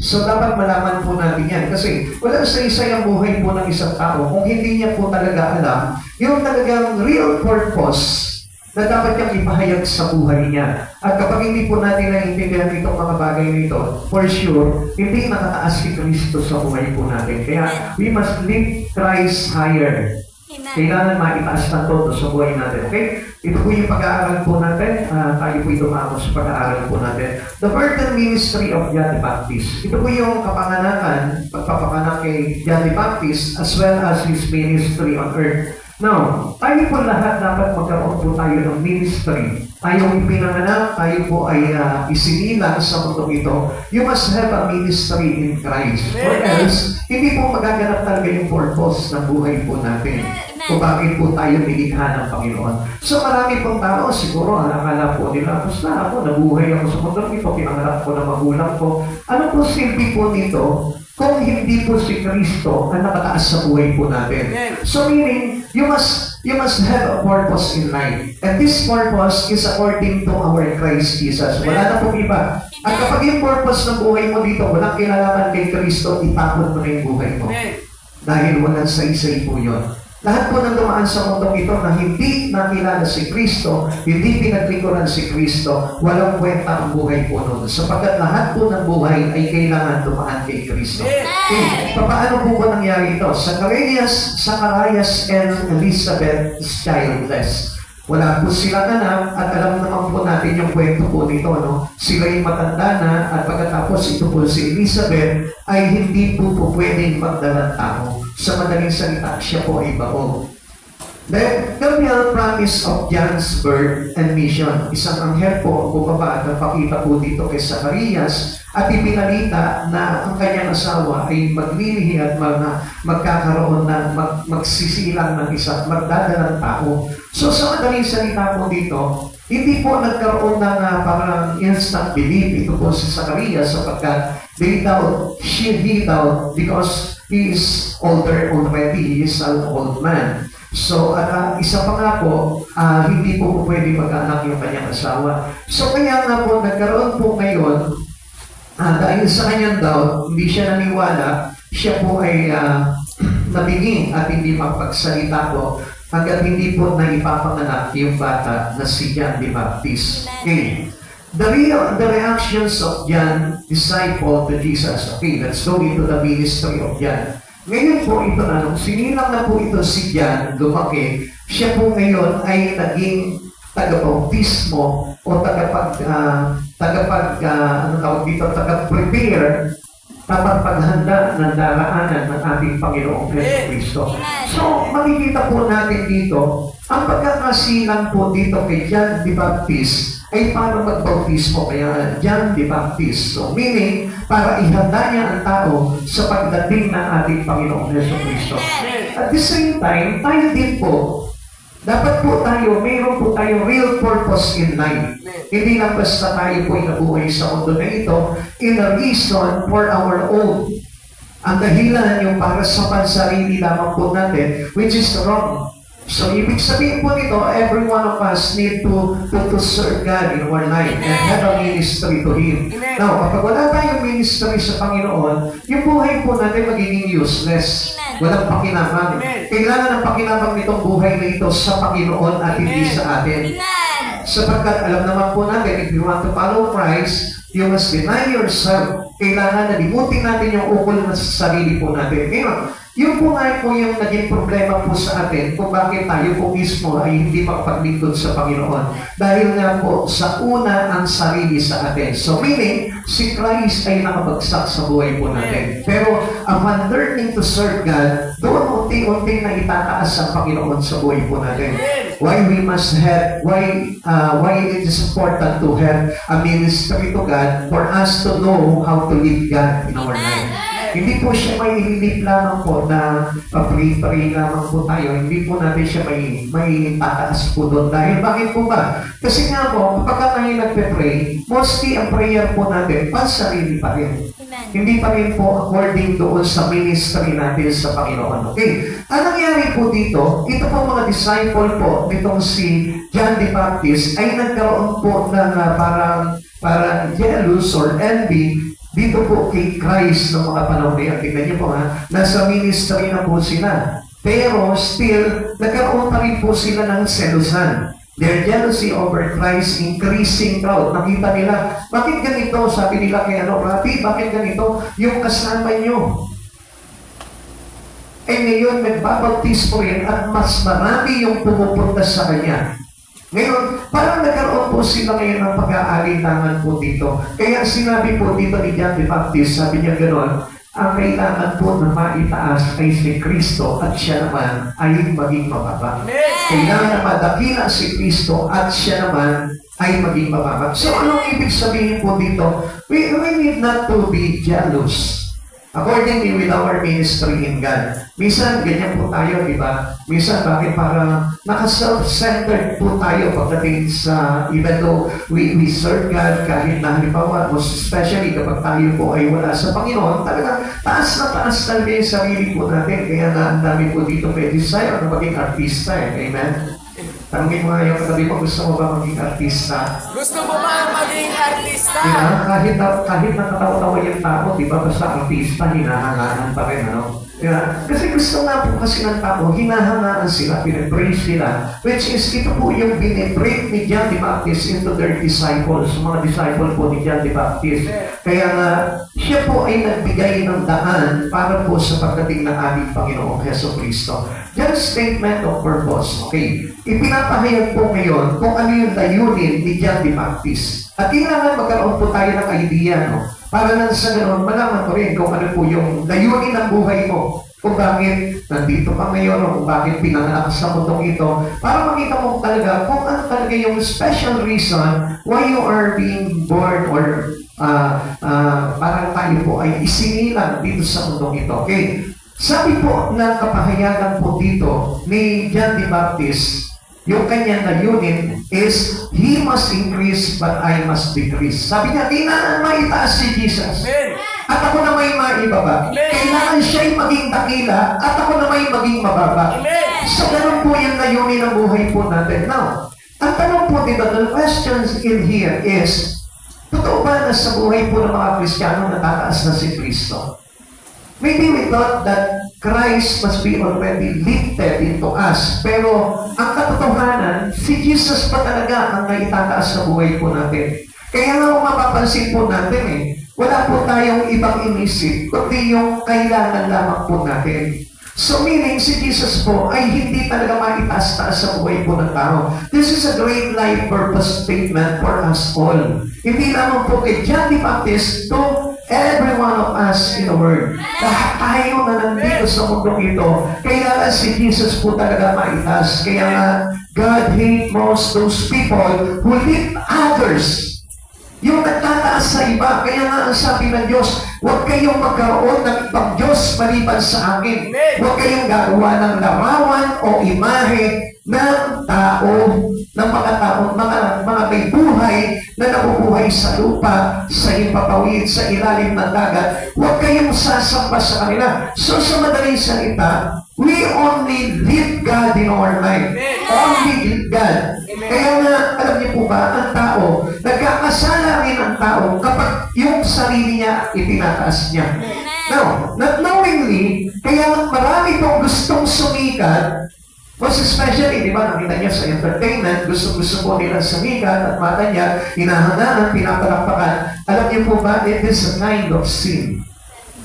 So, dapat malaman po natin yan. Kasi wala sa isa yung buhay po ng isang tao kung hindi niya po talaga alam yung talagang real purpose na dapat niyang ipahayag sa buhay niya. At kapag hindi po natin naiintindihan itong mga bagay nito, for sure, hindi nakataas si Kristo sa buhay po natin. Kaya, we must live Christ higher. Kailangan maitaas ng todo sa buhay natin. Okay? Ito po yung pag-aaral po natin. Tayo po dumako sa pag-aaral po natin. The birth and ministry of John the Baptist. Ito po yung kapanganakan, pagpapanganak kay John the Baptist as well as his ministry on earth. Now, tayo po lahat dapat magkaroon po tayo ng ministry. Tayong ipinanganak, tayo po ay isinilang sa mundong ito. You must have a ministry in Christ. Or else, hindi po magaganap talaga yung purpose ng buhay po natin. Kung bakit po tayo nilikha ng Panginoon. So marami pong tao, siguro, akala po nila, basta ako, nabuhay ako sa mundong ito, pinanganak ko ng magulang ko. Ano po silbi po nito? Kung hindi po si Kristo ang nakataas sa buhay po natin. So meaning, you must have a purpose in life. And this purpose is according to our Christ Jesus. Wala na pong iba. At kapag yung purpose ng buhay mo dito, walang kinalaman kay Kristo, itapon mo na yung buhay mo. Dahil walang saysay po yun. Lahat po ng dumaan sa mundong ito na hindi nakilala si Kristo, hindi pinaglingkuran si Kristo, walang kwenta ang buhay po nun. Sapagkat lahat po ng buhay ay kailangan dumaan kay Kristo. Okay. Paano po ba nangyari ito? Zacharias and Elizabeth is childless. Wala po silang anak at alam naman po natin yung kwento po nito, no? Sila yung matanda na at pagkatapos ito po si Elizabeth ay hindi po pwedeng magdalang tao. Sa madaling salita, siya po ay bago. Then, the real promise of John's birth and mission. Isang anghel po bumaba at napakita po dito kay Zacharias at ipinalita na ang kanyang asawa ay maglilihi at magkakaroon ng magsisilang ng isang magdadalang tao. So sa madaling salita po dito, hindi po nagkaroon ng parang instant belief ito po si Zacharias sapagkat he doubt because he is older already, he is an old man. So, isa pa nga po, hindi po pwede mag-anak yung kanyang asawa. So, kaya nga po, nagkaroon po ngayon, dahil sa kanyang doubt, hindi siya naniwala, siya po ay nabiging at hindi magpagsalita po hanggang hindi po naipapanganak yung bata na si John the Baptist. Okay. The reactions of John, disciple to Jesus. Okay, let's go into the ministry of John. Ngayon po ito na, nung sinilang na po ito si John, lumaki, siya po ngayon ay naging tagabautismo o tagag-prepare tapos paghanda ng daraanan ng ating Panginoong Kristo. So, makikita po natin dito, ang pagkakasilang po dito kay John the Baptist ay para magbautismo, kaya John the Baptist. So, meaning, para ihanda niya ang tao sa pagdating ng ating Panginoong Kristo. At the same time, tayo din po, dapat po tayo, mayroon po tayong real purpose in life. Hindi lang basta tayo po nabuhay sa mundo na ito in a reason for our own. Ang dahilan yung para sa pansarili lamang po natin, which is wrong. So, ibig sabihin po nito, every one of us need to serve God in our life and have a ministry to Him. Now, kapag wala tayong ministry sa Panginoon, yung buhay po natin magiging useless. Walang pakinabang. Kailangan ng pakinabang nitong buhay na ito sa Panginoon at hindi sa atin. Sapagkat alam naman po natin, if you want to follow Christ, you must deny yourself. Kailangan na limutin natin yung ukol na sa sarili po natin. Ngayon, yun po nga po yung naging problema po sa atin kung bakit tayo po mismo ay hindi makapaglingkod sa Panginoon. Dahil nga po sa una ang sarili sa atin. So meaning, si Christ ay nakabagsak sa buhay po natin. Pero upon learning to serve God, doon unti-unti na itataas ang Panginoon sa buhay po natin. Why it is important to have a ministry to God for us to know how to live God in our life. Hindi po siya may ililip lamang po na pag-pray lamang po tayo. Hindi po natin siya may tataas po doon. Dahil bakit po ba? Kasi nga po, kapag tayo nagpe-pray, mostly ang prayer po natin, pansarili pa rin. Hindi pa rin po according doon sa ministry natin sa Panginoon. Okay. Ang nangyari po dito, ito po mga disciple po, nitong si John the Baptist, ay nagkaroon po ng parang jealous or envy dito po kay Christ ng mga panahon na yan. Tingnan niyo po ha, nasa ministry na po sila. Pero still, nagkaroon pa rin po sila ng selusan. Their jealousy over Christ increasing proud. Nakita nila, bakit ganito? Sabi nila kay Rabbi, bakit ganito? Yung kasama nyo. Eh ngayon, nagbabaptismo rin at mas marami yung pumupunta sa kanya. Ngayon, parang nagkaroon po sila ngayon ng pag-aalinlangan po dito. Kaya sinabi po dito ni John the Baptist, sabi niya gano'n, ang kailangan po na maitaas ay si Kristo at siya naman ay maging mababa. Kailangan na madakila si Kristo at siya naman ay maging mababa. So anong ibig sabihin po dito? We need not to be jealous. Accordingly with our ministry in God. Minsan, ganyan po tayo, di ba? Minsan, bakit para naka-self-centered po tayo pagdating sa, even though we serve God, kahit na halimbawa, most especially kapag tayo po ay wala sa Panginoon, talaga taas na taas talaga yung sarili po natin. Kaya na ang dami po dito may desire na maging artista Amen? Tanungin mo nga yung katabi mo, gusto mo ba maging artista? Gusto mo ba maging artista? Diba? Kahit nakatawa-tawa yung tao, di ba? Basta artista, hinahangaan pa rin, ano? Diba? Kasi gusto nga po kasi ng tao, hinahangaan sila, pinapraise sila, which is ito po yung binibreak ni John the Baptist into their disciples, mga disciple po ni John the Baptist. Kaya nga, siya po ay nagbigay ng daan para po sa pagdating ng ating Panginoong Heso Kristo. Just statement of purpose. Okay. Ipinapahayag po ngayon kung ano yung layunin ni John the Baptist. At kailangan magkaroon po tayo ng idea, no? Para nang sa ganoon, malaman mo rin kung ano po yung layunin ng buhay mo. Kung bakit nandito ka ngayon, o kung bakit pinanganak sa mundong ito. Para makita mo talaga kung ano talaga yung special reason why you are being born or parang tayo po ay isinilang dito sa mundong ito. Okay? Sabi po ng kapahayagan po dito ni John the Baptist, yung kanyang layunin is, He must increase but I must decrease. Sabi niya, di na maitaas si Jesus. Amen. At ako na may maibaba. Amen. Kailangan siya'y maging dakila at ako na may maging mababa. Amen. So, ganun po yung layunin ng buhay po natin. Now, ang tanong po dito, the questions in here is, totoo ba na sa buhay po ng mga Kristiyano natataas na si Kristo? Maybe we thought that Christ must be already lifted into us. Pero ang katotohanan, si Jesus pa talaga ang naitataas sa buhay po natin. Kaya nga kung mapapansin po natin wala po tayong ibang inisip, kundi yung kailangan lamang po natin. So meaning, si Jesus po ay hindi talaga maitaas-taas sa buhay po ng tao. This is a great life purpose statement for us all. Hindi lamang po kay John the Baptist, to every one of us in the world. Lahat tayo na nandito sa mundong ito, kailangan si Jesus po talaga maitaas. Kaya nga, God hates most those people who lift others. Yung nagtataas sa iba. Kaya nga ang sabi ng Diyos, huwag kayong magkaroon ng ibang Diyos maliban sa akin. Huwag kayong gagawa ng larawan o imahe ng tao, ng mga tao, mga may buhay na nabubuhay sa lupa, sa impapawid, sa ilalim ng dagat. Huwag kayong sasamba sa kanila. So sa madaling salita, we only live God in our life. Only live God. Kaya nga, alam niyo po ba, ang tao, nagkakasala rin ang tao kapag yung sarili niya itinataas niya. Now, not knowingly, kaya marami pong gustong sumikat, most especially, di ba, nakita niya sa entertainment, gusto po nila sumikat at mata niya, hinahangaan, pinapalakpakan. Alam niyo po ba, it is a kind of sin.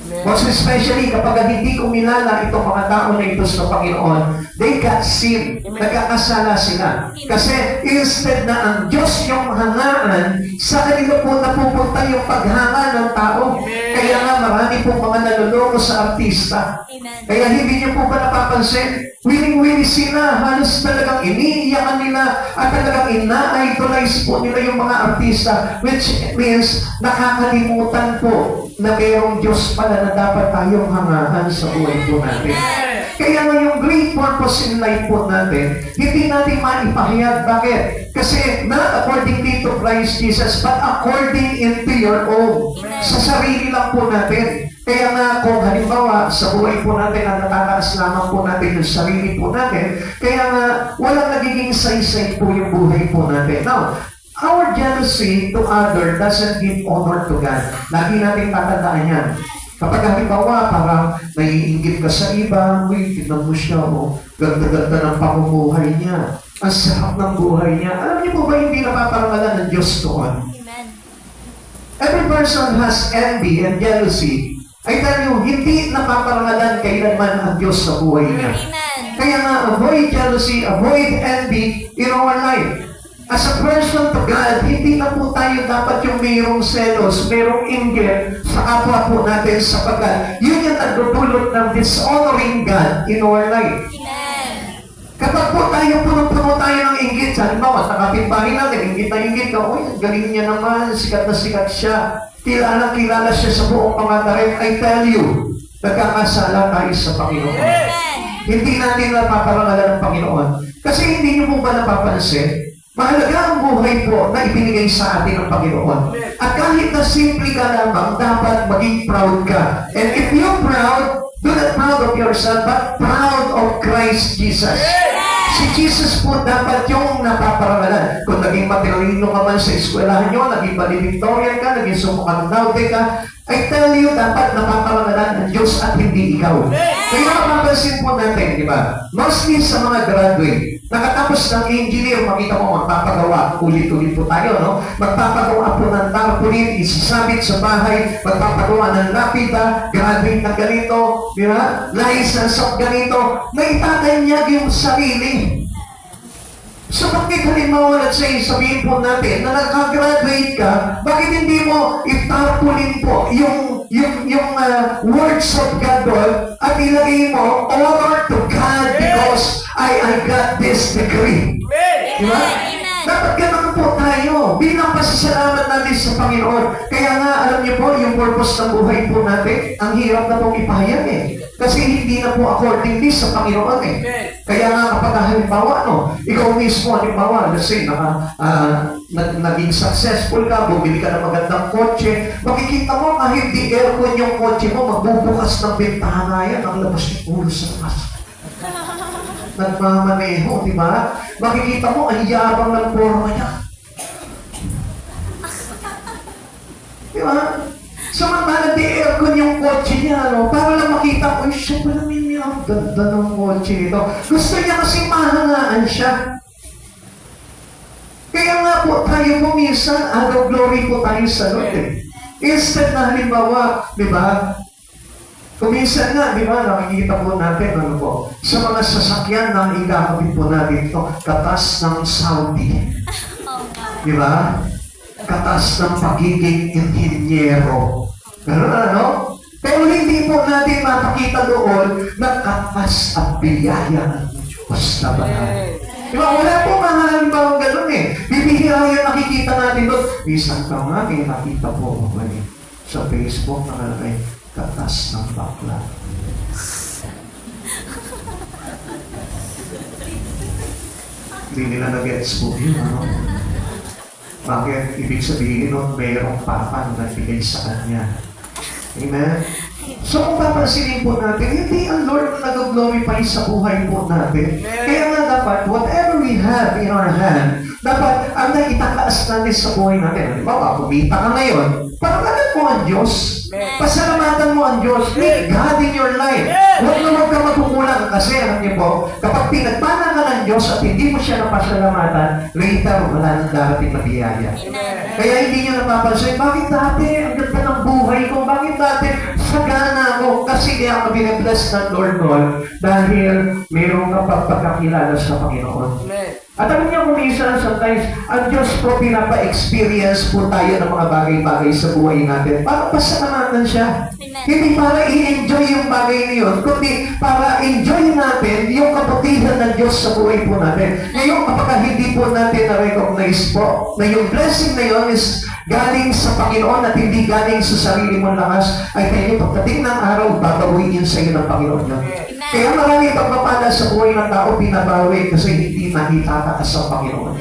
Most especially kapag hindi kumilala itong mga tao na ito sa Panginoon, they got sin. Nagkakasala sila. Kasi instead na ang Diyos yung hangaan, sa kanila po napupunta yung paghanga ng tao. Kaya nga marami pong mga naluloko sa artista. Kaya hindi niyo po ba napapansin? Willing-willing sila, halos talagang iniiyakan nila at talagang ina-idolize po nila yung mga artista, which means nakakalimutan po na mayroong Diyos pala na dapat tayong hangaan sa buhay po natin. Kaya nga yung great purpose in life po natin, hindi natin maipahayag. Bakit? Kasi not according to Christ Jesus, but according into your own. Sa sarili lang po natin. Kaya nga kung halimbawa sa buhay po natin ang natataas lamang po natin yung sarili po natin, kaya nga walang nagiging saysay po yung buhay po natin. Now, Our jealousy to other doesn't give honor to God. Lagi natin tatandaan yan. Kapag halimbawa, parang naiinggit ka sa iba, uy, tignan mo siya, oh, ganda-ganda ng pamumuhay niya. Ang sarap ng buhay niya. Alam niyo po ba, hindi napaparangalan ng Diyos doon? Amen. Every person has envy and jealousy. I tell you, hindi napaparangalan kailanman ang Diyos sa buhay niya. Amen. Kaya nga, avoid jealousy, avoid envy in our life. As a person to God, hindi na po tayo dapat yung mayroong selos, mayroong inggit sa kapwa po natin sapagkat yun yung nagdudulot ng dishonoring God in our life. Amen. Kapag po tayo puno-puno tayo ng inggit, halimbawa, sa kapitbahay natin, inggit na inggit ka, uy, ang galing niya naman, sikat na sikat siya, kilala siya sa buong pangatarin, I tell you, nagkakasala tayo sa Panginoon. Amen. Hindi natin napaparangalan ng Panginoon. Kasi hindi niyo po ba napapansin? Mahalaga ang buhay po na ibinigay sa atin ng Panginoon. At kahit na simple ka lamang, dapat maging proud ka. And if you're proud, do not proud of yourself, but proud of Christ Jesus. Si Jesus po dapat yung napaparangalan. Kung naging matalino ka man sa eskwelahan nyo, naging valedictorian ka, naging sumukang laude ka, I tell you, dapat napaparangalan ng Diyos at hindi ikaw. Kaya mapapansin po natin, di ba? Mostly sa mga graduate, nakatapos ng engineer, makita mo, magpapagawa, ulit-ulit po tayo, no? Magpapagawa po ng tarpaulin, isasabit sa bahay, magpapagawa ng lapida, graduate na ganito, di ba? License of ganito, may itatanyag yung sarili. So bakit halimbawa, let's say, sabihin po natin na nagka-graduate ka, bakit hindi mo itarpulin po yung words of God doon at ilagay mo, honor to God because I got this degree. Diba? Dapat ganun po tayo bilang pasasalamat natin sa Panginoon. Kaya nga, alam niyo po, yung purpose ng buhay po natin, ang hirap na pong ipahayag eh. Kasi hindi na po accordingly sa Panginoon eh. Kaya nga kapag halimbawa, ikaw mismo, halimbawa, let's say, naging successful ka, bumili ka ng magandang kotse, makikita mo kahit di aircon yung kotse mo, magbubukas ng bintana yan, ang labas ng ulo sa taas. Nagmamaneho, di ba? Makikita mo, ang yabang ng forma niya. Di ba? Samantala, di-aircon yung kotse niya, para lang makita ko, siya pala niya, ang ganda ng kotse nito. Gusto niya kasi mahangaan siya. Kaya nga po, tayo po minsan, out of glory po tayo sa Lord eh. Instead na halimbawa, di ba? Kung minsan nga, di ba, nakikita po natin, sa mga sasakyan na ikakabit po natin ito, katas ng Saudi. Di ba? Katas ng pagiging inhinyero. Pero hindi po natin mapakita doon na katas ang biyaya ng Diyos na bahal. Di ba? Wala po mahalimbawang gano'n eh. Bibihira yung nakikita natin doon. Isang taon nga, nakita po sa Facebook nakalagay, katas ng bakla. Hindi nila nag-gets po yun, Bakit? Ibig sabihin nun, mayroong papa na nagbigay sa kanya. Amen? So kung papansinin po natin, hindi ang Lord nag-glorify sa buhay po natin. Kaya nga dapat, whatever we have in our hand, dapat ang naitataas natin sa buhay natin. Halimbawa, kumita ka ngayon, parangalan mo ang Diyos. Pasalamatan mo ang Diyos. Make God in your life. Huwag na huwag ka magkukulang kasi, alam niyo po, kapag pinagpana ka ng Diyos at hindi mo siya napasalamatan, later, wala nang darating na biyaya. Kaya hindi niyo napapansin, bakit dati ang ganda ng buhay ko? Bakit dati sagana ako? Kasi kaya ako binibless ng Lord dahil mayroong kapagpagkakilala sa Panginoon. At alam niyo kung minsan, sometimes, ang Diyos po pinapa-experience po tayo ng mga bagay-bagay sa buhay natin para pasalamatan siya. Hindi para i-enjoy yung bagay na yun, kundi para enjoy natin yung kabutihan ng Diyos sa buhay po natin. Ngayon, kapag hindi po natin na-recognize po na yung blessing na yun is galing sa Panginoon at hindi galing sa sarili mong lakas, ay kayo pagdating ng araw, babawiin sa iyo ng Panginoon yun. Kaya marami pagpapala sa buhay ng tao, pinabawi kasi hindi maitataas sa Panginoon.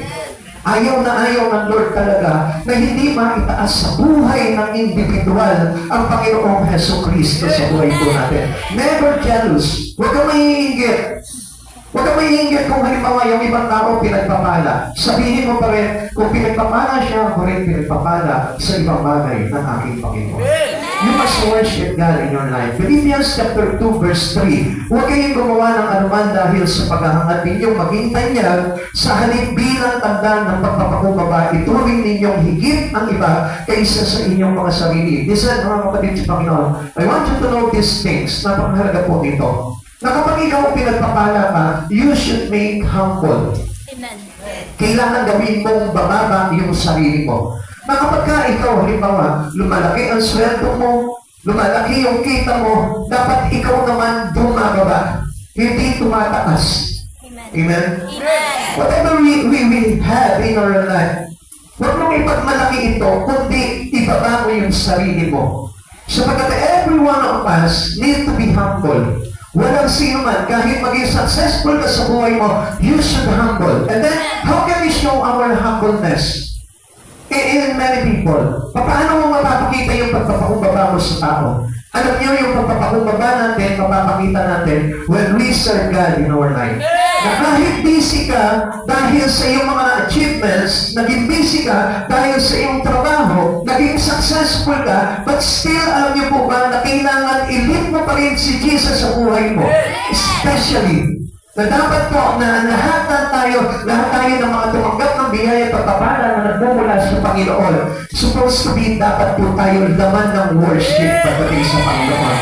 Ayaw na ayaw ng Lord talaga na hindi maitaas sa buhay ng individual ang Panginoong Heso Kristo sa buhay po natin. Never jealous. Huwag kang maiinggit. Huwag kang maiinggit kung halimbawa yung ibang tao pinagpapala. Sabihin mo pa rin, kung pinagpapala siya, ako rin pinagpapala sa ibang bagay ng aking Panginoon. You must worship God in your life. Philippians chapter 2 verse 3. Huwag kayong gumawa ng anuman dahil sa paghahangad ninyong maging tanyag, sa halip bilang tanda ng pagpapakumbaba, ituring ninyong higit ang iba kaysa sa inyong mga sarili. Listen, mga kapatid sa Panginoon, I want you to know these things. Napakahalaga po dito. Na kapag ikaw pinagpapala ka, you should make humble. Amen. Kailangan gawin mong bababa yung sarili mo. Na kapag ka ikaw, halimbawa, lumalaki ang sweldo mo, lumalaki yung kita mo, dapat ikaw naman bumababa. Hindi tumataas. Amen. Amen? Amen. Whatever we have in our life, huwag mong ipagmalaki ito, kundi ibaba mo yung sarili mo. Sapagkat every one of us need to be humble. Walang sino man, kahit maging successful ka sa buhay mo, you should humble. And then, how can we show our humbleness? In many people, paano mo mapapakita yung pagpapakumbaba mo sa tao? Alam niyo yung pagpapakumbaba natin, mapapakita natin when we serve God in our life. Na kahit busy ka dahil sa iyong mga achievements, naging busy ka dahil sa iyong trabaho, naging successful ka, but still, alam niyo po ba na kailangan i-lift mo pa rin si Jesus sa buhay mo. Especially, na dapat po na lahat tayo ng mga tumanggap ng biyaya at pagpapala na nagmumula sa Panginoon, supposed to be dapat po tayo laman ng worship pagdating sa Panginoon.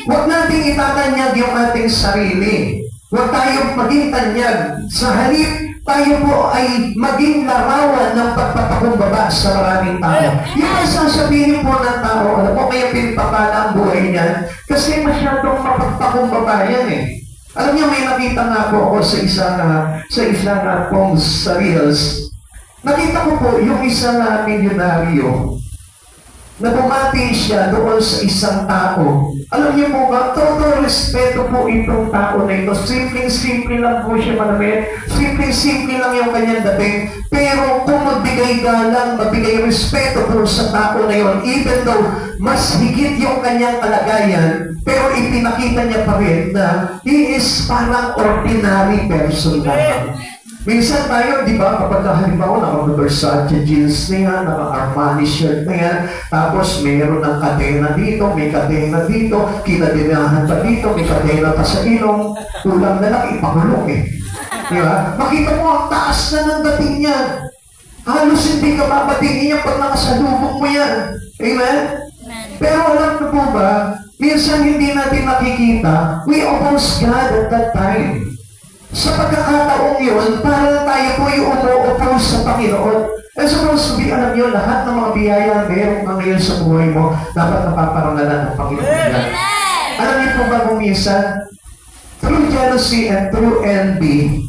Huwag nating itatanyag yung ating sarili. Huwag tayong maging tanyag. Sa halip, tayo po ay maging larawan ng pagpapakumbaba sa maraming tao. Yung ay sasabihin po ng tao, alam mo, kaya pinapapala ang buhay niyan, kasi masyadong mapagpakumbaba yan eh. Alam niyo, may nakita nga po ako sa isa na pong sa Reels. Nakita ko po yung isang milyonaryo na bumati siya doon sa isang tao. Alam niyo po ba, total respeto po itong tao na ito. Simpleng-simple lang po siya manamit. Simpleng-simple lang yung kanyang dating. Pero kung magbigay galang, magbigay respeto po sa tao na yun, even though mas higit yung kanyang kalagayan, pero ipinakita niya pa rin na he is parang ordinary person lang. Minsan tayo, di ba, kapag halimbawa naka-Versace jeans na yan, naka-Armani shirt na yan, tapos mayroon ng kadena dito, may kadena dito, kinadinahan pa dito, may kadena pa sa ilong, kulang na lang, ipakulong eh. Di ba? Makita mo ang taas na ng dating niyan. Halos hindi ka babatingin niya pag nakasalubong mo yan. Amen? Pero alam mo po ba, minsan hindi natin nakikita, we oppose God at that time. Sa pagkakataong yun, parang tayo po yung umu-oppose sa Panginoon. And supposed to be, alam niyo, lahat ng mga biyaya meron ka ngayon sa buhay mo, dapat napaparangalan ng Panginoon yan. Alam niyo po ba kung minsan, through jealousy and through envy,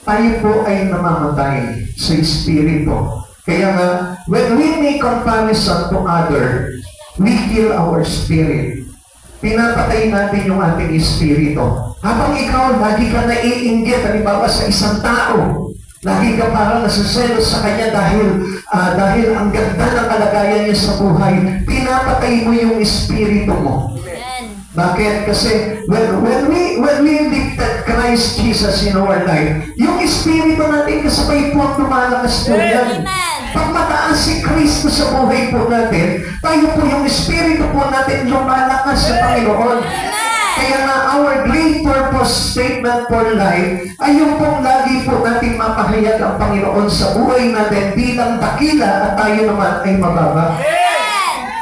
tayo po ay namamatay sa Espiritu. Kaya nga, when we make comparison to other, we kill our spirit. Pinapatay natin yung ating espiritu. Habang ikaw, lagi ka naiinggit, halimbawa sa isang tao, lagi ka parang nasuselos sa kanya dahil ang ganda ng kalagayan niya sa buhay, pinapatay mo yung espiritu mo. Bakit? Kasi when we lifted Christ Jesus in our life, yung espiritu natin kasabay po ang lumalakas po yan. Pag mataas si Kristo sa buhay po natin, tayo po yung espiritu po natin lumalakas sa Panginoon. Kaya nga, our great purpose statement for life ay yung pong lagi po natin mapahayag ang Panginoon sa buhay natin bilang dakila at tayo naman ay mababa.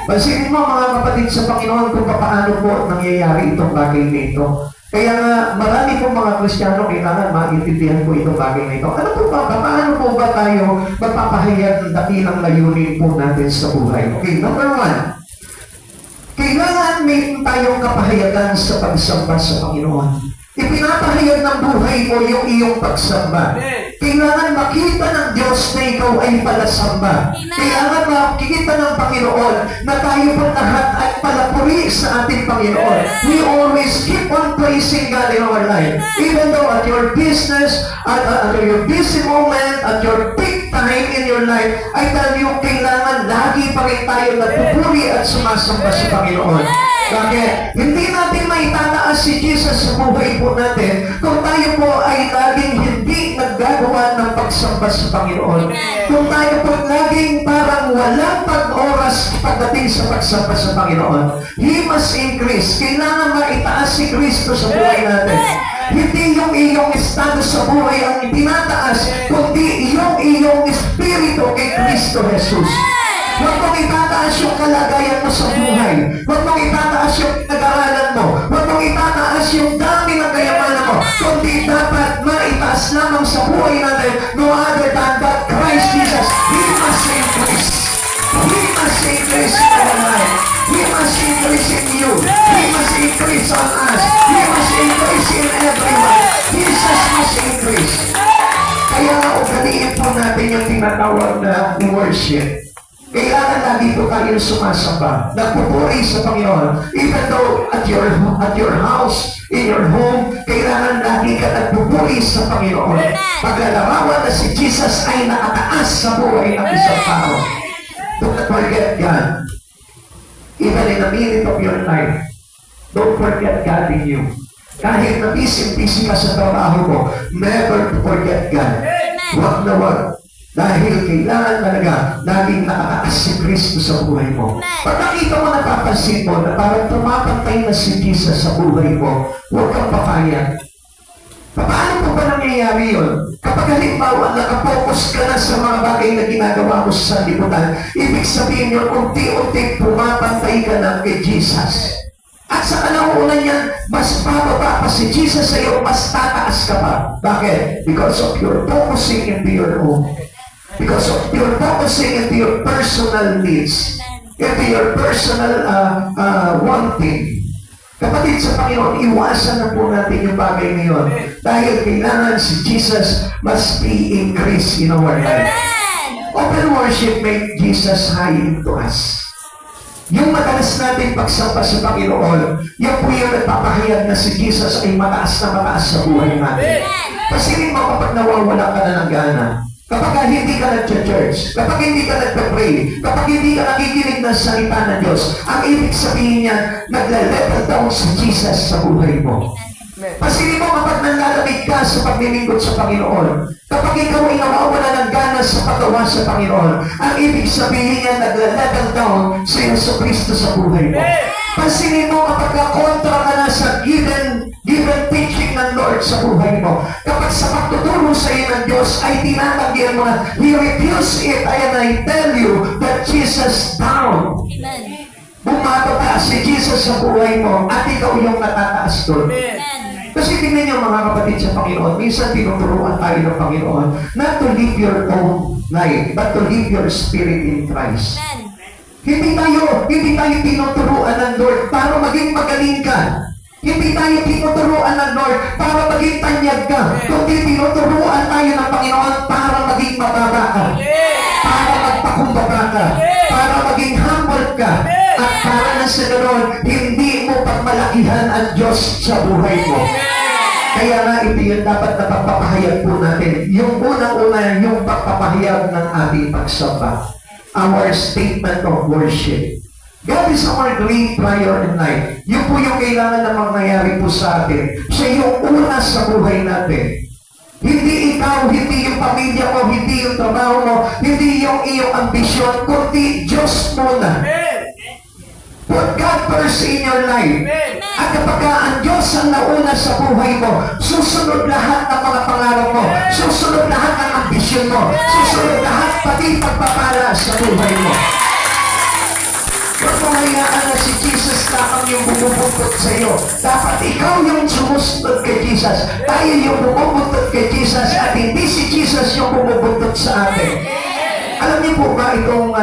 Pansinin mo mga kapatid sa Panginoon kung paano po nangyayari itong bagay na ito. Kaya nga, marami pong mga Kristiyano kailangan maintindihan po itong bagay na ito. Ano po ba? Paano po ba tayo magpapahayag ng dakilang layunin po natin sa buhay? Okay, number 1. Kailangan may tayong kapahayagan sa pagsamba sa Panginoon. Ipinapahayag ng buhay mo yung iyong pagsamba. Kailangan makita ng Diyos na ikaw ay palasamba. Kailangan makikita ng Panginoon na tayo po lahat ay palapuri sa ating Panginoon. We always keep on praising God in our life. Even though at your business, at your busy moment, at your peak time in your life, I tell you, kailangan lagi pa rin tayo nagpupuri at sumasamba sa Panginoon. Bakit? Hindi natin maitataas si Jesus sa buhay po natin kung tayo po ay laging hindi naggagawa ng pagsamba sa Panginoon. Kung tayo po laging parang walang pag-oras pagdating sa pagsamba sa Panginoon. He must increase. Kailangan maitaas si Kristo sa buhay natin. Hindi yung iyong estado sa buhay ang itinataas, kundi yung iyong espiritu kay Kristo Jesus. Huwag mong itataas yung kalagayan mo sa buhay. Huwag mong itataas yung nag-aralan mo. Huwag mong itataas yung dami ng kayamanan mo. Kundi dapat maitaas lamang sa buhay natin no other than that Christ Jesus. He must increase. He must increase in our life. He must increase in you. He must increase on us. He must increase in everyone. Jesus must increase. Kaya nga ugaliin po natin yung tinatawag na worship. Kailangan lagi po tayo sumasamba, nagpupuri sa Panginoon. Even though at your house, in your home, kailangan lagi ka nagpupuri sa Panginoon. Paglalarawan na si Jesus ay nakataas sa buhay ng isang tao. Do not forget God. Even in a minute of your life, don't forget God in you. Kahit na busy ka sa trabaho mo, never to forget God. Huwag na huwag. Dahil kailangan talaga laging nakataas si Kristo sa buhay mo. Pag nakita mo, napapansin mo na parang tumapantay na si Jesus sa buhay mo, huwag kang papayag. Paano po ba nangyayari yun? Kapag halimbawa nakapokus ka na sa mga bagay na ginagawa mo sa liputan, ibig sabihin yun, unti-unti pumapantay ka na kay Jesus. At sa kalaunan yan, mas bababa pa si Jesus sa iyo, mas tataas ka pa. Bakit? Because of your focusing into your own. Because of your focusing into your personal needs, into your personal wanting. Kapatid sa Panginoon, iwasan na po natin yung bagay na yun. Dahil kailangan si Jesus must be increased in our life. Open worship make Jesus high into us. Yung madalas natin pagsamba sa Panginoon, yung po yung nagpapahayag na si Jesus ay mataas na mataas sa buhay natin. Pasilin mo kapag nawawala ka na ng gana. Kapag hindi ka nag-church, kapag hindi ka nag-pray, kapag hindi ka nakikinig ng salita ng Diyos, ang ibig sabihin niya, nagla-level down si Jesus sa buhay mo. Pasilin mo kapag nanlalamig ka sa paglilingkod sa Panginoon, kapag ikaw ay nawawala ng gana sa paggawa sa Panginoon, ang ibig sabihin niya, nagla-level down si Yesu Cristo sa buhay mo. Pasilin mo kapag kontra ka na sa given teaching ng Lord sa buhay mo. Kapag sa pagtuturo sa iyo ng Diyos ay tinatanggihan mo na, He refused it, and I tell you that Jesus down. Bumababa si Jesus sa buhay mo at ikaw yung natataas doon. Kasi tingnan niyo mga kapatid sa Panginoon, minsan tinuturuan tayo ng Panginoon not to live your own life, but to live your spirit in Christ. Hindi tayo tinuturuan ng Lord para maging magaling ka. Hindi tayo tinuturuan ng Lord para maging tanyag ka. Kundi tinuturuan tayo ng Panginoon para maging mababa ka. Para magpakumbaba ka. Para maging humble ka. At para na sa ganoon, hindi mo pagmalakihan ang Diyos sa buhay mo. Kaya nga ito yung dapat na pagpapahayag po natin. Yung unang-una, yung pagpapahayag ng ating pagsamba. Our statement of worship. God is our great prior in life. Yun po yung kailangan na mangyayari po sa atin. Siya yung una sa buhay natin. Hindi ikaw, hindi yung pamilya mo, hindi yung trabaho mo, hindi yung iyong ambisyon, kundi Diyos muna. Put God first in your life. At kapag ang Diyos ang nauna sa buhay mo, susunod lahat ng mga pangarap mo, susunod lahat ng ambisyon mo, susunod lahat pati pagpapala sa buhay mo. Huwag mo hayaan na si Jesus lamang yung bumubuntot sa iyo. Dapat ikaw yung sumusunod kay Jesus. Tayo yung bumubuntot kay Jesus at hindi si Jesus yung bumubuntot sa atin. Alam niyo po ba itong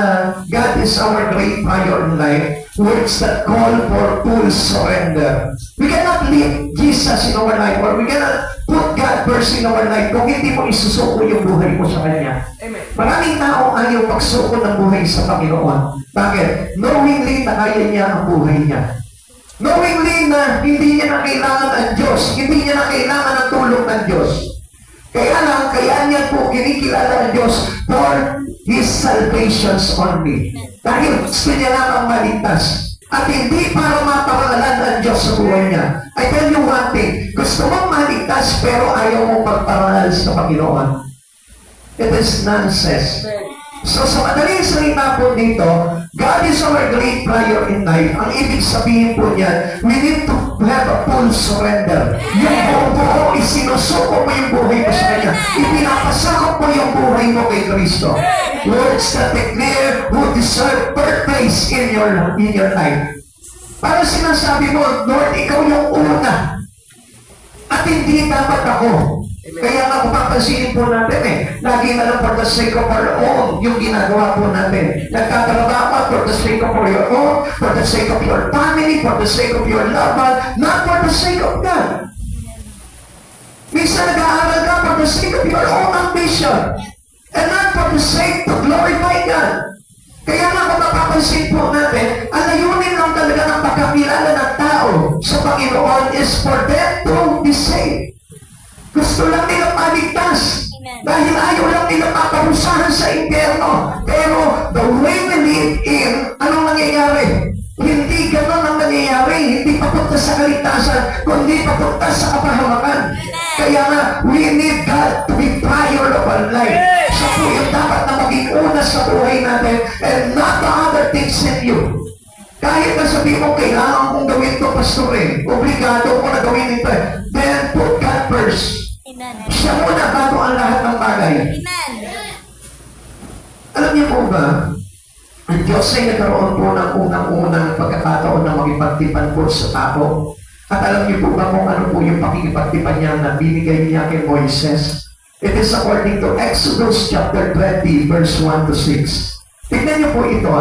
God is our great prior in life? Words that call for full surrender. We cannot leave Jesus in our life or we cannot put God first in our life kung hindi mo isusuko yung buhay mo sa Kanya. Amen. Maraming tao ayaw pagsuko ng buhay sa Panginoon. Bakit? Knowingly na kaya niya ang buhay niya. Knowingly na hindi niya na kailangan ang Diyos, hindi niya na kailangan ang tulong ng Diyos. Kaya niya po kinikilala ang Diyos for His salvations only. Dahil gusto niya lang ang maligtas. At hindi para sa buhay niya. I tell you one thing, gusto mong maligtas pero ayaw mong magparangal sa Panginoon. It is nonsense. So sa madaling salita po dito, God is our great prior in life. Ang ibig sabihin po niyan, we need to have a full surrender. Yung buo, isinusuko mo yung buhay mo sa Kanya. Ipinapasakop mo yung buhay mo kay Kristo. Words that declare who deserve third place in your life. Para sinasabi mo, Lord, ikaw yung una. At hindi dapat ako. Kaya nga kung papansinin po natin lagi na lang for the sake of our own yung ginagawa po natin. Nagtatrabaho for the sake of your own, for the sake of your family, for the sake of your loved one, not for the sake of God. Minsan nag-aaral ka for the sake of your own ambition and not for the sake to glorify God. Kaya nga kung mapapansin po natin, ang layunin lang talaga ng pagkakilala ng tao sa Panginoon is for them to be saved. Gusto lang nila maligtas. Dahil ayaw lang nila maparusahan sa impyerno. Pero the way we live in, anong nangyayari? Hindi ganun ang nangyayari. Hindi papunta sa kaligtasan, kundi papunta sa kapahamakan. Kaya nga, we need God to be prior of our life. Siya po yung dapat na maging una sa buhay natin and not the other things in you. Kahit na sabihin mo, kailangan kong gawin ito, pastore. Obligado ko na gawin ito. Then put God first. Siya muna bago ang lahat ng bagay. Alam niyo po ba, ang Diyos ay nagkaroon po ng unang-unang pagkakataon na makipagtipan po sa tao. At alam niyo po ba kung ano po yung pakikipagtipan niya na binigay niya kay Moises? It is according to Exodus chapter 20, verse 1 to 6. Tignan niyo po ito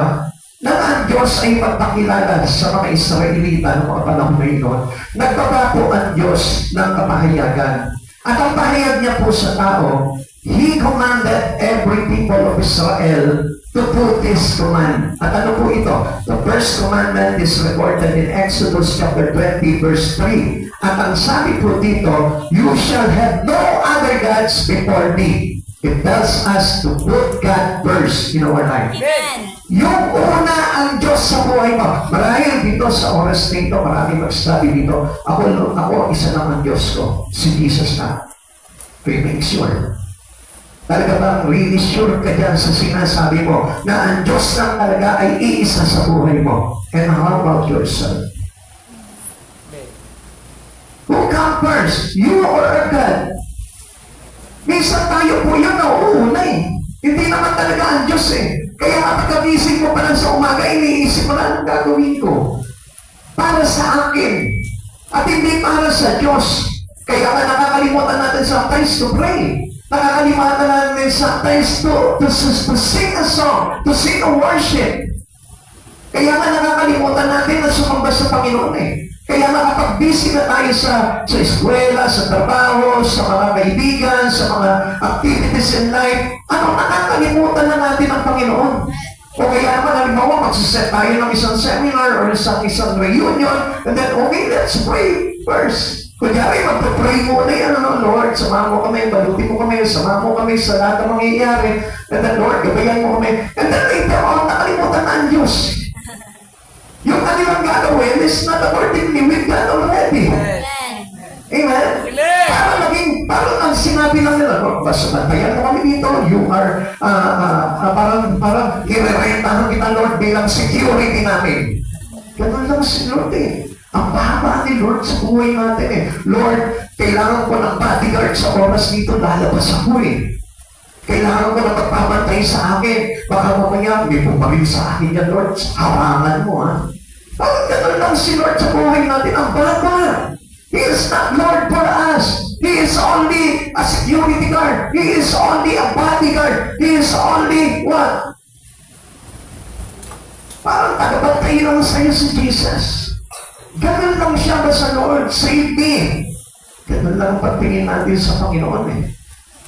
na ang Diyos ay magpakilala sa mga Israelita ng mga panahon na ito. Nagbaba po ang Diyos ng kapahayagan. At ang pahayag niya po sa tao, He commanded every people of Israel to do this command. At ano po ito? The first commandment is recorded in Exodus chapter 20, verse 3. At ang sabi po dito, you shall have no other gods before me. It tells us to put God first in our life. Amen. Yung una ang Diyos sa buhay mo. Marahil dito sa oras na ito, maraming mag-study dito. Ako, isa lang ang Diyos ko. Si Jesus na. We make sure. Talaga bang really sure ka dyan sa sinasabi mo na ang Diyos lang talaga ay iisa sa buhay mo? And how about yourself? Who come first? You or God? Minsan tayo po yun nauuna Hindi naman talaga ang Diyos Kaya pagkagising mo pa lang sa umaga, iniisip mo na anong gagawin ko. Para sa akin. At hindi para sa Diyos. Kaya nga nakakalimutan natin sometimes to pray. Nakakalimutan natin sometimes to sing a song, to sing a worship. Kaya nga nakakalimutan natin na sumamba sa Panginoon Kaya nga kapag busy na tayo sa eskwela, sa trabaho, sa mga kaibigan, sa mga activities in life, nakakalimutan na natin ang Panginoon. O kaya naman, halimbawa, magsiset tayo ng isang seminar or isang reunion, and then, okay, let's pray first. Kunyari, magpapray muna Lord, samahan mo kami, balutin mo kami, samahan mo kami sa lahat ng mangyayari, and then, Lord, gabayan mo kami, and then later on, nakalimutan na ang Diyos. Yung kanilang gagawin is not accordingly with God already. Amen? Parang ang sinabi lang nila, basta bantayan mo kami dito, you are, parang irerentahan kita, Lord, bilang security namin. Ganun lang si Lord Ang baba ni Lord sa buhay natin Lord, kailangan ko ng bodyguard sa oras dito, lalabas ako Kailangan ko na magpapantay sa akin. Baka mamaya, may pumaril sa akin yan, Lord. Harangan mo, Parang ganun lang si Lord sa buhay natin. Ang baba. He is not Lord for us. He is only a security guard. He is only a bodyguard. He is only what? Parang tagabantay lang sa'yo si Jesus. Ganun lang siya ba sa Lord? Save me. Ganun lang ang pagtingin natin sa Panginoon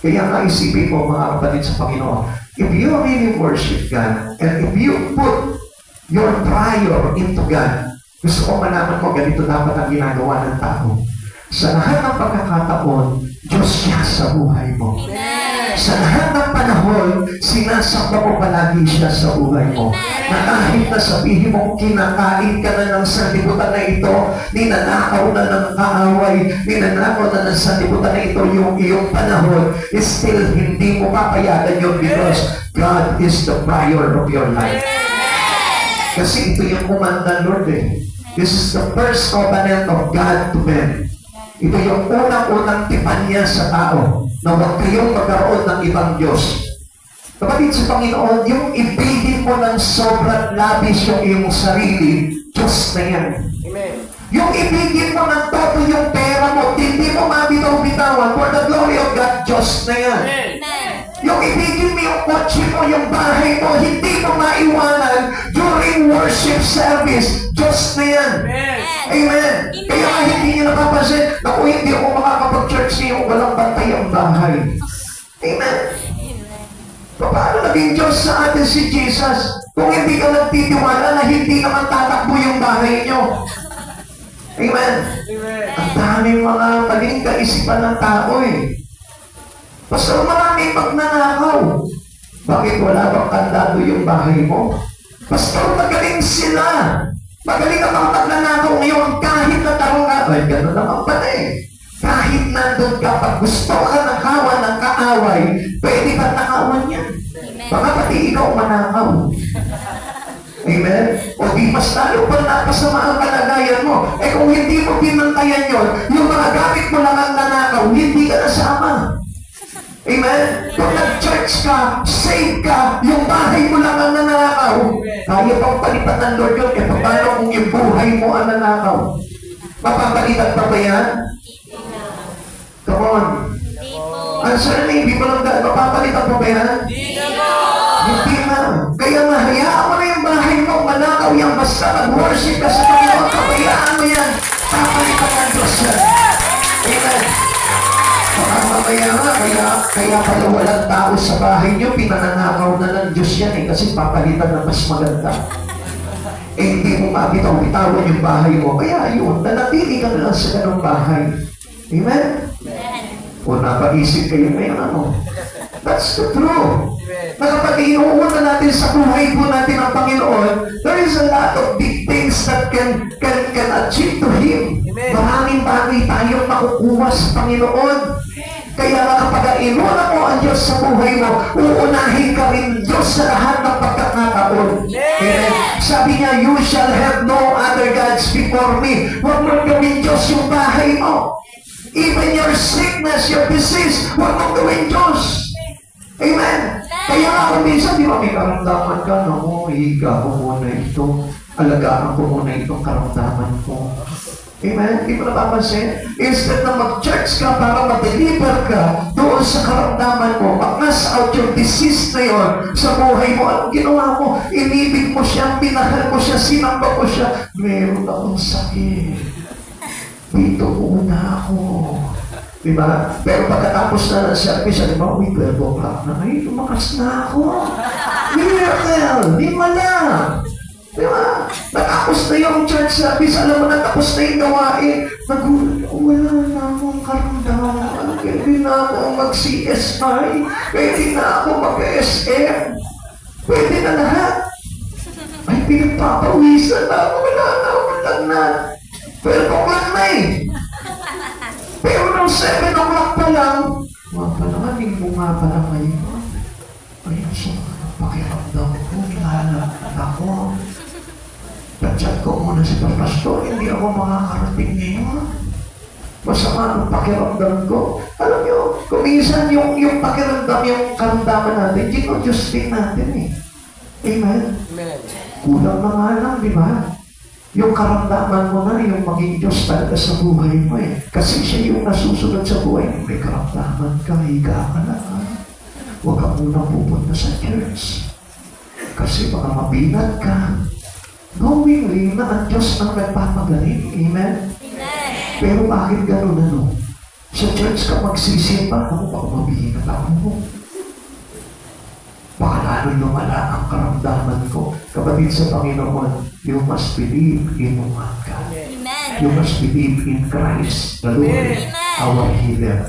Kaya nga isipin mo mga kapatid sa Panginoon, if you really worship God, and if you put your prior into God, gusto ko malaman mo, ganito dapat ang ginagawa ng tao. Sa lahat ng pagkakataon, Diyos siya sa buhay mo. Amen. Sa lahat ng panahon, sinasamba mo palagi siya sa buhay mo. Na kahit na sabihin mo, kinakain ka na ng sanlibutan na ito, ninanakaw na ng kaaway, ninanakaw na ng sanlibutan na ito yung iyong panahon, still hindi mo papayagan yun because God is the prior of your life. Kasi ito yung kumanda, Lord eh. This is the first covenant of God to men. Ito yung unang-unang tipan niya sa tao na huwag kayong magkaroon ng ibang Diyos. Kapatid sa Panginoon, yung ibigin mo ng sobrang labis yung iyong sarili, Diyos na yan. Amen. Yung ibigin mo ng todo yung pera mo, hindi mo mabitaw-bitawan, for the glory of God, Diyos na yan. Yung ibigin mo yung kotse mo, yung bahay mo, hindi mo maiwanan during worship service, Diyos na yan. Amen. Kaya nga hindi niyo napapansin, naku, hindi ako makakapag-church niyo, walang bantay ang bahay. Amen. Paano naging Diyos sa atin si Jesus? Kung hindi ka nagtitiwala na hindi naman tatakbo yung bahay niyo. Amen. Ang daming mga maling kaisipan ng tao eh. Basta maraming magnanakaw. Bakit wala bang kandado yung bahay mo? Basta magaling sila. Magaling ang mga magnanakaw ngayon kahit na tarong nga. Ay, gano'n naman pala eh. Kahit nandun ka, pag gusto ka nakawan ng kaaway, pwede ka nakawan yan. Baka pati ikaw manakaw. Amen? O di mas lalo pa napasama ang kalagayan mo. Eh kung hindi mo pinantayan yun, yung mga gamit mo lang ang nanakaw, hindi ka nasama. Amen? Kung nag-church ka, save ka, yung bahay mo lang ang nanakaw, kaya pang palitan ng Lord yun. Eh paano kung yung buhay mo ang nanakaw? Mapapalitan pa ba yan? Come on. Answer na, hindi mo lang mapapalitan pa ba yan? Hindi na. Kaya nga, hayaan mo na yung bahay mo, manakaw yan, basta mag-worship ka sa Panginoon, kabayaan mo yan, papalitan ng Diyos yan. Amen. Baka mamaya nga, kaya pala walang tao sa bahay niyo, pinananakaw na ng Diyos yan eh, kasi papalitan na mas maganda. Eh, hindi mo mabitaw-bitawan yung bahay mo, kaya yun, nanatili ka na lang sa ganong bahay. Amen? O napaisip kayo ngayon ano? That's the truth. Na kapag inuuna natin sa buhay po natin ang Panginoon, there is a lot of big things that can achieve to Him. Maraming bagay tayong makukuha sa Panginoon. Kaya nga kapag inuna mo ang Diyos sa buhay mo, uunahin ka rin Diyos sa lahat ng pagkakataon. Amen. Sabi niya, you shall have no other gods before me. Huwag mo gawin Diyos yung bahay mo. Even your sickness, your disease, huwag mong gawin Diyos. Amen. Kaya nga kung minsan, di ba may karamdaman ka, no, higa ko muna ito, alagaan ko muna itong karamdaman ko. Amen? Di mo napapansin? Instead na mag-church ka para ma-deliver ka doon sa karamdaman mo, mag-mass out yung disease na yun sa buhay mo, anong ginawa mo? Inibig mo siya, pinahal mo siya, sinamba mo siya, meron akong sakit. Dito muna ako. Diba? Pero pagkatapos na ng service, di ba, uy, 12 o'clock na, ay, lumakas na ako. Miracle! Di wala! Diba? Natapos na yung church service, alam mo na, tapos na yung gawain. Nagulat, wala na akong karamdaman. Pwede na akong mag-CSI. Pwede na ako mag-SM. Pwede na lahat. Ay, pinagpapawisan na ako. Wala na akong lagnat. Pero o'clock na eh. Pero nung 7 o'clock pa lang, mga palangin mo nga pala kayo. Ayun sa pakiramdam ko, nilalakad ako. Nag-chat ko muna si Pastor, hindi ako makakarating ngayon. Masama ang pakiramdam ko. Alam nyo, kung minsan yung pakiramdam, yung karamdaman natin, Diyos din natin eh. Amen? Amen. Kulang na nga lang, di ba? Yung karamdaman mo na, yung maging Diyos talaga sa buhay mo eh. Kasi siya yung nasusunod sa buhay mo. May karamdaman ka, higa ka na. Huwag ka muna pupunta sa church. Kasi baka mabinat ka. Knowingly na ang Diyos ang nagpapagaling. Amen? Amen. Pero bakit gano'n ano? Sa church ka magsisimba, ako baka mabinat ako. Baka lalo lumala ang karamdaman ko. Kapatid sa Panginoon, you must believe in God. Amen. You must believe in Christ, the Lord, Amen. our healer.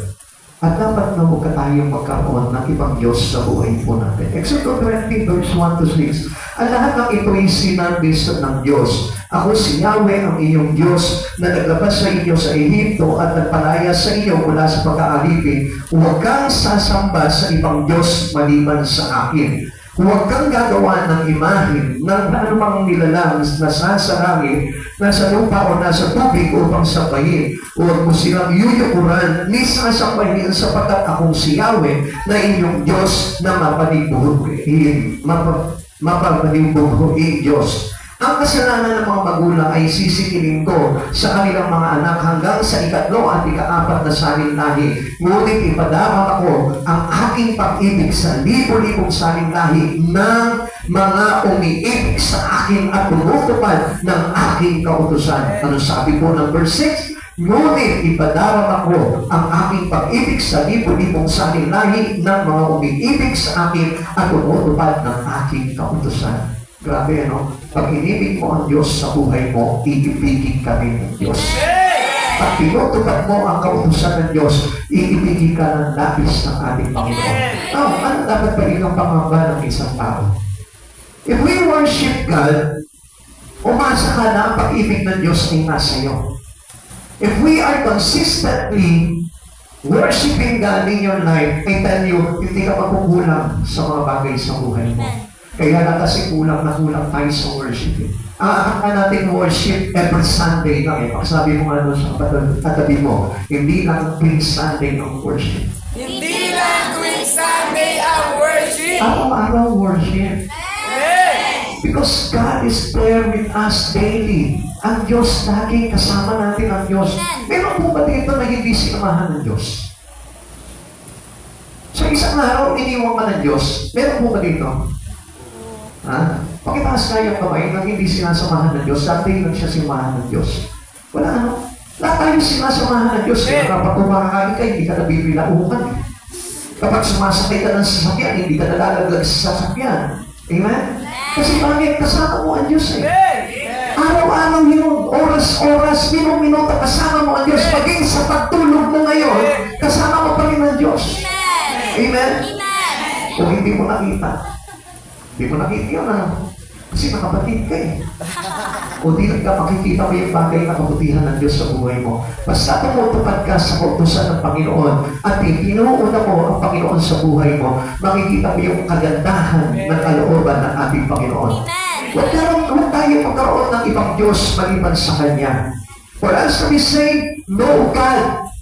At dapat na huwag tayong magkaroon ng ibang Diyos sa buhay po natin. Exodus 20 verse 1 to 6. Ang lahat ng ito'y sinabi ng Diyos. Ako si Yahweh ang inyong Diyos na naglabas sa inyo sa Ehipto at nagpalaya sa inyo mula sa pag-aalipin. Huwag kang sasamba sa ibang Diyos maliban sa akin. Huwag kang gagawa ng imahin ng anumang nilalang na nasa langit, nasa lupa o nasa tubig upang sabayin. Huwag mo silang yuyukuran ni sasabayin sapagkat akong si Yahweh na inyong Diyos na mapapalibuhuin Diyos. Ang kasalanan ng mga magulang ay sisikilin ko sa kanilang mga anak hanggang sa ikatlo at ikaapat na saling lahi. Ngunit ipadama ako ang aking pag-ibig sa libo-libong saling lahi ng mga umiibig sa akin at tumutupad ng aking kautusan. Ano sabi po ng verse 6? Ngunit ipadarama ko ang aking pag-ibig sa libo-libong saling lahi ng mga umiibig sa akin at tumutupad ng aking kautusan. Grabe, ano? Pag inibig mo ang Diyos sa buhay mo, iibigin ka rin ng Diyos. Pag tinutupad mo ang kautusan ng Diyos, iibigin ka ng labis ng ating Panginoon. Ano dapat pa rin ang pangamba ng isang tao? If we worship God, umasa ka na ang pag-ibig ng Diyos ay nasa iyo. If we are consistently worshiping God in your life, I tell you, hindi ka makukulang sa mga bagay sa buhay mo. Kaya na kasi kulang tayo sa worship. Aakala natin worship every Sunday lang eh. Sabi mo nga doon sa katabi mo, hindi lang tuwing Sunday ang worship. Hindi lang tuwing Sunday ang worship. Araw-araw worship. Because God is there with us daily. Ang Diyos lagi, kasama natin ang Diyos. Meron po ba dito na hindi sinamahan ng Diyos? Sa isang araw, iniwan ka ng Diyos. Meron po ba dito? Ha? Pakitaas na yung kamay nang hindi sinasamahan ng Diyos. Dati lang siya sinamahan ng Diyos. Wala ano. Lahat tayo sinasamahan ng Diyos. Kapag kumakain ka, hindi ka nabibilaukan. Kapag sumasakay ka ng sasakyan, hindi ka nalalaglag sa sasakyan. Amen? Kasi bakit? Kasama mo ang Diyos eh. Araw-araw yun, oras-oras, minuto-minuto, kasama mo ang Diyos. Paging sa pagtulog mo ngayon, kasama mo pa rin ang Diyos. Amen? Kung hindi mo nakita, hindi mo nakita yun, ano? Kasi nakapatid ka eh. O di ka makikita mo yung bagay na kabutihan ng Diyos sa buhay mo. Basta tumutupad ka sa kautusan ng Panginoon at pinuuna mo ang Panginoon sa buhay mo, makikita mo yung kagandahan ng kalooban ng ating Panginoon. Huwag tayo magkaroon ng ibang Diyos maliban sa Kanya. For us to be saved, no God.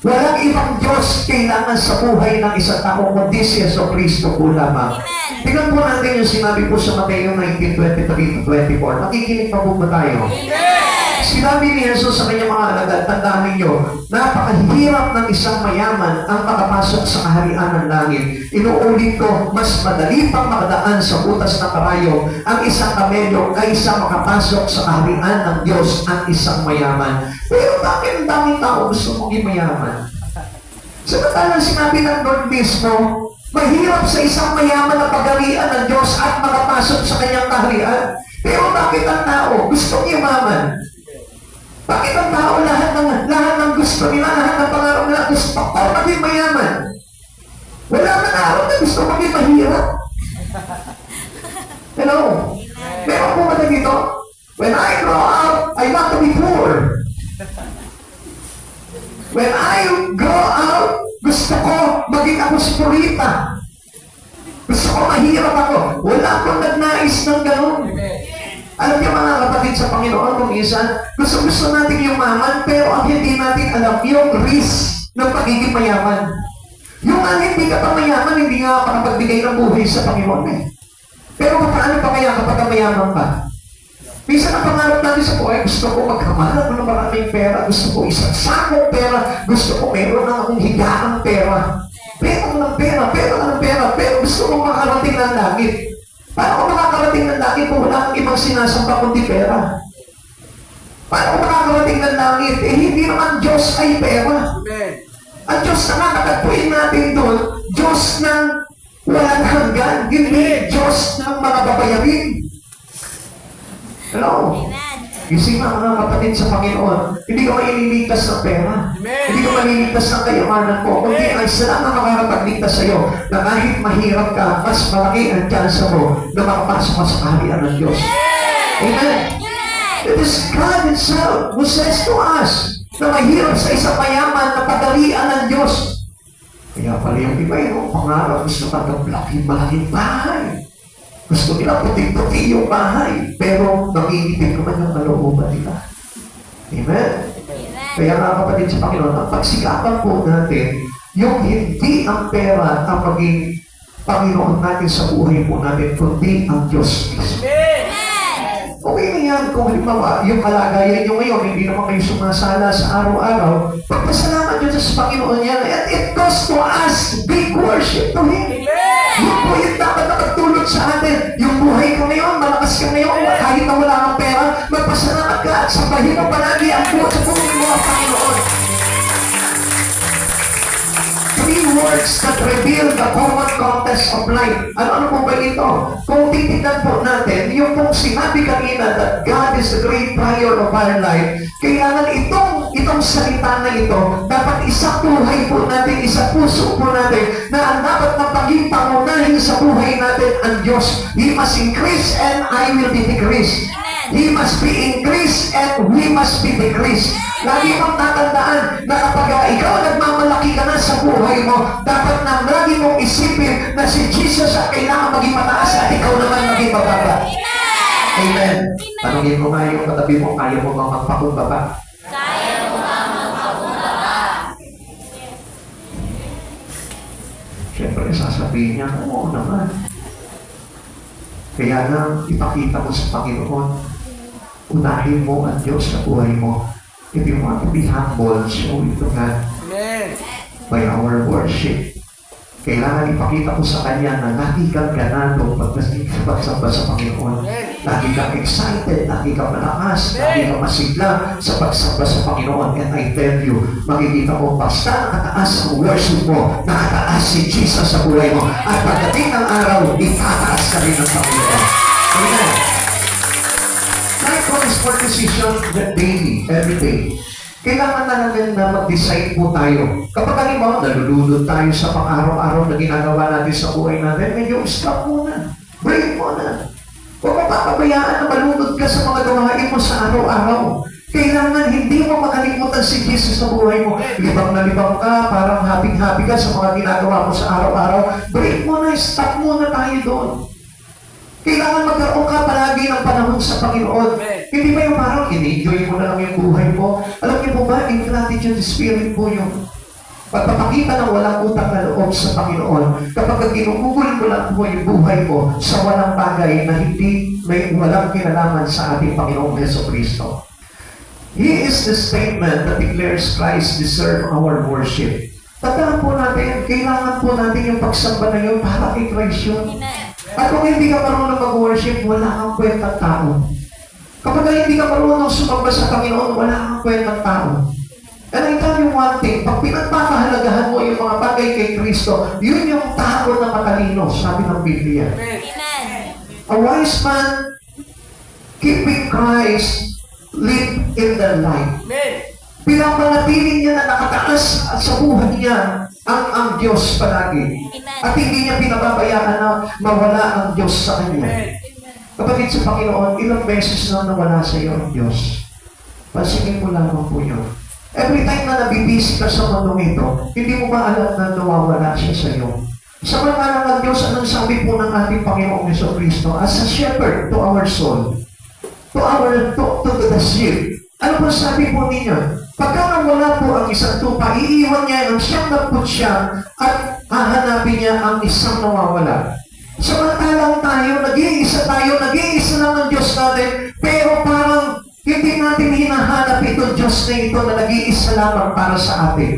Walang ibang Diyos kailangan sa buhay ng isang tao kundi si Yesu Cristo po lamang. Tingnan po natin yung sinabi po sa Mateo 19:23-24. Nakikinig pa po ba tayo? Sinabi ni Jesus sa kanyang mga alagad, tandaan ninyo, napakahirap ng isang mayaman ang makapasok sa kaharian ng langit. Inuulit ko, mas madali pang makadaan sa butas ng karayo ang isang kamelyo kaysa makapasok sa kaharian ng Diyos ang isang mayaman. Pero bakit ang daming tao gusto maging mayaman? Samantalang sinabi ng Lord mismo, mahirap sa isang mayaman na pagharian ng Diyos at makapasok sa kanyang kaharian. Pero bakit ang tao gusto yumaman? Bakit ang tao lahat ng gusto nila, lahat ng pangarap nila gusto ko maging mayaman? Wala man araw na gusto maging mahirap. Hello? Meron po ba na dito? When I grow up, I want to be poor. When I grow up, gusto ko maging ako si Purita. Gusto ko mahirap ako. Wala akong nagnais ng ganun. Alam niyo mga kapatid sa Panginoon, kung isa, gusto natin yumaman, pero ang hindi natin alam yung risk ng pagiging mayaman. Yung hindi ka pa mayaman, hindi nga makapagbigay ng buhay sa Panginoon eh. Pero paano pa kaya kapag mayaman pa? Minsan ang pangarap natin sa buhay, gusto ko magkamanap ng maraming pera, gusto ko isang sakong pera, gusto ko meron na akong higaang pera. Pero gusto ko makarating ng langit. Paano ko makakarating ng langit kung wala kang ibang sinasamba kundi pera? Paano ko makakarating ng langit? Eh, hindi naman Diyos ay pera. Ang Diyos na nakatagpuin natin doon, Diyos ng walang hanggan, hindi Diyos ng mga babayarin. Hello? Isip mga kapatid sa Panginoon, hindi ka maililigtas ng pera. Hindi ka maliligtas ng kayamanan mo. Kundi ang isa lang na makakapagligtas sa iyo na kahit mahirap ka, mas malaki ang tsansa mo na makapasok ka sa kaharian ng Diyos. Amen. It is God Himself who says to us na mahirap sa isang mayaman na pagalian ng Diyos. Kaya pala yung iba yung pangarap gusto magkablaki malaking bahay. Gusto nila puti-puti yung bahay, pero nangingitin naman yung kalooban nila. Amen? Kaya nga kapatid sa Panginoon, ang pagsikapan po natin, yung hindi ang pera ang maging Panginoon natin sa buhay po natin, kundi ang Diyos mismo. Okay na yan kung halimbawa, yung kalagayan nyo ngayon, hindi naman kayo sumasala sa araw-araw, pagpasalamat nyo sa Panginoon yan, and it goes to us big worship to Him. Yun po yung dapat nakatulog sa atin. Yung buhay ko ngayon, malakas ka ngayon, kahit na wala kang pera, magpasalamat ka at sabahin mo palagi ang buhay sa buhay mo ang Panginoon. Three words that reveal the common context of life. Ano po ba ito? Kung titignan po natin, yung pong sinabi kanina that God is the great prior of our life, kailangan itong salita na ito, dapat isang buhay po natin, isang puso po natin, na ang dapat na paging pangunahin sa buhay natin ang Diyos. He must increase and I will be decreased. He must be increased and we must be decreased. Lagi mong tatandaan na kapag ikaw nagmamalaki ka na sa buhay mo, dapat na lagi mong isipin na si Jesus ang kailangan maging mataas at ikaw naman maging mababa. Amen. Tanungin mo nga yung katabi mo, kaya mo bang magpakumbaba? Kaya mo bang magpakumbaba? Siyempre, sasabihin niya, oo naman. Kaya na ipakita mo sa Panginoon, unahin mo ang Diyos sa buhay mo. If you want to be humble, show it to God by our worship. Kailangan ipakita mo sa Kanya na lagi kang ganado pagsamba sa Panginoon. Lagi kang excited, lagi kang malakas, lagi kang masigla sa pagsamba sa Panginoon. And I tell you, makikita mo, basta nakataas ang worship mo, nakataas si Jesus sa buhay mo. At pagdating ng araw, itataas ka rin ng Panginoon. Amen. Likewise for decision daily, every day. Kailangan na natin na mag-decide po tayo. Kapag halimbawa, nalulunod tayo sa pang-araw-araw na ginagawa natin sa buhay natin, medyo stop muna. Break muna. Huwag mo papabayaan na malunod ka sa mga gawain mo sa araw-araw. Kailangan hindi mo makalimutan si Jesus sa buhay mo. Libang na libang ka, parang happy-happy ka sa mga ginagawa mo sa araw-araw. Break muna, stop muna tayo doon. Kailangan magkaroon ka palagi ng panahon sa Panginoon. Hindi ba yung parang in-enjoy mo na lang yung buhay mo? Alam niyo po ba, ingratitude spirit po yung pagpapakita ng walang utang na loob sa Panginoon. Kapag ginugugol mo lang po yung buhay mo sa walang bagay na hindi may walang kinalaman sa ating Panginoong Jesucristo. He is the statement that declares Christ deserve our worship. Tandaan po natin, kailangan po natin yung pagsamba na yun para kay Christ yun. At kung hindi ka marunong mag-worship, wala kang kwentang tao. Kapag hindi ka marunong sumamba sa Panginoon, wala kang kwentang tao. And I tell you one thing, pag pinagpapahalagahan mo yung mga bagay kay Kristo, yun yung tao na matalino, sabi ng Biblia. Amen. A wise man, keeping Christ, live in the light. Pinapanatili niya na nakataas at sa buhay niya ang Diyos palagi. At hindi niya pinababayaan na mawala ang Diyos sa kanya. Kapatid sa Panginoon, ilang beses na nawala sa iyo ang Diyos. Pansinin mo lamang po yun. Every time na nabibisi ka sa mundong ito, hindi mo ba alam na nawawala siya sa iyo? Sa mga ng Diyos, anong sabi po ng ating Panginoong Jesucristo? As a shepherd to our soul, to the sheep. Ano po sabi po ninyo? Pagka nawala po ang isang tupa, iiwan niya ang siyang nagputsyang at hahanapin niya ang isang nawawala. Samantalang tayo, nag-iisa lang ang Diyos natin, pero parang hindi natin hinahanap itong Diyos na ito na nag-iisa lamang para sa atin.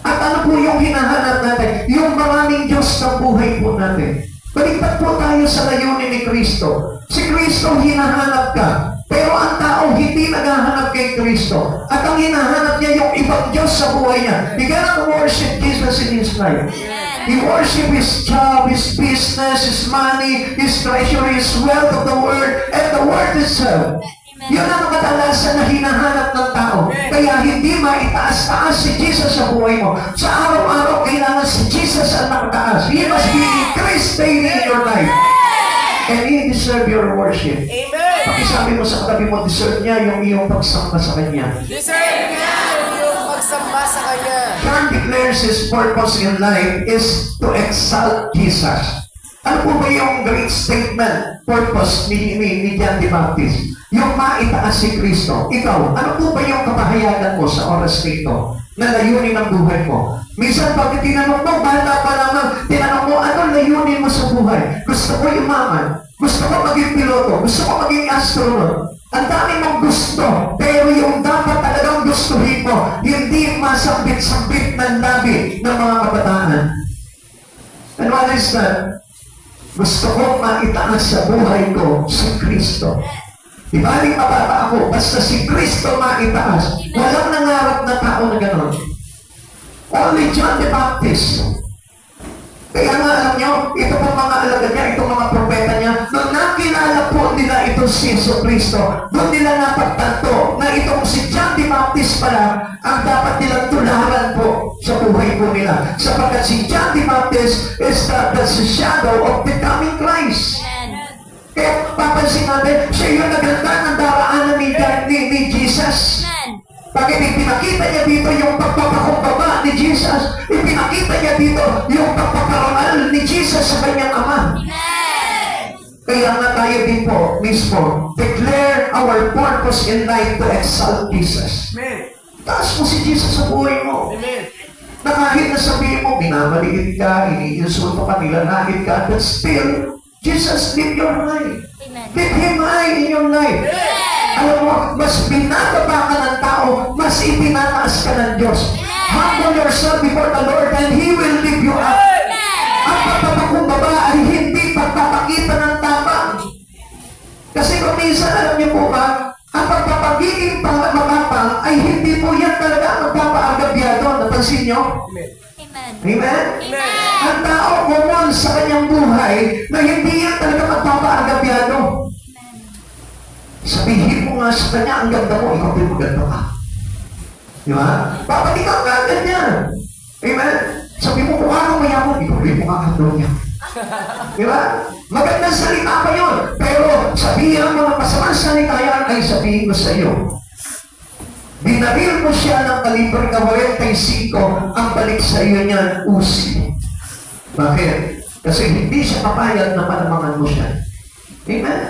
At ano po yung hinahanap natin? Yung maraming Diyos na buhay po natin. Baliktad po tayo sa layunin ni Kristo. Si Kristo hinahanap ka. Pero ang tao hindi naghahanap kay Kristo. At ang hinahanap niya yung ibang Diyos sa buhay niya. He cannot worship Jesus in his life. He worship his job, his business, his money, his treasury, his wealth of the world, and the world itself. Yun ang kadalasan na hinahanap ng tao. Kaya hindi maitaas-taas si Jesus sa buhay mo. Sa araw-araw, kailangan si Jesus ang nakataas. He must be increased daily in your life. And He deserve your worship. Amen. Pakisabi mo sa katabi mo, deserve niya yung iyong pagsamba sa Kanya. Deserve niya yung pagsamba sa Kanya. John declares his purpose in life is to exalt Jesus. Ano po ba yung great statement, purpose ni John the Baptist? Yung maitaas si Kristo. Ikaw, ano po ba yung kapahayagan mo sa oras nito na layunin ng buhay mo? Minsan pag tinanong mo, bata pa naman, tinanong mo, ano layunin mo sa buhay? Gusto ko yumaman. Gusto ko maging piloto. Gusto ko maging astronaut. Ang dami mong gusto. Pero yung dapat talagang gustuhin mo, hindi masambit-sambit ng labi ng mga kabataan. And what is that? Gusto ko maitaas sa buhay ko si Kristo. Di ba rin mababa ako? Basta si Kristo maitaas. Walang nangarap na tao na gano'n. Only John the Baptist. Kaya nga alam nyo, ito po mga alagad niya, itong mga propeta niya, nung nakilala po nila itong si Yesu Kristo, doon nila napagtanto na itong si John the Baptist pala ang dapat nilang tularan po sa buhay po nila. Sapagkat si John the Baptist is the shadow of the coming Christ. Kaya papansin natin, siya yung naganda ng daraanan ni Jesus. Bakit ipinakita niya dito yung pagpapakumbaba ni Jesus? Ipinakita niya dito yung pagpaparangal ni Jesus sa kanyang Ama. Kaya nga tayo din po, mismo, declare our purpose in life to exalt Jesus. Amen. Taas mo si Jesus sa buhay mo. Amen. Na kahit na sabihin mo, minamaliit ka, iniinsulto ka, nilalait ka, but still, Jesus, live your life. Live Him high in your life. Alam mo, mas binababa ka ng tao, mas itinataas ka ng Diyos. Humble yourself before the Lord and He will lift you up. Ang pagpapakumbaba ay hindi pagpapakita ng tapang. Kasi kung minsan, alam niyo po ba, ang pagpapagiging matapang ay hindi po yan talaga magpapaagabyado. Napansin niyo? Amen? Ang tao kumon sa kanyang buhay na hindi yan talaga magpapaagabyado. Sabihin mo nga sa kanya, ang ganda mo, ikaw din maganda ka. Di ba? Papatikan ka ganyan. Amen? Sabi mo, mukha kang mayaman, ikaw din mukha kang niya. Di ba? Magandang salita pa yun. Pero sabihin mo ng masamang salita yan, ay sabihin ko sa iyo. Binaril mo siya ng kalibre ka 45, ang balik sa iyo niyan, usi. Bakit? Kasi hindi siya papayag na panamangan mo siya. Amen?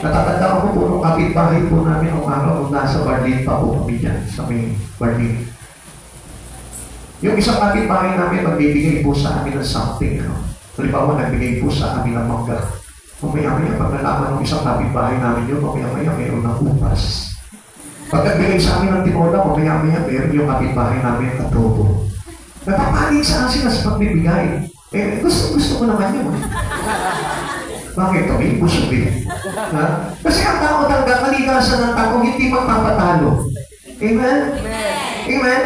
Natatanda ko po nung kapitbahay po namin nung araw nung nasa Berlin pa po kami dyan, sa may Berlin. Yung isang kapitbahay namin magbibigay po sa amin ng something. Halimbawa, nagbigay po sa amin ng mangga. Mamaya-maya, pag nalaman ng isang kapitbahay namin yun, mamaya-maya mayroon ng upas. Pag nagbigay sa amin ng tinola, mamaya-maya mayroon yung kapitbahay namin ng adobo. Napapanig sa asin sa pagbibigay. Gusto ko naman yun. Bakit? Kami busog eh. Kasi ang tao talaga, kaligasan ng tao, hindi magpapatalo. Amen? Amen?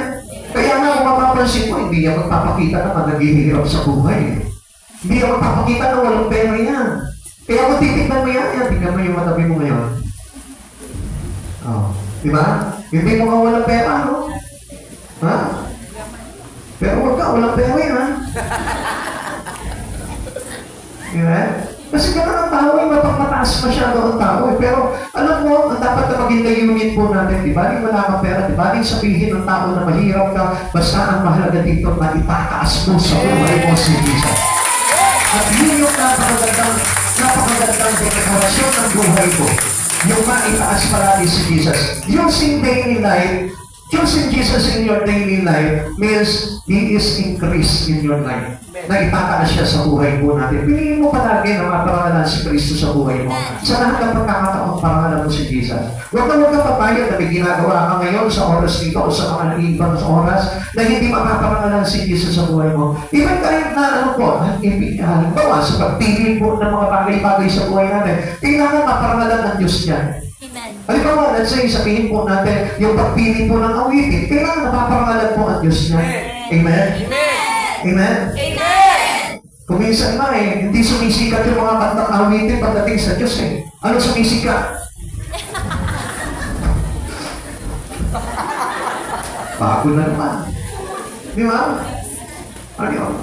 Kaya nga kung mapapansin mo, hindi yan magpapakita na naghihirap sa buhay. Hindi yan magpapakita na walang pera yan. Kaya kung titignan mo yan, tingnan mo yung matabi mo ngayon. Oh. Di ba? Hindi mo nga walang pera, no? Ha? Pero huwag ka, walang pera yan, ha? Amen? Kasi gano'n ang tao ay mataas masyado ang tao eh. Pero alam mo, ang dapat na maging layunin po natin, di ba? Di wala kang pera, di ba? Di sabihin ng tao na mahirap ka, basta ang mahalaga dito na itataas mo sa buhay mo si Jesus. At yun yung napakagandang deklarasyon ng buhay ko. Yung maitaas palagi si Jesus. Using daily life, choosing Jesus in your daily life means He is increased in your life. Na itataas siya sa buhay po natin. Piliin mo palagi na maparangalan si Kristo sa buhay mo. Sa lahat ng pagkakataong parangalan mo si Jesus. Huwag ka papayag na may ginagawa ka ngayon sa oras nito o sa mga ibang oras na hindi mapaparangalan si Jesus sa buhay mo. Even kahit na halimbawa sa pagpili po ng mga bagay-bagay sa buhay natin, kailangan maparangalan ng Diyos niya. Halimbawa, let's say, sabihin po natin, yung pagpili po ng awitin, kailangan napaparangalan po ang Diyos niya. Amen? Amen? Kung minsan nga hindi sumisikat yung mga kantang awitin pagdating sa Diyos eh. Ano sumisikat? Bago na naman. Di ba? Ano yun?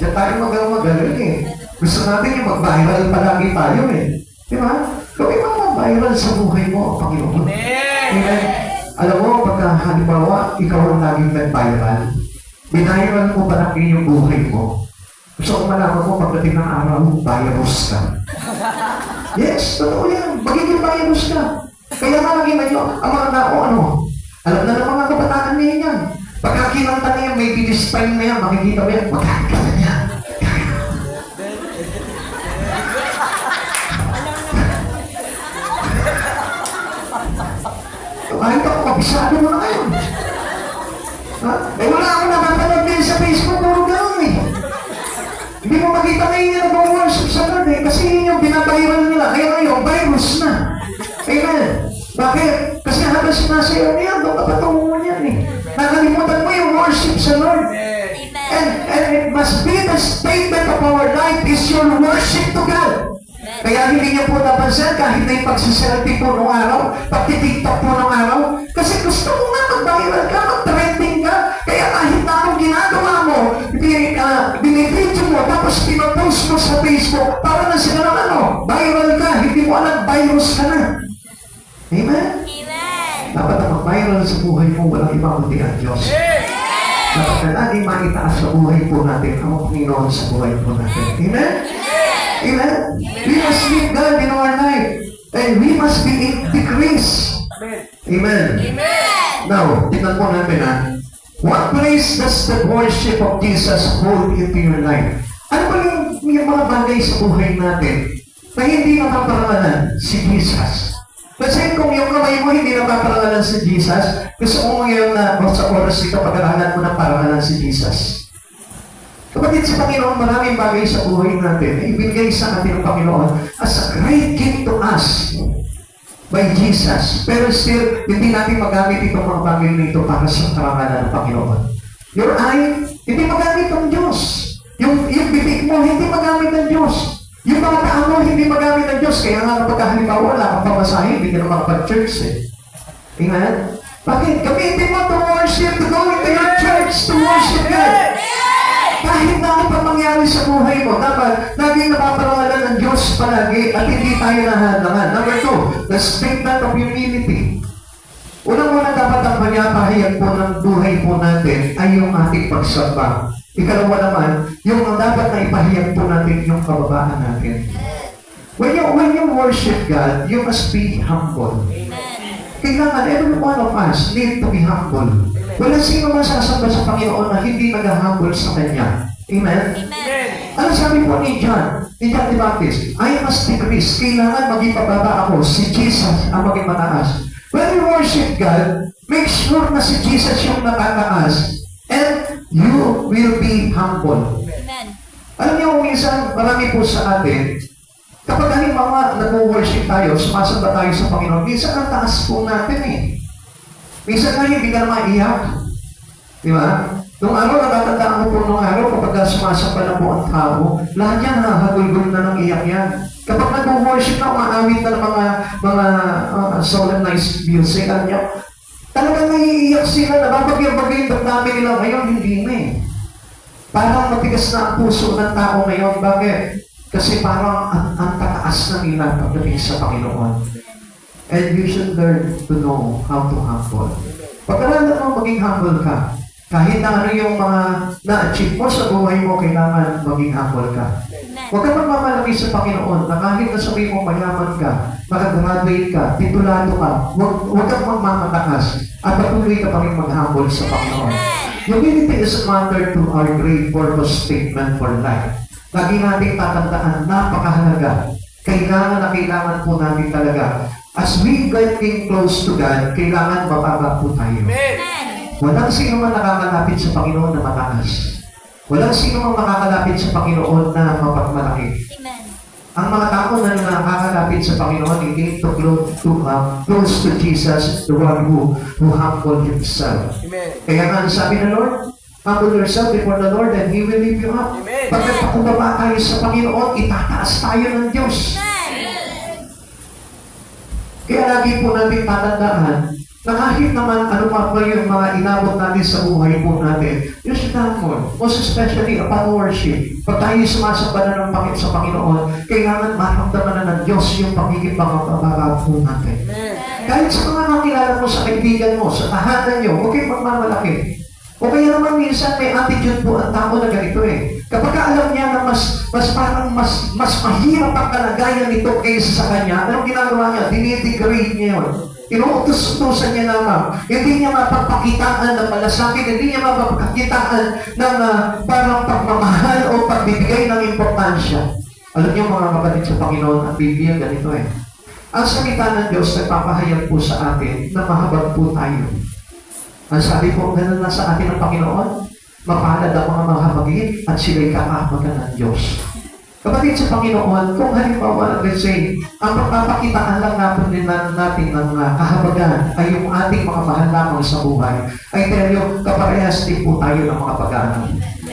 Diyan tayo magaling eh. Gusto natin yung mag-viral palagi tayo eh. Di ba? Gawin mo mag-viral sa buhay mo, Panginoon. Amen. Alam mo, pagka halimbawa, ikaw ang laging nag-viral, binayaran mo palagi yung buhay mo. Gusto ko malaman mo, pagdating ng araw, virus ka. Yes, totoo yan. Magiging virus ka. Kaya nga lagi na yun, ang mga tao, alam na ng mga kabataan niya yan. Pagka kinanta niya, may binispine na yan, makikita mo yan, magkakita na niya. Kahit ako, kabisado mo na ngayon. Wala ako nakapanood din sa Facebook, puro gano'n eh. Hindi mo makita ngayon yung nag-worship sa Lord eh, kasi yun yung binabayaran nila. Kaya ngayon, virus na. Amen. Bakit? Kasi habang sinasayaw niya, doon ka patungo niyan eh. Nakalimutan mo yung worship sa Lord. And it must be the statement of our life is your worship to God. Kaya hindi niya po napansin kahit na yung pagsiselfie po nung araw, pagtitiktok po nung araw, kasi gusto mo nga mag-viral ka, mag-trending ka, kaya kahit na anong ginagawa mo, binibidyo mo, tapos pinopost mo sa Facebook, para na sila ng viral ka, hindi mo alam, virus ka na. Amen? Amen. Dapat na mag-viral sa buhay mo, walang ibang kundi ang Diyos. Dapat na laging maitaas sa buhay po natin, ang Panginoon sa buhay po natin. Amen? Amen? We must meet God in our life. And we must be decrease. Amen. Now, tignan po natin what place does the worship of Jesus hold into your life? Ano ba yung mga bagay sa buhay natin na hindi napaparangalan si Jesus? Kasi kung yung kamay mo hindi napaparangalan si Jesus, gusto mo ngayon na sa oras ito pag-aralan mo na parangalan si Jesus. Kapatid sa Panginoon, maraming bagay sa buhay natin na ibigay sa atin ng Panginoon as a great gift to us by Jesus. Pero still, hindi natin magamit itong mga bagay nito para sa karangalan ng Panginoon. Your eye, hindi magamit ng Diyos. Yung bibig mo, hindi magamit ng Diyos. Yung mga tao mo, hindi magamit ng Diyos. Kaya nga kapag halimbawa, wala kang pamasahe, hindi ka na makapag-church eh. Amen? Bakit? Gamitin mo to worship, to go into your church to worship God. Kahit na ano pa mangyari sa buhay mo, dapat laging napaparangalan ng Diyos palagi at hindi tayo nahalangan. Number 2, the statement of humility. Unang-una dapat ang panyapahayag po ng buhay po natin ay yung ating pagsamba. Ikalawa naman, yung dapat na ipahayag po natin yung kababaan natin. When you worship God, you must be humble. Kailangan, every one of us need to be humble. Wala sino masasamba sa Panginoon na hindi nag-humble sa Kanya. Amen? Amen. Ano sabi po ni John the Baptist? I must decrease. Kailangan maging pababa ako. Si Jesus ang maging mataas. When you worship God, make sure na si Jesus yung nakataas. And you will be humble. Amen. Alam niyo, minsan, marami po sa atin, kapag halimbawa nag-worship tayo, sumasamba tayo sa Panginoon, minsan ang taas po natin eh. Minsan nga hindi ka na maiyak. Di ba? Nung araw, natatandaan ko po nung araw, kapag sumasamba na po ang tao, lahat yan hahagulgul na ng iyak yan. Kapag nag-worship na, umaawit na ng mga solemnized music, talagang naiiyak sila, nababagyan-bagay yung damdamin nila. Ngayon, hindi na eh. Parang matigas na ang puso ng tao ngayon. Bakit? Kasi parang ang tataas na nila pagdating sa Panginoon. And you should learn to know how to humble. Pagkaralan mo maging humble ka, kahit na ano yung mga na-achieve mo sa buhay mo, kailangan maging humble ka. Huwag ka magmamalaki sa Panginoon na kahit na sabihin mo mayaman ka, makagraduate ka, titulado ka, huwag kang magmamataas at patuloy ka pa rin mag-humble sa Panginoon. Humility is a matter to our great purpose statement for life. Lagi nating tatandaan, napakahalaga. Kailangan po natin talaga. As we getting close to God, kailangan mababa po tayo. Walang sino man nakakalapit sa Panginoon na mataas. Walang sino man makakalapit sa Panginoon na mapagmalaki. Ang mga tao na nakakalapit sa Panginoon, hindi to close to Jesus, the one who humbled himself. Kaya nga sabi ng Lord, humble yourself before the Lord and He will lift you up. Pagkat pakubaba tayo sa Panginoon, itataas tayo ng Diyos. Kaya lagi po natin tatandaan na kahit naman ano pa yung mga inabot natin sa buhay po natin, yung sinamon, most especially upon worship, pag tayo sumasamba na sa Panginoon, kailangan maramdaman na ng Diyos yung pagiging pangababa po natin. Kahit sa mga nakilala mo, sa kaibigan mo, sa tahanan nyo, huwag kayong magmamalaki. O kaya naman minsan may attitude po ang tao na ganito eh. Kapag alam niya na mas mahirap ang kalagayan nito kaysa sa kanya, anong ginagawa niya? Dinidegrade niya yun. Inuutos-utusan niya naman. Hindi niya mapagpakitaan ng malasakit, hindi niya mapagpakitaan ng parang pagmamahal o pagbibigay ng importansya. Alam niyo mga kapatid sa Panginoon, ang Biblia ganito eh. Ang salita ng Diyos nagpapahayag po sa atin na mahabag po tayo. Ang sabi po, ganun na sa atin ng Panginoon, mapalad ang mga mahabagin at sila'y kakahabagan ng Diyos. Kapatid sa Panginoon, kung halimbawa, let's say, ang pagpapakitaan lang natin ng kahabagan ay yung ating mga mahal lamang sa buhay, ay tayo kaparehas din po tayo ng mga pag-aaral.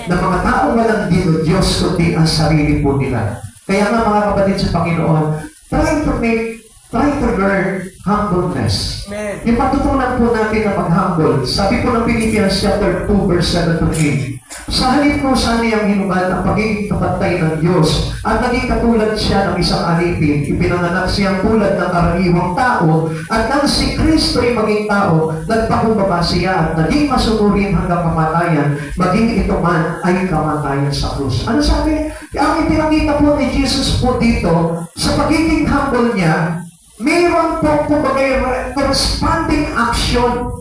Na mga tao walang Diyos, kundi ang sarili po nila. Kaya nga mga kapatid sa Panginoon, try to learn humbleness. Amen. Yung patutunan po natin na mag-humble, sabi po ng Philippians chapter 2, verse 7 to 8, sa halip ko sana yung hinubad ang pagiging kapatay ng Diyos at naging katulad siya ng isang alipin, ipinanganak siyang tulad ng karaniwang tao at nang si Kristo ay maging tao, nagpakumbaba siya at naging masunurin hanggang kamatayan, maging ito man ay kamatayan sa krus. Ano sabi? Ang ipinakita po ni Jesus po dito, sa pagiging humble niya, mayroon po kumbaga corresponding action.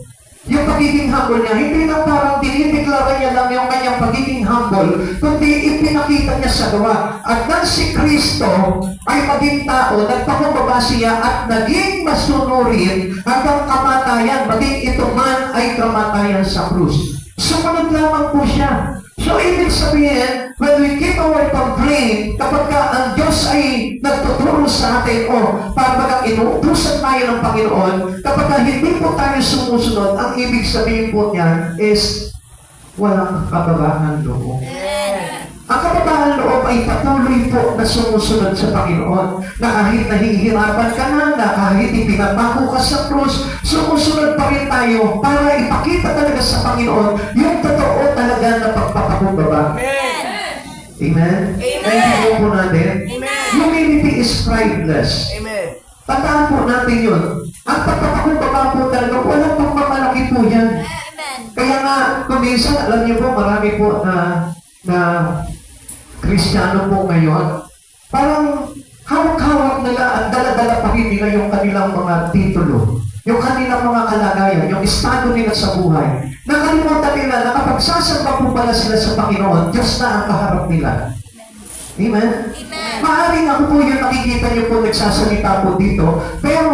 Yung pagiging humble niya, hindi lang parang dinideklara niya lang yung kanyang pagiging humble, kundi ipinakita niya sa gawa. At nang si Kristo ay maging tao, nagpakumbaba siya at naging masunurin hanggang kamatayan, maging ito man ay kamatayan sa krus. Sumunod lamang po siya. So, ibig sabihin, when we keep our complaint, kapag ang Diyos ay nagtuturo sa atin o parang inuutusan tayo ng Panginoon, kapag hindi po tayo sumusunod, ang ibig sabihin po niya is walang kababaan loob. Ang kababaan loob ay patuloy po na sumusunod sa Panginoon, na kahit nahihirapan ka na kahit ipinapako ka sa krus, sumusunod pa rin tayo para ipakita talaga sa Panginoon yung totoo talaga na pagpapakumbaba. Amen? Naintindihan po natin? Humility is prideless. Amen. Tandaan po natin yun. Ang pagpapakumbaba po talaga, walang pagmamalaki po yan. Kaya nga, kung minsan, alam niyo po, marami po na Kristiyano po ngayon, parang hawak-hawak nila at dala-dala pa rin nila yung kanilang mga titulo, yung kanilang mga kalagayan, yung estado nila sa buhay. Nakalimutan nila na kapag sasamba po pala sila sa Panginoon, Diyos na ang kaharap nila. Amen? Maaaring ako po yung nakikita niyo po nagsasalita po dito, pero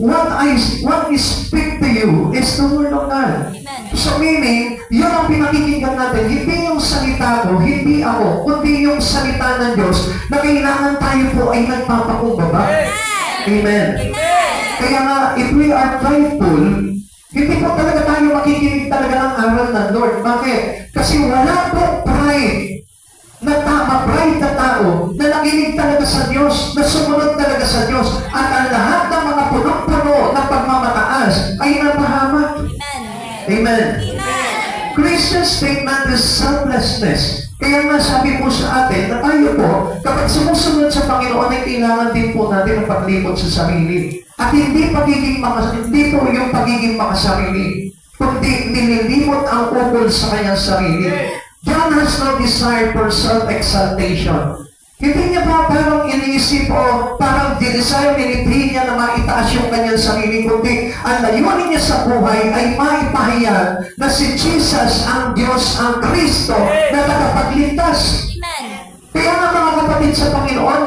what I speak to you is the word of God. So meaning, yun ang pinakikinggan natin, hindi yung salita ko, hindi ako, kundi yung salita ng Diyos na kailangan tayo po ay nagpapakumbaba. Amen. Kaya nga, if we are prideful, hindi po talaga tayo makikinig talaga ng aral ng Lord. Bakit? Kasi wala po pride na tama, pride na tao, na nakinig talaga sa Diyos, na sumunod talaga sa Diyos, at ang lahat ng mga punong-puno ng pagmamataas ay napahamak. Amen. Christian statement is selflessness. Kaya nga sabi po sa atin na tayo po, kapag sumusunod sa Panginoon, ay kailangan din po natin ang paglimot sa sarili. At hindi po yung pagiging makasarili, kundi nililimot ang ukol sa kanyang sarili. John has no desire for self-exaltation. Hindi niya ba parang iniisip o parang dinesire, nilipin niya na maitaas yung kanyang sarili, kundi ang layunin niya sa buhay ay maipahayag na si Jesus ang Diyos, ang Kristo na tagapagligtas. Kaya nga mga kapatid sa Panginoon,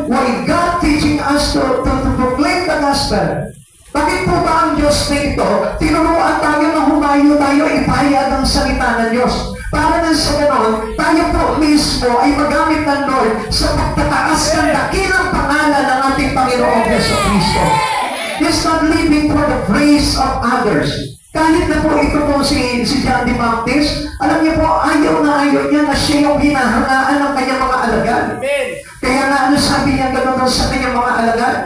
why God teaching us to proclaim the gospel? Bakit po ba ang Diyos na ito, tinuruan tayo na humayo tayo, ipahayag ang salita ng Diyos? Para na sa ganon, tayo po mismo ay magamit ng Lord sa pagtataas ng dakilang pangalan ng ating Panginoong Yesu Kristo. He's not living for the praise of others. Kahit na po ito po si John the Baptist, alam niyo po, ayaw niya na siya yung hinahangaan ng kanyang mga alagad. Kaya nga, ano sabi niya gano'n sa kanyang mga alagad?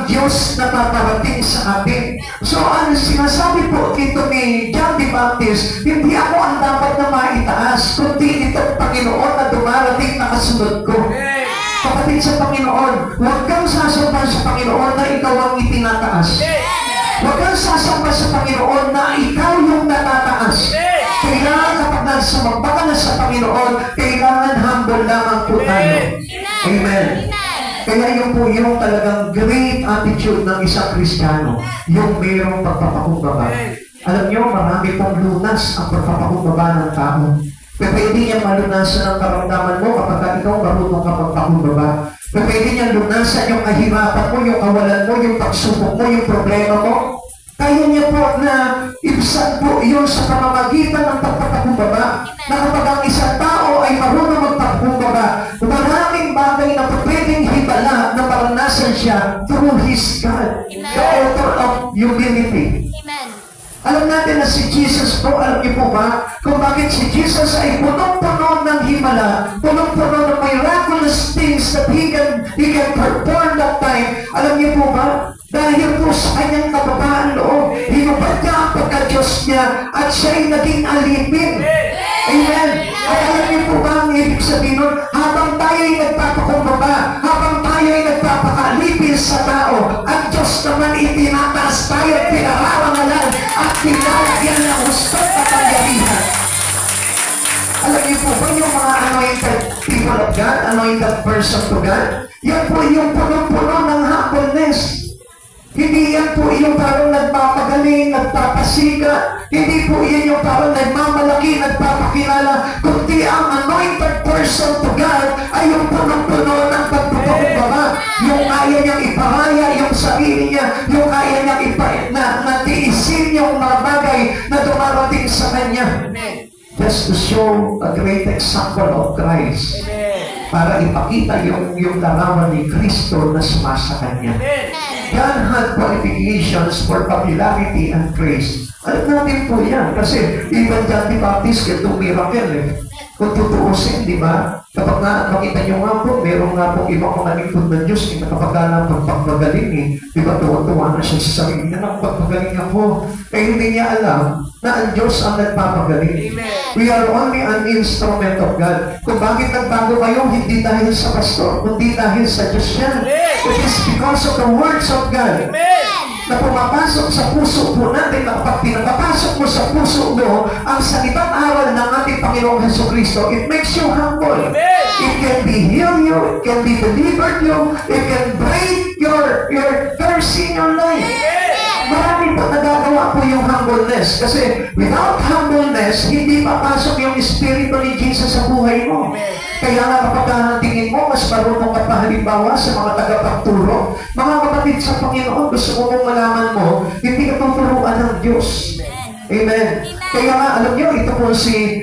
ang Diyos na paparating sa atin. So, ang sinasabi po dito ni John the Baptist, hindi ako ang dapat na maitaas, kundi itong Panginoon na dumarating na kasunod ko. Kapatid sa Panginoon, huwag kang sasamba sa Panginoon na ikaw ang itinataas. Huwag kang sasamba sa Panginoon na ikaw yung natataas. Kailangan kapag nagsumamba ka na sa Panginoon, kailangan humble lamang po tayo. Amen. Kaya yun po yung talagang great attitude ng isang Kristiyano, yung mayroong pagpapakumbaba. Alam nyo, marami pong lunas ang pagpapakumbaba ng tao. Pwede niya malunasan ang karamdaman mo kapag ikaw marunong ka magpakumbaba. Pwede niya lunasan yung kahirapan mo, yung kawalan mo, yung pagsubok mo, yung problema mo. Kaya niya po na ibsan po yun sa pamamagitan ng pagpapakumbaba. Na kapag ang isang tao ay marunong magpakumbaba, maraming bagay na pwedeng hibala na maranasan siya through His God, the author of humility. Amen. Alam natin na si Jesus po, alam niyo po ba, kung bakit si Jesus ay punong-puno ng himala, punong-puno ng miraculous things that He can perform that time. Alam niyo po ba, dahil po sa kanyang kababaan loob, hinubad niya ang pagka-Diyos niya at siya'y naging alipin. Amen. At alam niyo po ba ang ibig sabihin nun? Habang tayo'y nagpapakumbaba, habang tayo'y nagpapakalipin sa tao, ang Diyos naman itinataas tayo at pinararangalan at pinalagyan ng hustong kapangyarihan. Alam niyo po ba yung mga anointed people of God, anointed person to God? Yan po yung puno-puno ng humbleness. Hindi yan po yung parang nagpapagaling, nagpapasika. Hindi po yan yung parang nagmamalaki, nagpapakilala. Kundi ang anointed person to God ay yung punong-puno ng pagpapakumbaba. Yung kaya niyang ipahaya yung sarili niya. Yung kaya niyang natiisin yung mga bagay na dumarating sa kanya. Just to show a great example of Christ. Para ipakita yung larawan ni Kristo na sumasa kanya. God had qualifications for popularity and praise. Alam natin po yan. Kasi even John the Baptist can do miracle eh. Kung tutuusin, di ba? Kapag makita nyo nga po, meron nga po ibang mga lingkod ng Diyos na kapag ng pagpagaling eh. Di ba tuwa-tuwa na siya sa sarili niya ng pagpagaling ako. Eh hindi niya alam na ang Diyos ang nagpapagaling. We are only an instrument of God. Kung bakit nagbago kayo, hindi dahil sa pastor, kundi dahil sa Diyos yan. It is because of the words of God. Na pumapasok sa puso po natin, na kapag pinapapasok mo sa puso mo ang salitang aral ng ating Panginoong Jesucristo, it makes you humble. It can be heal you, it can be delivered you, it can break your curse in your life. Marami po nagagawa po yung humbleness. Kasi without humbleness, hindi papasok yung Espiritu ni Jesus sa buhay mo. Kaya nga kapag tingin mo, mas marunong ka pa halimbawa sa mga tagapagturo. Mga kapatid sa Panginoon, gusto mo mong malaman mo, hindi ka tuturuan ng Diyos. Amen. Kaya nga, alam niyo, ito po si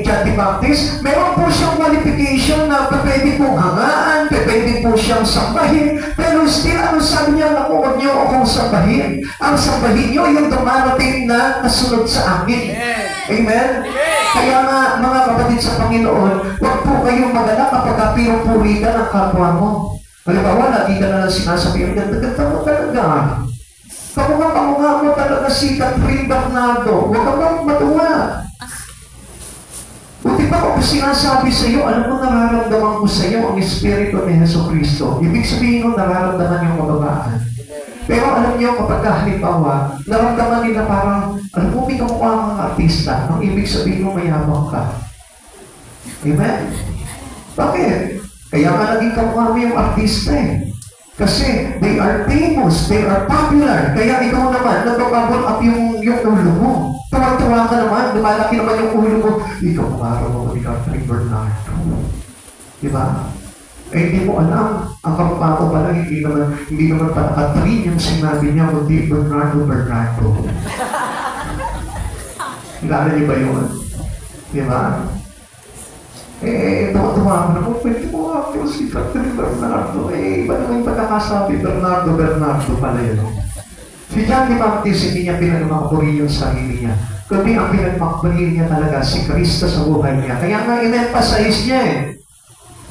John the Baptist, meron po siyang qualification na pwede pong hangaan, pwede po siyang sambahin, pero still, ano sabi niya, naku, huwag niyo akong sambahin. Ang sambahin niyo, yung dumarating na nasunod sa amin. Amen? Kaya nga, mga kapatid sa Panginoon, huwag po kayong magala kapag pinupuri ka ng kapwa mo. Halimbawa, lagi ka na lang sinasabi, ganda mo talaga. Kamukha mo talaga si Catherine Bernardo. Huwag ka bang matuwa. Buti pa kung sinasabi sa iyo, alam mo, nararamdaman ko sa iyo ang Espiritu ni Jesucristo. Ibig sabihin mo, nararamdaman yung kababaan. Pero alam niyo, kapag halimbawa, naramdaman nila parang, alam mo, may kamukha mga artista. Ang ibig sabihin mo, mayabang ka. Amen? Bakit? Kaya nga naging kamukha mo yung artista eh. Kasi they are famous, they are popular. Kaya ikaw naman, nagpapabol up yung ulo mo. Tuwa-tuwa ka naman, lumalaki naman yung ulo mo. Ikaw, paraw mo, ikaw, Catherine Bernardo. Diba? Eh, hindi mo alam. Ang kamukha ko pala, hindi naman pala Catherine yung sinabi niya, kundi Bernardo. Kilala niyo ba yun? Diba? Tuwa-tuwa mo na, pwede mo ako si Catherine Bernardo. Iba naman yung pagkakasabi, Bernardo pala yun. Si John the Baptist, hindi niya pinagmakapuri yung sarili niya. Kundi ang pinagmakapuri niya talaga si Kristo sa buhay niya. Kaya nga in-emphasize niya eh.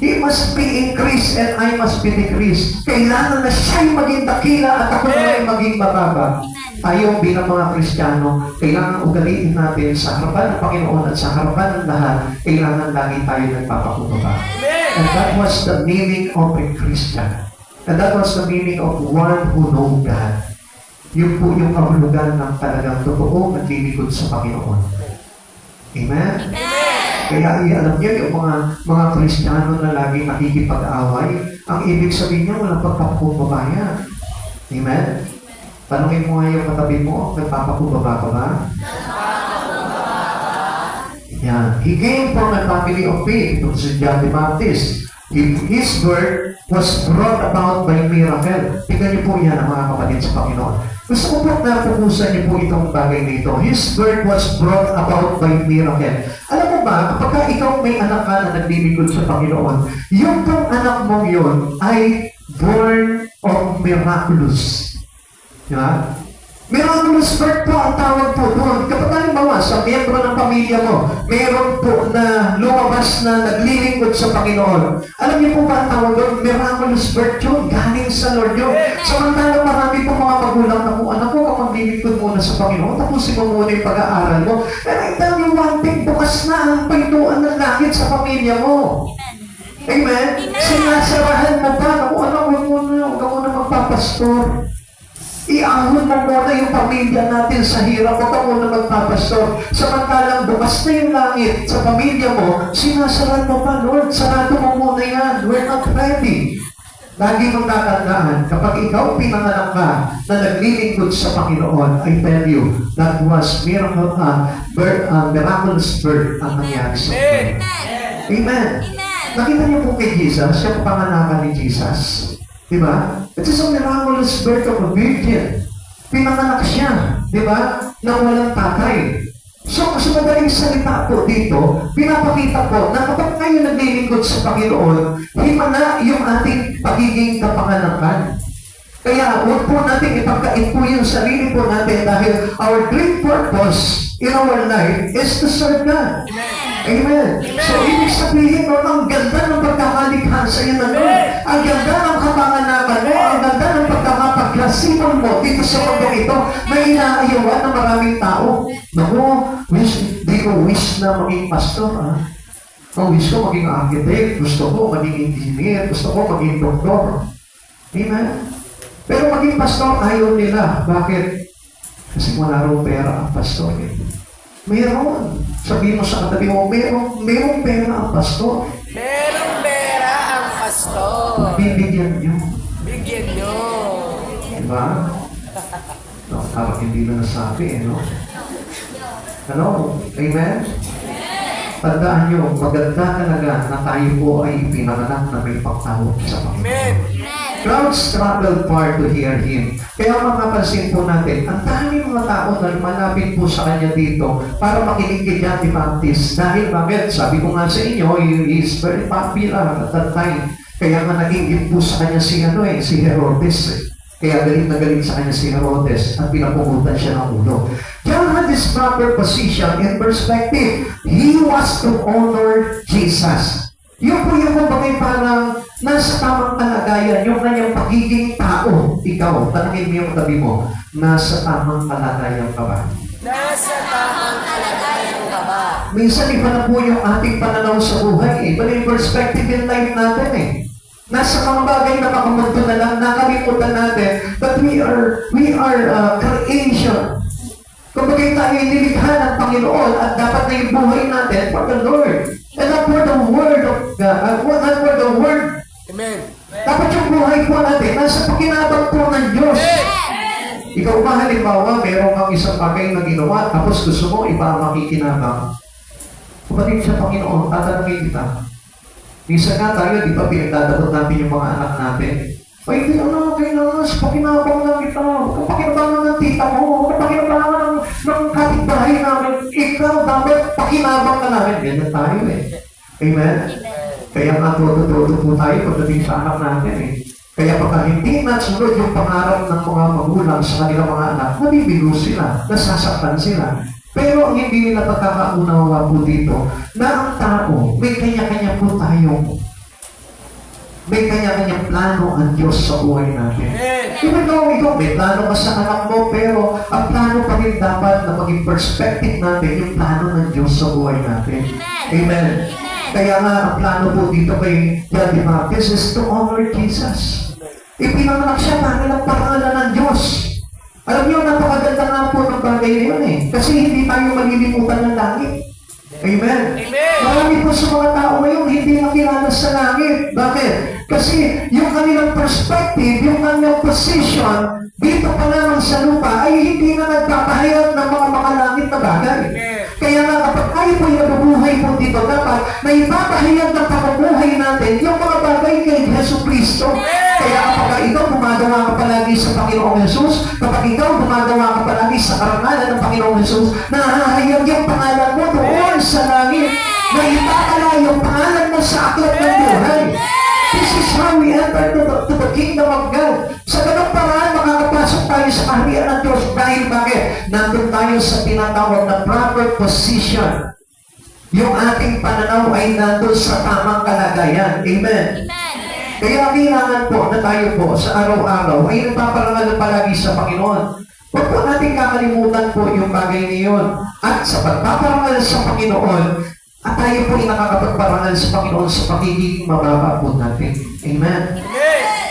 He must be increased and I must be decreased. Kailangan na siya'y maging dakila at ako na maging mababa. Tayo bilang mga Kristiyano, kailangan ugaliin natin sa harapan ng Panginoon at sa harapan ng lahat, kailangan lagi tayo nagpapakumbaba. And that was the meaning of a Christian. And that was the meaning of one who knows God. Yun po yung kahulugan ng talagang totoo naglilingkod sa Panginoon. Amen? Kaya alam niyo, yung mga Kristiyano na lagi nakikipag-away, ang ibig sabihin niya, walang pagpapakumbaba yan. Amen? Tanungin mo nga yung katabi mo, nagpapakumbaba ka ba? Yan. He came from a family of faith. Ito si John the Baptist. His birth was brought about by miracle. Tingnan niyo po yan ang mga kapatid sa Panginoon. Gusto ko po na pupusan niyo po itong bagay nito. His birth was brought about by miracle. Alam mo ba, kapag ikaw may anak ka na naglilingkod sa Panginoon, yung pong anak mong yun ay born of miraculous. Diba? Miraculous birth po ang tawag po doon. Kapag halimbawa, sa miyembro ng pamilya mo, meron po na lumabas na naglilingkod sa Panginoon. Alam niyo po ba ang tawag doon? Miraculous birth yun. Galing sa Lord yun. Samantala marami po mga magulang na po, anak ko, kapag maglilingkod muna sa Panginoon, tapusin mo muna yung pag-aaral mo. And I tell you one thing, bukas na ang pintuan ng langit sa pamilya mo. Amen? Sinasarahan mo ba? Naku, anak, huwag ka muna magpapastor. Iahon mo muna yung pamilya natin sa hirap. Huwag ka muna magpapastor. Samantalang bukas na yung langit sa pamilya mo, sinasaran mo pa, Lord, sarado mo muna yan. We're not ready. Lagi mong tatandaan, kapag ikaw pinanganak ka na naglilingkod sa Panginoon, I tell you, that was miraculous birth ang nangyari sa Panginoon. Amen. Nakita niyo po kay Jesus, siya po panganakan ni Jesus. Diba? It is a miraculous birth of a virgin. Pinanganak siya, diba? Na walang tatay. So, sa madaling salita po dito, pinapakita po na kapag tayo naglilingkod sa Panginoon, himala yung ating pagiging kapanganakan. Kaya huwag po natin ipagkait po yung sarili po natin dahil our great purpose in our life is to serve God. Amen. So, ibig sabihin mo, ang ganda ng pagkakalikha sa iyo na Lord. Ang ganda ng kapanganakan mo. Ang ganda ng pagkakapaglasipon mo dito sa mundo ito. May inaayawan ng maraming tao. Naku, di ko wish na maging pastor. Ang wish ko maging architect. Gusto ko maging engineer. Gusto ko maging doktor. Amen. Pero maging pastor, ayaw nila. Bakit? Kasi wala raw pera ang pastor. Meron. Sabihin mo sa katabi mo, merong pera ang pastor. Merong pera ang pastor. Bibigyan niyo. Bigyan nyo. Diba? No, parang hindi na nasabi, no? Ano? Amen? Tandaan niyo, maganda talaga na tayo po ay pinanganak na may pagtawag sa Panginoon. Amen. Crowds traveled far to hear Him. Kaya makapansin po natin, ang daming mga tao na malapit po sa Kanya dito para makinig kay John the Baptist. Dahil bakit? Sabi ko nga sa inyo, he is very popular at that time. Kaya nga naging po sa Kanya si Herodes. Kaya galit na galit sa Kanya si Herodes at pinapungutan siya ng ulo. John had this proper position in perspective. He was to honor Jesus. Yung po yung bagay parang nasa tamang kalagayan, yung kanyang pagiging tao. Ikaw, tanungin mo yung tabi mo, nasa tamang kalagayan ka ba? Nasa tamang kalagayan ka ba? Minsan iba na po yung ating pananaw sa buhay. Iba na yung perspective in life natin eh. Nasa mga bagay na makamunto na lang, nakalimutan natin that we are creation. Kung bagay tayo inilikha ng Panginoon at dapat na yung buhay natin for the Lord. And not for the word of God, not for the word. Amen. Dapat yung buhay po natin nasa pakinabang po ng Diyos. Ikaw ba halimbawa, meron kang isang bagay na ginawa, tapos gusto mo iba ang makikinabang. Kapatid sa Panginoon, tatanungin kita. Minsan nga tayo, di ba, pinagdadabot natin yung mga anak natin. Ay, hindi na kailangan sa pakinabang lang kita. Kung pakinabangan ng tita mo, kung pakinabangan ng kapitbahay namin, ikaw dapat pakinabang ka namin. Ganyan tayo eh. Amen? Kaya nga todo-todo po tayo pagdating sa anak natin eh. Kaya pagka hindi nasunod yung pangarap ng mga magulang sa kanilang mga anak, nabibigo sila, nasasaktan sila. Pero ang hindi nila pagkakaunawa po dito, na ang tao, may kanya-kanya po tayong May kanya-kanyang plano ang Diyos sa buhay natin. Even though ikaw may plano ka sa anak mo, pero ang plano pa rin dapat na maging perspective natin yung plano ng Diyos sa buhay natin. Amen. Kaya nga, ang plano po dito kay John D. Baptist is to honor Jesus. Ipinanganak siya para ng pangalan ng Diyos. Alam niyo, napakaganda nga po ng bagay na yun eh. Kasi hindi tayo malilimutan ng langit. Amen. Marami po sa mga tao ngayon hindi nakilala sa langit. Bakit? Kasi yung kanilang perspective, yung kanilang position, dito pa naman sa lupa, ay hindi na nagpapahayag ng mga makalangit na bagay. Kaya nga kapag tayo po yung nabubuhay po dito, dapat na ipapahayag ng pamumuhay natin yung mga bagay kay Yesu Cristo. Kaya kapag ikaw gumagawa ka palagi sa Panginoong Jesus, kapag ikaw gumagawa ka palagi sa karangalan ng Panginoong Jesus, nahahayag yung pangalan mo doon sa langit, na ipakala yung pangalan mo sa aklat ng buhay. This is how we enter to the kingdom of God. Sa ganong paraan, makakapasok tayo sa kaharian ng Diyos. Dahil bakit? Nandun tayo sa tinatawag na proper position. Yung ating pananaw ay nandun sa tamang kalagayan. Amen. Kaya kailangan po na tayo po sa araw-araw ay nagpaparangal palagi sa Panginoon. Huwag po natin kakalimutan po yung bagay niyon. At sa pagpaparangal sa Panginoon, at tayo po ay nakakapagparangal sa Panginoon sa pagiging mababa po natin. Amen.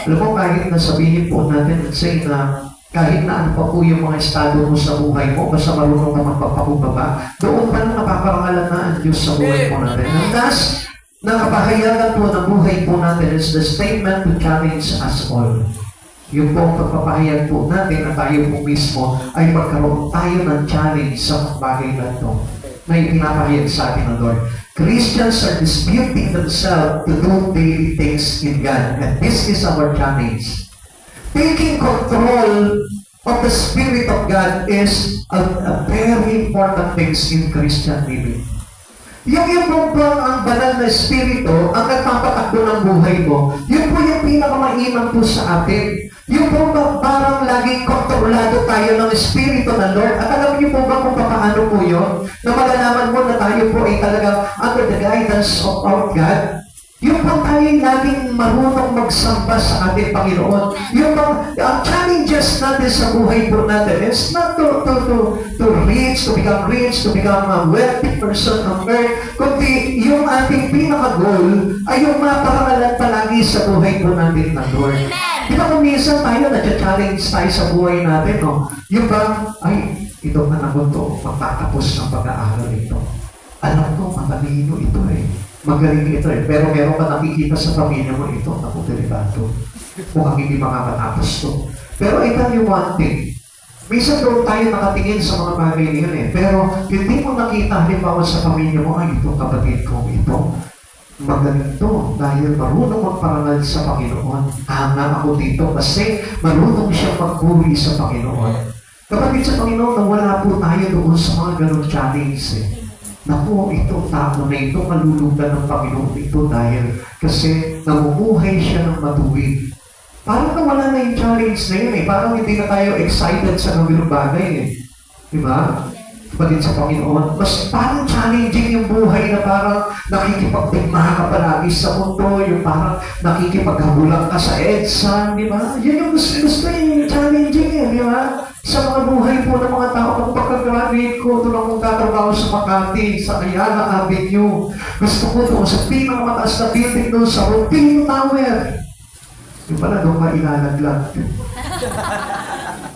Alam mo, kahit na sabihin po natin at say na kahit na ano pa po yung mga estado mo sa buhay mo, basta marunong ka magpapakubaba, doon pa lang napaparangalan na ang Diyos sa buhay po natin. And thus, nakapahayagan po ng buhay po natin is the statement to challenge us all. Yung pong pagpapahayag po natin na tayo po mismo ay magkaroon tayo ng challenge sa bagay na ito na ipinapahayag sa atin ng Lord. Christians are disputing themselves to do daily things in God. And this is our challenge. Taking control of the Spirit of God is a very important thing in Christian living. Yung ang banal na Espiritu, ang nagpapatakbo ng buhay mo, yun po yung pinakamainam po sa atin. Yung po parang laging kontrolado tayo ng Espiritu ng Lord. At alam niyo po ba kung paano po yun? Na malalaman mo na tayo po ay talagang under the guidance of our God. Yung po tayo laging marunong magsamba sa ating Panginoon. Yung ang challenges natin sa buhay po natin is not to become rich, to become a wealthy person on earth, kundi yung ating pinaka-goal ay yung maparangalan palagi sa buhay po natin ng Lord. Di ba kung minsan tayo na-challenge tayo sa buhay natin, no? Yung bang, ay, itong anak ko to, magtatapos ng pag-aaral ito. Alam ko, matalino ito eh. Magaling ito eh. Pero meron ka nakikita sa pamilya mo ito, naku, delikado. Mukhang hindi makakatapos to. Pero I tell you one thing, minsan doon tayo nakatingin sa mga bagay niyan eh. Pero hindi mo nakita, halimbawa sa pamilya mo, ay, itong kapatid ko, ito. Magaling to dahil marunong magparangal sa Panginoon. Hanga ako dito kasi marunong siya magpuri sa Panginoon. Kapatid sa Panginoon, nawala po tayo doon sa mga ganong challenge eh. Naku, ito, tao na ito, malulugan ng Panginoon ito dahil kasi namumuhay siya ng matuwid. Parang nawala na yung challenge na yun eh. Parang hindi na tayo excited sa gawin bagay eh. Diba? Kapatid sa Panginoon, mas parang challenging yung buhay na parang nakikipagtigma ka palagi sa mundo, yung parang nakikipaghabulan ka sa EDSA, di ba? Yun yung gusto yung challenging eh, di ba? Sa mga buhay po ng mga tao, kung pagka-graduate ko, doon akong tatrabaho sa Makati, sa Ayala Avenue. Gusto ko doon sa pinakamataas na building doon sa Rupino Tower. Yung pala doon ka ilalaglag.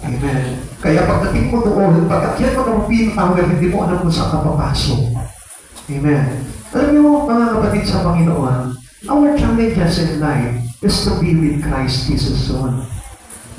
Amen. Kaya pagdating mo doon, pag-akyat mo ng Rupino Tower, hindi mo alam kung saan ka papasok. Amen. Alam niyo, mga kapatid sa Panginoon, our challenges in life is to be with Christ Jesus soon.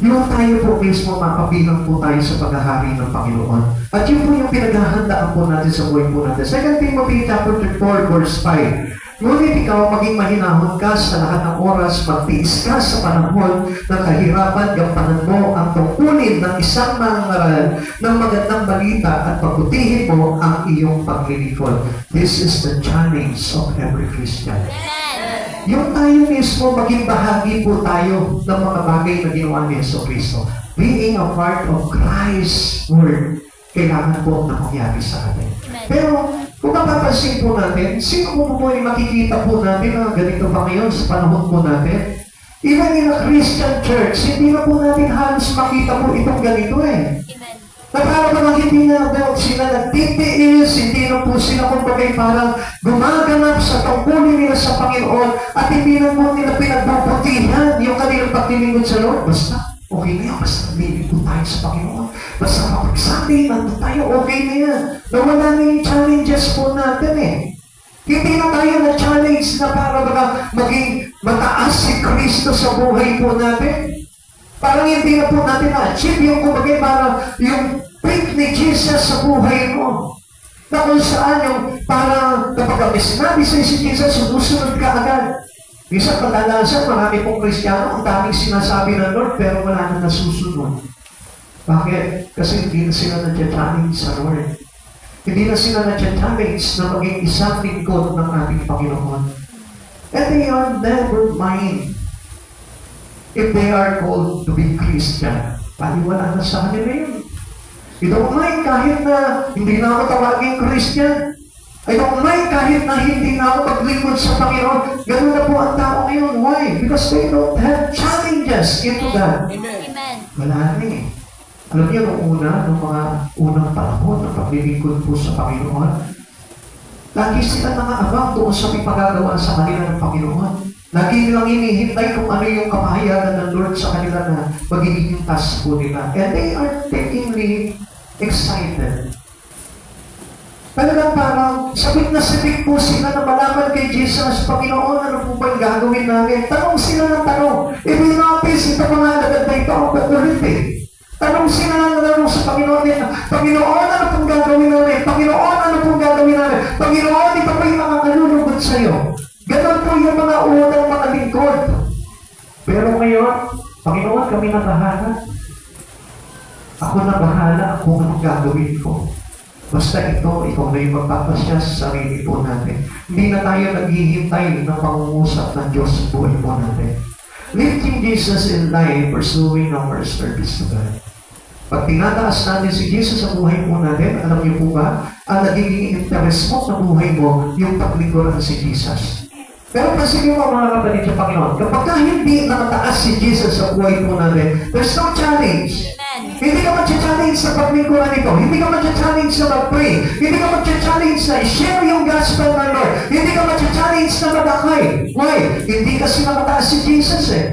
Yung tayo po mismo, mapabilang po tayo sa paghahari ng Panginoon. At yun po yung pinaghahandaan po natin sa buhay po natin. 2 Timothy chapter 4, verse 5. Ngunit ikaw, maging mahinahon ka sa lahat ng oras, magtiis ka sa panahon ng kahirapan, gampanan mo ang tungkulin ng isang mangaral ng magandang balita at pagputihin mo ang iyong paglilingkod. This is the challenge of every Christian. Yung tayo mismo, maging bahagi po tayo ng mga bagay na ginawa ni Yesu Cristo. Being a part of Christ's Word, kailangan po na mangyari sa atin. Pero, Kung mapapansin po natin, sino po yung makikita po natin na ganito ba ngayon sa panahon po natin? Even in a Christian church, hindi na po natin halos makita po itong ganito eh. Amen. Na para bang hindi na daw sila nagtitiis, hindi na po sila kumbaga parang gumaganap sa tungkulin nila sa Panginoon at hindi na po nila pinagbubutihan yung kanilang paglilingkod sa Lord. Basta, okay na yan. Basta naglilingkod tayo sa Panginoon. Basta kapag Sunday, nandun tayo, okay na yan. Nawala na yung challenges po natin eh. Hindi na tayo na-challenge na para baka maging mataas si Kristo sa buhay po natin. Parang hindi na po natin na-achieve yung kumbaga parang yung faith ni Jesus sa buhay mo. Na kung saan yung parang kapag may sinabi sa'yo si Jesus, sumusunod ka agad. Minsan kadalasan, marami pong Kristiyano, ang daming sinasabi ng Lord, pero wala na nasusunod. Bakit? Kasi hindi na sila na-challenge sa Lord. Hindi na sila na-challenge na maging isang lingkod ng ating Panginoon. And they are never mind if they are called to be Christian. Paliwala na sa kanila yun. I don't mind kahit na hindi na ako tawaging Christian. I don't mind kahit na hindi na ako maglingkod sa Panginoon. Ganun na po ang tao ngayon. Why? Because they don't have challenges into that. Amen. Wala na eh. Alam niyo, nung mga unang panahon ng paglilingkod po sa Panginoon, lagi sila nakaabang doon sa ipagagawa sa kanila ng Panginoon. Lagi nilang hinihintay kung ano yung kapahayagan ng Lord sa kanila na magiging task po nila. And they are takingly excited. Talagang parang sabik na sabik po sila na malaman kay Jesus, Panginoon, ano po ba yung gagawin namin? Tanong sila ng tanong. If we notice, ito mga alagad na ito ang kukulit eh. Tanong sila ng tanong sa Panginoon nila, Panginoon, ano pong gagawin namin? Panginoon, ano pong gagawin namin? Panginoon, ito pa yung mga kalulugod sa'yo. Ganon po yung mga unang mga lingkod. Pero ngayon, Panginoon, kami na bahala. Ako na bahala kung anong gagawin ko. Basta ito, ikaw na yung magpapasya sa sarili po natin. Hindi na tayo naghihintay ng pangungusap ng Diyos sa buhay po natin. Lifting Jesus in life, pursuing our service to God. Pag tinataas natin si Jesus sa buhay po natin, alam niyo po ba, ang nagiging interest mo sa buhay mo, yung paglingkuran si Jesus. Pero kasi yung mga kapatid sa Panginoon, kapag hindi nakataas si Jesus sa buhay po natin, there's no challenge. Amen. Hindi ka mag-challenge sa paglingkuran nito. Hindi ka mag-challenge na mag-pray. Hindi ka mag-challenge na i-share yung gospel ng Lord. Hindi ka mag-challenge na mag-akay. Why? Hindi kasi nakataas si Jesus eh.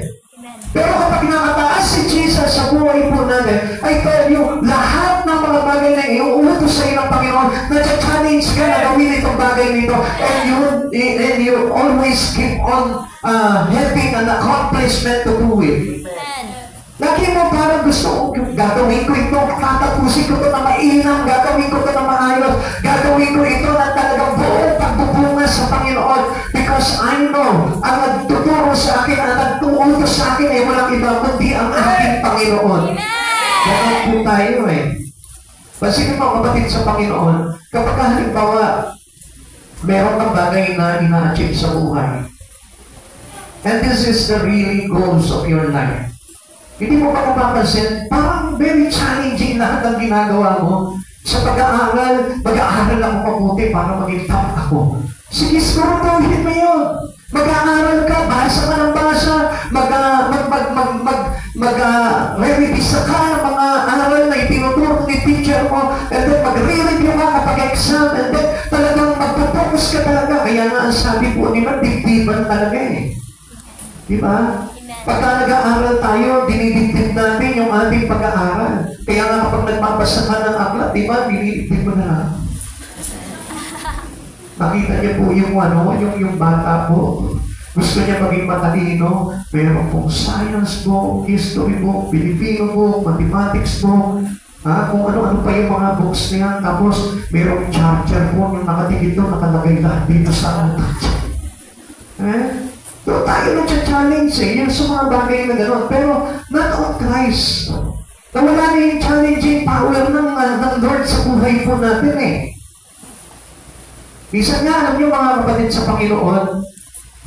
Pero kapag nakataas si Jesus sa buhay po natin, I tell you, lahat ng mga bagay na iuutos sa iyo ng Panginoon, na-challenge ka na gawin itong bagay nito, and you always keep on having an accomplishment to do it. Amen. Lagi mo parang gusto ko, gagawin ko ito, tatapusin ko ito na mainam, gagawin ko ito na maayos, gagawin ko ito na talagang buong pagbubunga sa Panginoon. Because I know, ang nagtuturo sa akin, ang nagtuutos sa akin ay walang iba kundi ang aking Panginoon. Ganun po tayo eh. Kasi mga kapatid sa Panginoon, kapag halimbawa, meron kang bagay na ina-achieve sa buhay, and this is the really goals of your life, hindi mo pa napapansin, parang very challenging lahat ng ginagawa mo. Sa pag-aaral, mag-aaral ako mabuti para maging top ako. Sige, siguro tawagin mo yun. Mag-aaral ka, basa ka ng basa, mag-revisa ka ng mga aral na itinuturo ni teacher mo, and then mag-re-review ka kapag exam, and then talagang magpo-focus ka talaga. Kaya nga ang sabi po nila, dibdiban talaga eh. Di ba? Pagka nag-aaral tayo, dinidibdib natin yung ating pag-aaral. Kaya nga kapag nagpapasa ka ng aklat, di ba, dinidibdib mo na. Nakita niyo po yung bata po. Gusto niya maging matalino, pero kung science book, history book, Filipino book, mathematics book, kung ano-ano pa yung mga books niya, tapos mayroong charger po, yung nakatikit doon, nakalagay lahat dito sa So tayo nag-challenge yan sa mga bagay na gano'n. Pero not on Christ. Nawala na yung challenging power ng Lord sa buhay po natin eh. Minsan nga, alam niyo mga kapatid sa Panginoon,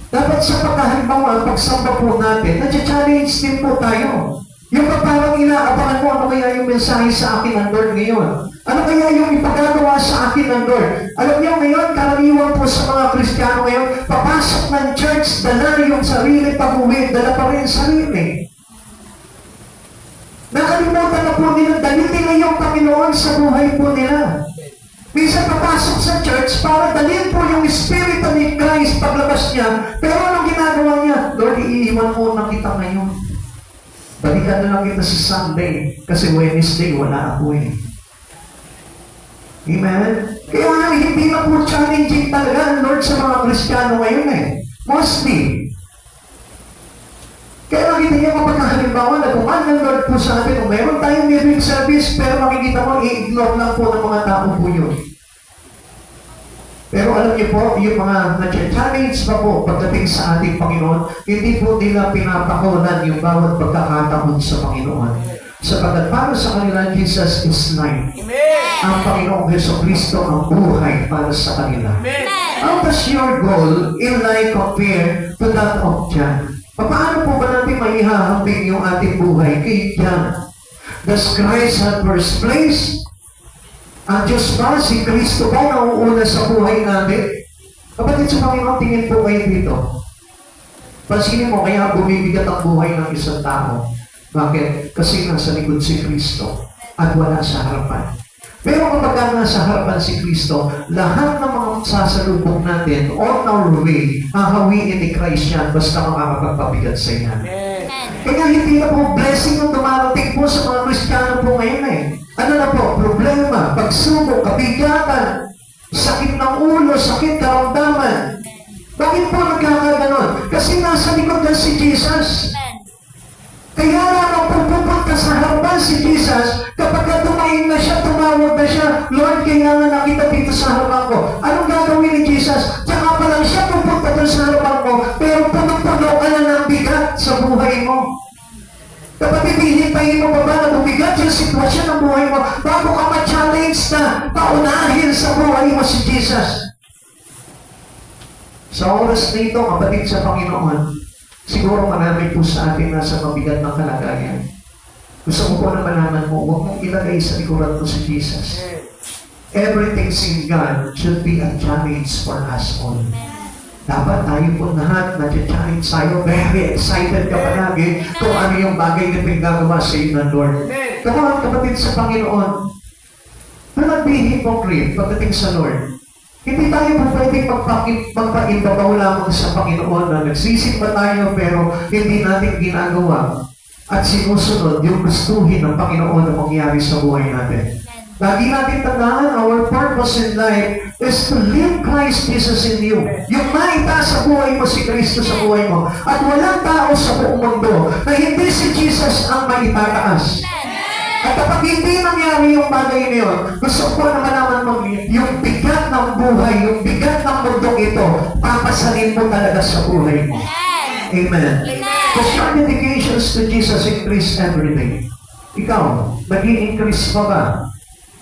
dapat sa pagkahalimbawa, pagsamba po natin, nag-challenge din po tayo. Yung parang inaabangan mo, ano kaya yung mensahe sa akin ng Lord ngayon? Ano kaya yung ipagagawa sa akin ng Lord? Alam niyo ngayon, karaniwan po sa mga Kristiyano ngayon, papasok ng church, dala yung sarili, pag-uwi, dala pa rin sarili. Nakalimutan na po nila, dalhin nila yung Panginoon sa buhay po nila. Minsan papasok sa church para dalhin po yung Espiritu ni Christ paglabas niya, pero anong ginagawa niya? Lord, iiwan mo na kita ngayon. Balikan na lang kita sa Sunday, kasi Wednesday wala ako eh. Amen? Kaya nga, hindi na po challenging talaga ang Lord sa mga Kristiyano ngayon eh. Mostly. Kaya nakita niyo kapag halimbawa nagkuman ng Lord po sa atin, kung meron tayong music service, pero makikita mo, i-ignore lang po ng mga tao po yun. Pero alam niyo po, yung mga na-challenge pa po pagdating sa ating Panginoon, hindi po nila pinapakulan yung bawat pagkakataon sa Panginoon. Sapagkat para sa kanila, Jesus is life. Ang Panginoong Jesucristo ang buhay para sa kanila. How does your goal in life compare to that of John? Paano po ba natin maihahambing yung ating buhay kay John? Does Christ have first place? Ang Diyos ba, si Kristo ba nauuna sa buhay natin? Kapatid sa Panginoon, tingin po kayo dito. Pansinin mo, kaya bumibigat ang buhay ng isang tao. Bakit? Kasi nasa likod si Kristo at wala sa harapan. Pero kapag nasa harapan si Kristo, lahat ng mga sasalubong natin on our way, hahawiin ni Christ yan basta makakapagpabigat sa iyan. Kaya hindi na po blessing yung dumarating po sa mga Kristiyano po ngayon eh. Ano na po? Problema, pagsubok, kabigatan, sakit ng ulo, sakit karamdaman. Bakit po nagkakaganon? Kasi nasa likod na si Jesus. Kaya lang kung pupunta sa harapan si Jesus, kapag tumayin na siya, tumawag na siya, Lord, kaya nga nakita dito sa harapan ko. Anong gagawin ni Jesus? Tsaka pa lang siya pupunta doon sa harapan ko, pero puno-puno ka na ng bigat sa buhay mo. Kapag hihintayin mo pa ba na bumigat yung sitwasyon ng buhay mo bago ka ma-challenge na paunahin sa buhay mo si Jesus. Sa oras na ito, kapatid sa Panginoon, siguro marami po sa atin nasa mabigat ng kalagayan. Gusto mo po na malaman mo, huwag mong ilagay sa likuran mo si Jesus. Everything in God should be a challenge for us all. Dapat tayo po lahat na-challenge tayo. Very excited ka palagi kung ano yung bagay na pinagagawa sa iyo ng Lord. Kaya kapatid sa Panginoon, na nag-be-hypocrite pagdating sa Lord. Hindi tayo po pwedeng magpaimbabaw lamang sa Panginoon na nagsisimba tayo pero hindi natin ginagawa at sinusunod yung gustuhin ng Panginoon na mangyari sa buhay natin. Lagi natin tandaan, our purpose in life is to live Christ Jesus in you. Yung maita sa buhay mo si Kristo sa buhay mo. At walang tao sa buong mundo na hindi si Jesus ang maitataas. At kapag hindi nangyari yung bagay na yun, gusto ko na malaman mo yung bigat ng buhay, yung bigat ng mundong ito, papasalin mo talaga sa buhay mo. Amen. Because your dedications to Jesus increase every day. Ikaw, nag-i-increase pa ba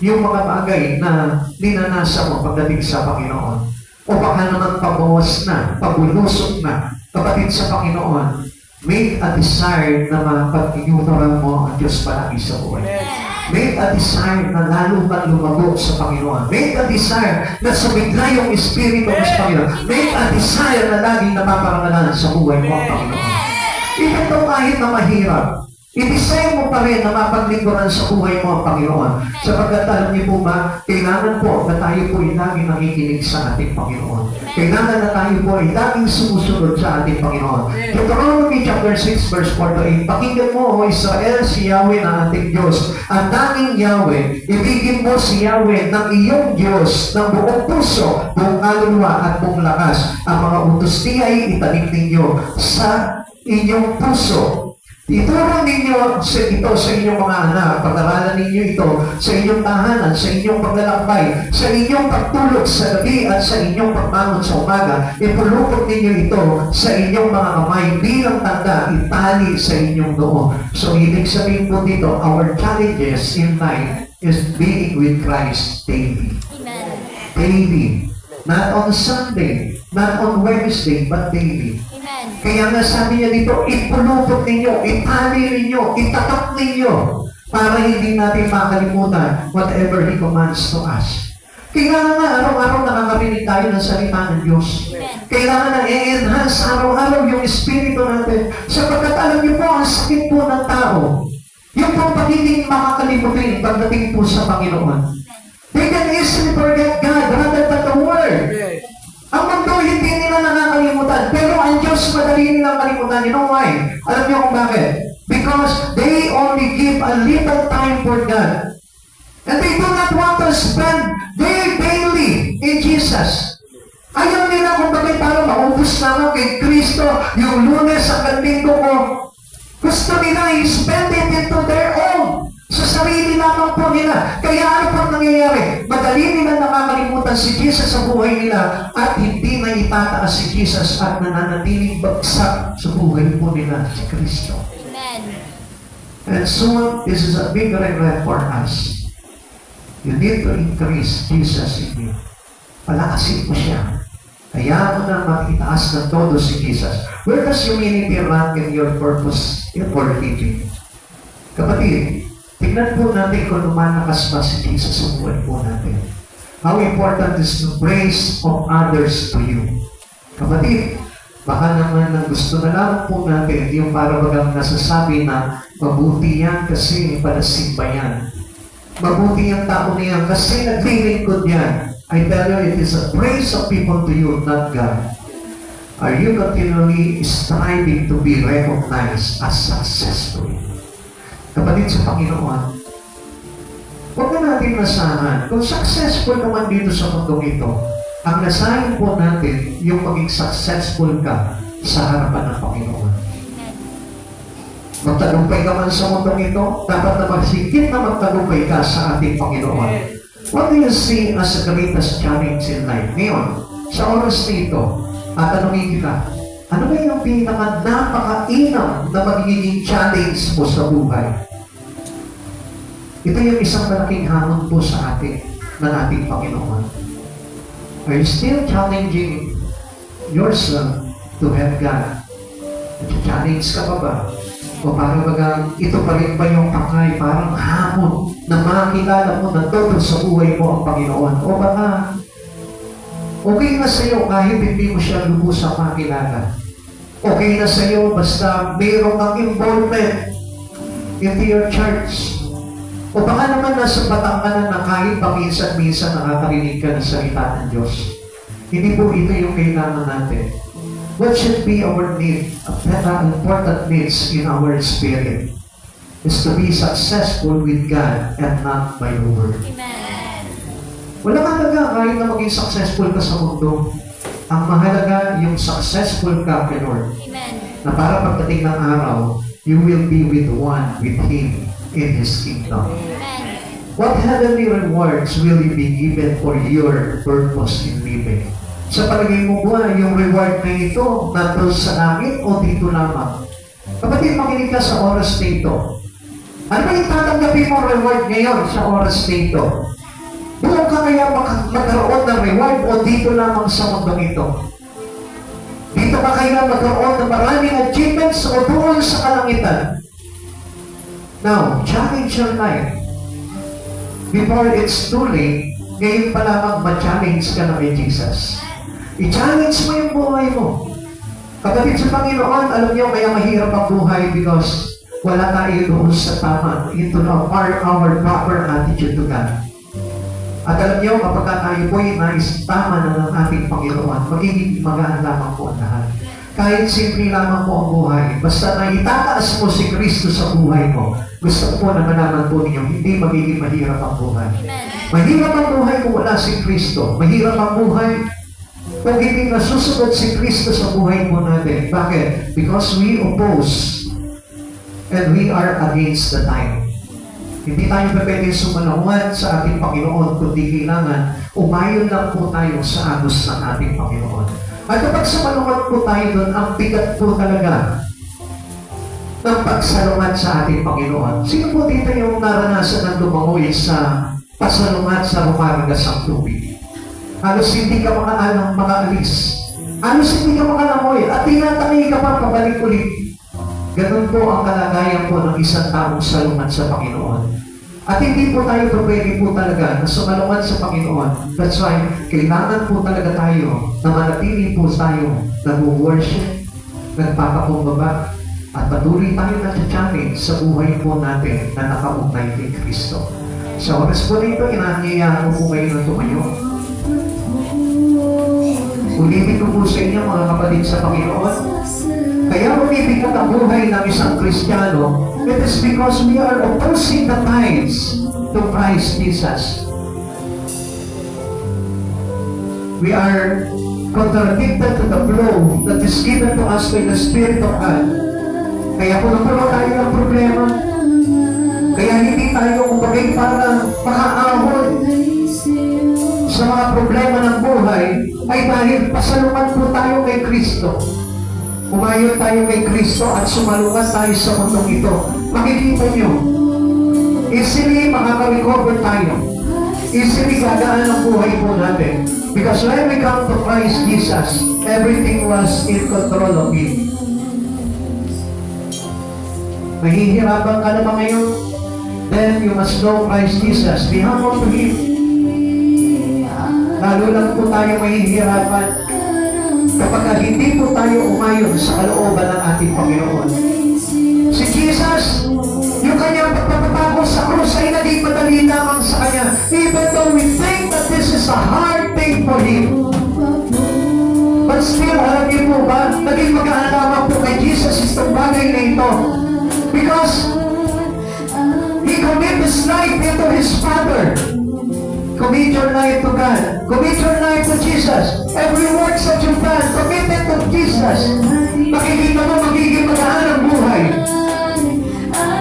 yung mga bagay na dinanasa mo pagdating sa Panginoon? O baka naman pabawas na, pabulusok na, kapatid sa Panginoon, make a desire na mapag-inutoran mo ang Diyos palagi sa buhay. Make a desire na lalo kang lumago sa Panginoon. Make a desire na sumigla yung Espiritu ng Panginoon. Make a desire na laging napaparangalan sa buhay mo ang Panginoon. Ito kahit na mahirap, i-design mo pa rin na mapaglingkuran sa buhay mo ang Panginoon. Sapagkat alam niyo po ba, kailangan po na tayo po ay laging nakikinig sa ating Panginoon. Kailangan na tayo po ay laging sumusunod sa ating Panginoon. Deuteronomy chapter 6 verse 4 to 8, pakinggan mo, O Israel, si Yahweh na ating Diyos. Ang tanging Yahweh, ibigin mo si Yahweh ng iyong Diyos ng buong puso, buong kaluluwa at buong lakas. Ang mga utos niya ay itanim ninyo sa inyong puso. Ituro ninyo ito sa inyong mga anak, pag-aralan ninyo ito sa inyong tahanan, sa inyong paglalakbay, sa inyong pagtulog sa gabi at sa inyong pagbangon sa umaga. Ipulukot ninyo ito sa inyong mga kamay bilang tanda, itali sa inyong noo. So, ibig sabihin po dito, our challenges in life is being with Christ daily. Amen. Daily. Not on Sunday, not on Wednesday, but daily. Amen. Kaya nga sabi niya dito, ipulupot ninyo, itali ninyo, itatak ninyo, para hindi natin makalimutan whatever He commands to us. Kailangan na araw-araw nakakarinig tayo ng salita ng Diyos. Kailangan na i-enhance araw-araw yung espiritu natin. Sapagkat alam niyo po, ang sakit po ng tao, yung pong pagiging makakalimutin pagdating po sa Panginoon. They can easily forget God rather than the Word. Ang mundo hindi nila nakakalimutan, pero ang Diyos madali nilang kalimutan. You know why? Alam niyo kung bakit? Because they only give a little time for God. And they do not want to spend their daily in Jesus. Ayaw nila kung bakit para maubos naman kay Kristo yung Lunes hanggang Linggo ko. Gusto nila i-spend it into their own. Sa sarili lamang po nila. Kaya ano po nangyayari? Madali nila nakakalimutan si Jesus sa buhay nila at hindi na itataas si Jesus at nananatiling bagsak sa buhay po nila si Kristo. And soon, this is a big regret for us. You need to increase Jesus in you. Palakasin mo siya. Kaya mo na makitaas ng todo si Jesus. Where does humility rank in your purpose for living? Kapatid, tignan po natin kung lumalakas pa si Jesus sa buhay po natin. How important is the praise of others to you? Kapatid, baka naman ang gusto na lang po natin yung para bagang nasasabi na mabuti yan kasi palasimba yan. Mabuti ang tao niya kasi naglilingkod yan. I tell you, it is a praise of people to you, not God. Are you continually striving to be recognized as successful? Kapatid sa Panginoon, huwag na natin nasahan. Kung successful naman dito sa mundong ito, ang nasahan po natin yung maging successful ka sa harapan ng Panginoon. Magtagumpay ka man sa mundong ito, dapat na magsigit na magtagumpay ka sa ating Panginoon. What do you see as the greatest challenge in life? Ngayon, sa oras na ito, tanungin kita, ano ba yung napaka-inam na magiging challenge mo sa buhay? Ito yung isang malaking hamon po sa atin, ng ating Panginoon. Are you still challenging yourself to have God? Challenge ka pa ba? O parang bagang ito pa rin ba yung pakay, parang hamon na makakilala mo na todo sa buhay mo ang Panginoon? O baka okay na sa'yo kahit hindi mo siya lubusang makilala. Okay na sa'yo basta mayroong kang involvement into your church. O baka naman nasa batang ka na kahit paminsan-minsan nakakarinig ka ng salita ng Diyos. Hindi po ito yung kailangan natin. What should be our need, important needs in our spirit, is to be successful with God and not by the word. Amen. Wala mahalaga kahit na maging successful ka sa mundo. Ang mahalaga yung successful ka kay Lord. Amen. Na para pagdating ng araw, you will be with Him in His kingdom. Amen. What heavenly rewards will you be given for your purpose in living? Sa palagay mo ba, yung reward na ito, nato sa langit o dito lamang? Kapatid, makinig ka sa oras na ito. Ano ba yung tatanggapin mo reward ngayon sa oras na ito? Doon ka kaya magkaroon ng reward o dito lamang sa mundong ito? Dito ka kaya magkaroon ng maraming achievements o doon sa kalangitan? Now, challenge your life. Before it's too late, ngayon pa lamang ma-challenge ka na kay Jesus. I-challenge mo yung buhay mo. Kapatid sa Panginoon, alam niyo, kaya mahirap ang buhay because wala tayo doon sa tama. Ito na our proper attitude to God. At alam niyo, kapag tayo po'y nais tama na ng ating Panginoon, magiging magaan lamang po ang lahat. Kahit simple lamang po ang buhay, basta na itataas mo si Kristo sa buhay mo, gusto ko na malaman po ninyo, hindi magiging mahirap ang buhay. Mahirap ang buhay kung wala si Kristo. Mahirap ang buhay kung hindi nasusunod si Kristo sa buhay mo natin. Bakit? Because we oppose and we are against the time. Hindi tayo pwede sumalawat sa ating Panginoon, kundi kailangan umayon lang po tayo sa agos ng ating Panginoon. At kapag sumalawat po tayo doon, ang bigat po talaga ng pagsalungat sa ating Panginoon. Sino po dito yung naranasan ng lumangoy sa pasalungat sa rumaragas ang tubig? Halos hindi ka makaalis. Alos hindi ka makalamoy at tinatangi ka pa pabalik ulit. Ganun po ang kalagayan po ng isang taong salungat sa Panginoon. At hindi po tayo pwede po talaga na sumalungat sa Panginoon. That's why, kailangan po talaga tayo na manatili po tayo nag-worship, nagpapakumbaba, at patuloy tayo na-challenge sa buhay po natin na nakaugnay kay Kristo. Sa oras po na ito, inanyayahan ko po kayo na tumayo. Ulitin ko po sa inyo mga kapatid sa Panginoon. Kaya umibigat ang buhay ng isang Kristiyano, it is because we are opposing the tides to Christ Jesus. We are contradicted to the flow that is given to us by the Spirit of God. Kaya kung nagkaroon tayo ng problema, kaya hindi tayo kumbagay para makaahon sa mga problema ng buhay, ay dahil pasalungan po tayo kay Kristo. Umayon tayo kay Kristo at sumalungan tayo sa mundong ito. Makikita nyo, easily makaka-recover tayo. Easily gagaan ang buhay po natin. Because when we come to Christ Jesus, everything was in control of Him. Mahihirapan ka naman ngayon, then you must know Christ Jesus. Be humble to Him. Lalo lang po tayo mahihirapan kapag hindi po tayo umayon sa kalooban ng ating Panginoon. Si Jesus, yung kanyang pagpapatago sa krus ay naging madali lamang sa Kanya. Even though we think that this is a hard thing for Him. But still, alam niyo po ba, naging magaan lamang po kay Jesus itong bagay na ito. Because He committed His life into His Father. Commit your life to God. Commit your life to Jesus. Every works that you've done, commit it to Jesus. Makikita mo, magiging magaan ang buhay.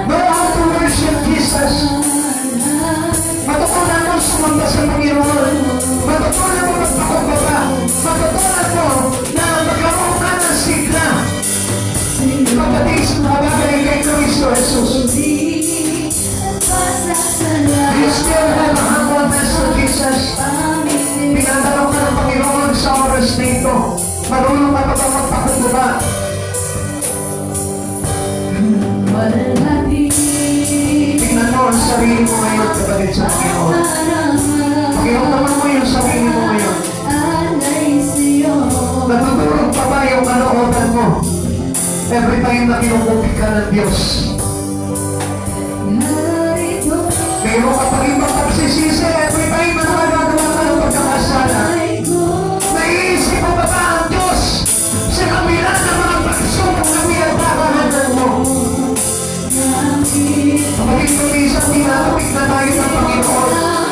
Know how to worship Jesus. Matutunan mo sumamba sa Panginoon. Matutunan mo magpakumbaba. Matutunan mo na magkaroon ka ng sigla. Kapatid sa mga bagay kay Kristo Jesus. You still have a humbleness to Jesus. Pinadalaw ka ng Panginoon sa oras na ito. Marunong ka ba magpakumbaba? Tingnan mo ang sarili mo ngayon, kapatid sa Panginoon. Pakiramdaman mo yung sarili mo ngayon. Natutulog pa ba yung kalooban mo? Every time na kinukupit ka ng Diyos. Pero kapag ibang pagsisisi, every time na nakagagawa ka ng pagkakasala, naiisip mo ba ang Diyos sa kabila ng mga pagsubok na pinagkakahanan mo? Kapatid ko minsan, tinatapik na tayo ng Panginoon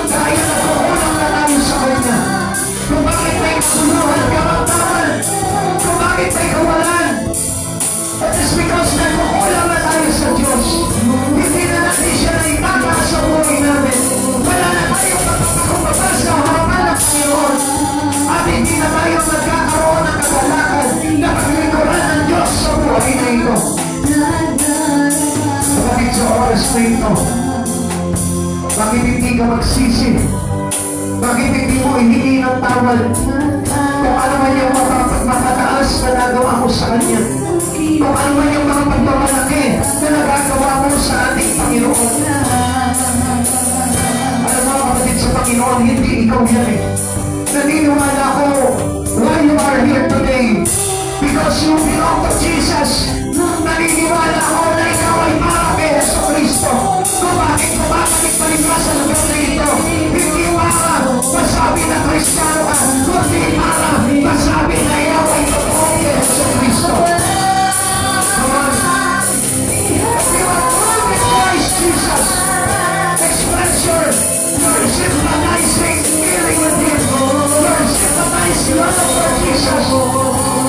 dahil nagkukulang na tayo sa Kanya. Kung bakit may kasuluhan, karamdaman, kung bakit may kawalan, that is because nagkukulang na tayo sa Diyos. Hindi na natin siya na itataas sa buhay namin. Wala na tayong magpapakumbaba sa harapan ng Panginoon. At hindi na tayo nagkakaroon ng kagalakan na paglikuran ng Diyos sa buhay na ito. Kapatid sa oras na ito, bakit hindi ka magsisi? Bakit hindi mo ihingi ng tawad? Kung ano man yung mapataas na nagawa mo sa Kanya. Kung ano man yung mga pagmamalaki na nagagawa mo sa ating Panginoon. Alam mo, kapatid sa Panginoon, hindi ikaw yan eh. Naniniwala ko why you are here today. Because you belong to Jesus. Naniniwala ko na ikaw ay para kay Jesucristo. Kung bakit bumabalik-balik ka sa lugar na ito, hindi para masabi na Kristiyano ka, kundi para masabi na ikaw ay totoo kay Jesucristo. Jesus, express your sympathizing feeling with Him. Your sympathizing love for Jesus.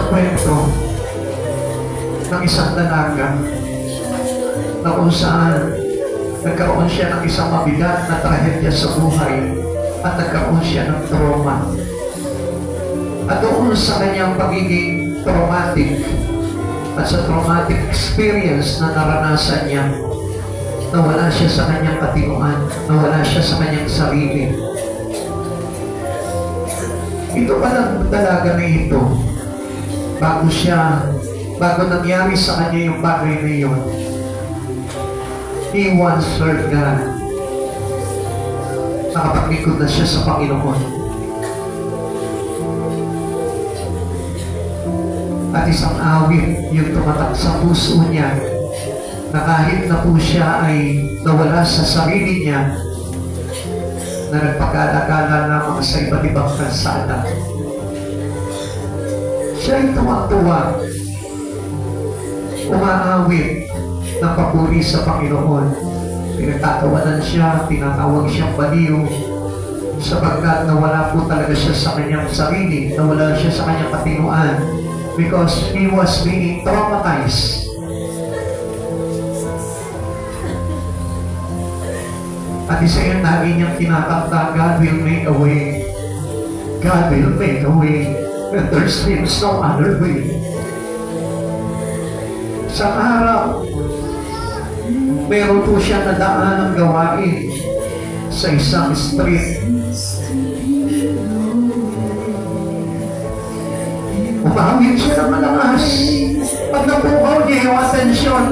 isang kwento ng isang dalaga na kung saan nagkaroon siya ng isang mabigat na trahedya sa buhay at nagkaroon siya ng trauma. At doon sa kanyang pagiging traumatic at sa traumatic experience na naranasan niya, nawala siya sa kanyang katinuan, nawala siya sa kanyang sarili. Ito palang dalaga na ito, bago nangyari sa kanya yung bagay na yun, he once served God. Nakapaglikod na siya sa Panginoon. At isang awit yung tumatak sa puso niya na kahit na po siya ay nawala sa sarili niya, na nagpagkala-gala lamang sa iba't ibang kalsada. Siya ay tuwang-tuwa, umaawit ng papuri sa Panginoon. Pinagtatawanan siya, tinatawag siyang baliw, sapagkat nawala po talaga siya sa kanyang sarili, nawala siya sa kanyang katinuan, because he was being traumatized. At isa yung lagi niyang kinakanta, God will make a way. God will make a way. And there seems no other way. Sa araw, meron po siya nadaan ng gawain sa isang street. Umawit siya ng malakas. Pag napukaw niya yung atensyon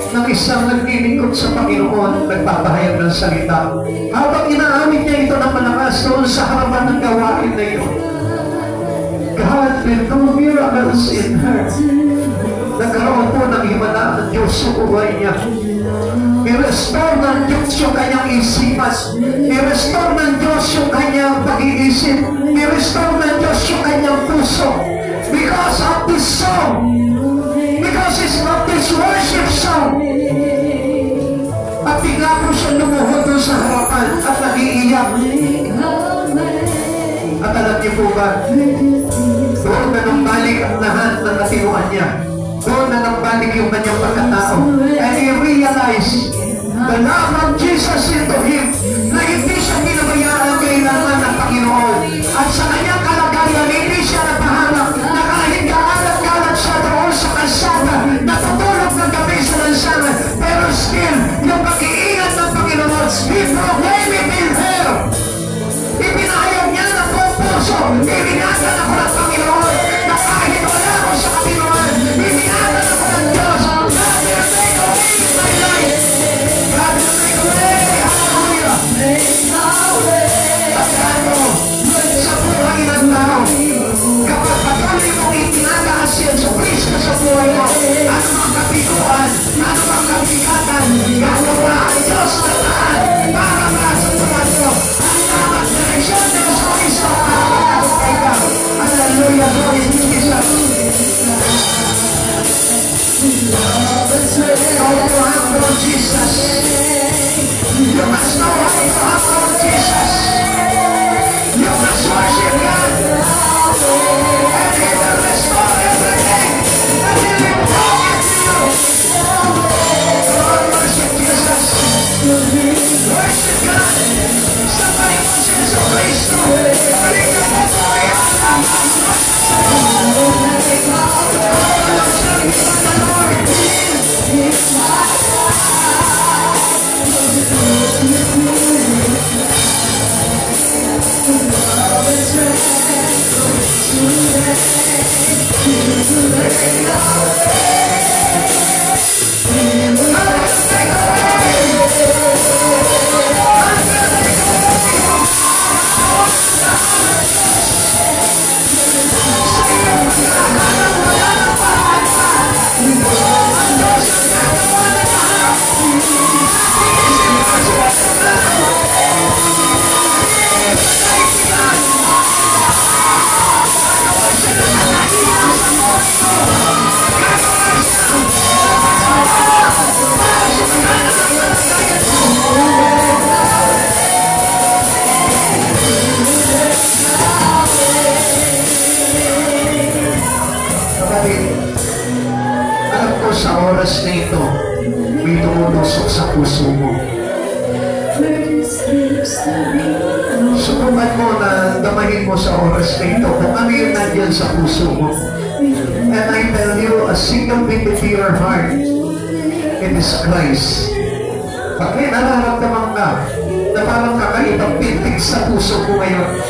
ng isang naglilingkod sa Panginoon, nagpapahayag ng salita. Habang inaamit niya ito ng malakas doon sa harapan ng gawain na iyon, God will do miracles in her. Nagkaroon po ng himala ng Diyos sa buhay niya. I-restore ng Diyos yung kanyang isipan. I-restore ng Diyos yung kanyang pag-iisip. I-restore ng Diyos yung kanyang puso. Because of this song. Because of this worship song. At bigla po siya lumuhod doon sa harapan at nag-iiyak. At alam niyo po ba, doon na nambalik ang lahat ng natinuan niya. Doon na nambalik yung kanyang pagkatao. And he realized the love of Jesus into him, na hindi siya pinabayaan ang kailangan ng Panginoon. At sa kanyang kalagayan, hindi siya napahanap na kahit kaalat-kalat siya doon sa kalsada, natutulog ng gabi sa lansangan. Pero still, yung pag-iingat ng Panginoon, he proclaimed it in her. Ipinahayag niya na buong puso, ibinatan ako ng Panginoon, na kahit wala ako sa katinuan, ibinatan ako ng Diyos. God will make a way in my life. God will make a way. Hallelujah. Tandaan mo, sa buhay ng tao, kapag patuloy mong itinataas yan sa Kristo sa buhay mo, ano mang kapiguan, ano mang kabigatan, gagawa ang Diyos na lahat para masatuan mo ang tamang direksyon ng Diyos Kristo. Hallelujah, glory to Jesus. Know to have Lord Jesus. You must know how to have Lord Jesus. You must worship God. And He will restore everything that He will bring to you. Lord, worship Jesus. Worship God. Somebody worship Jesus Christ. Bring the glory of God. God oras na ito, may tumutusok sa puso mo. Subukan mo na damahin mo sa oras na ito kung ano yung nandiyan sa puso mo. And I tell you, a single beat to your heart, it is Christ. Pag may nararamdaman ka na parang kakaibang pintig sa puso mo ngayon,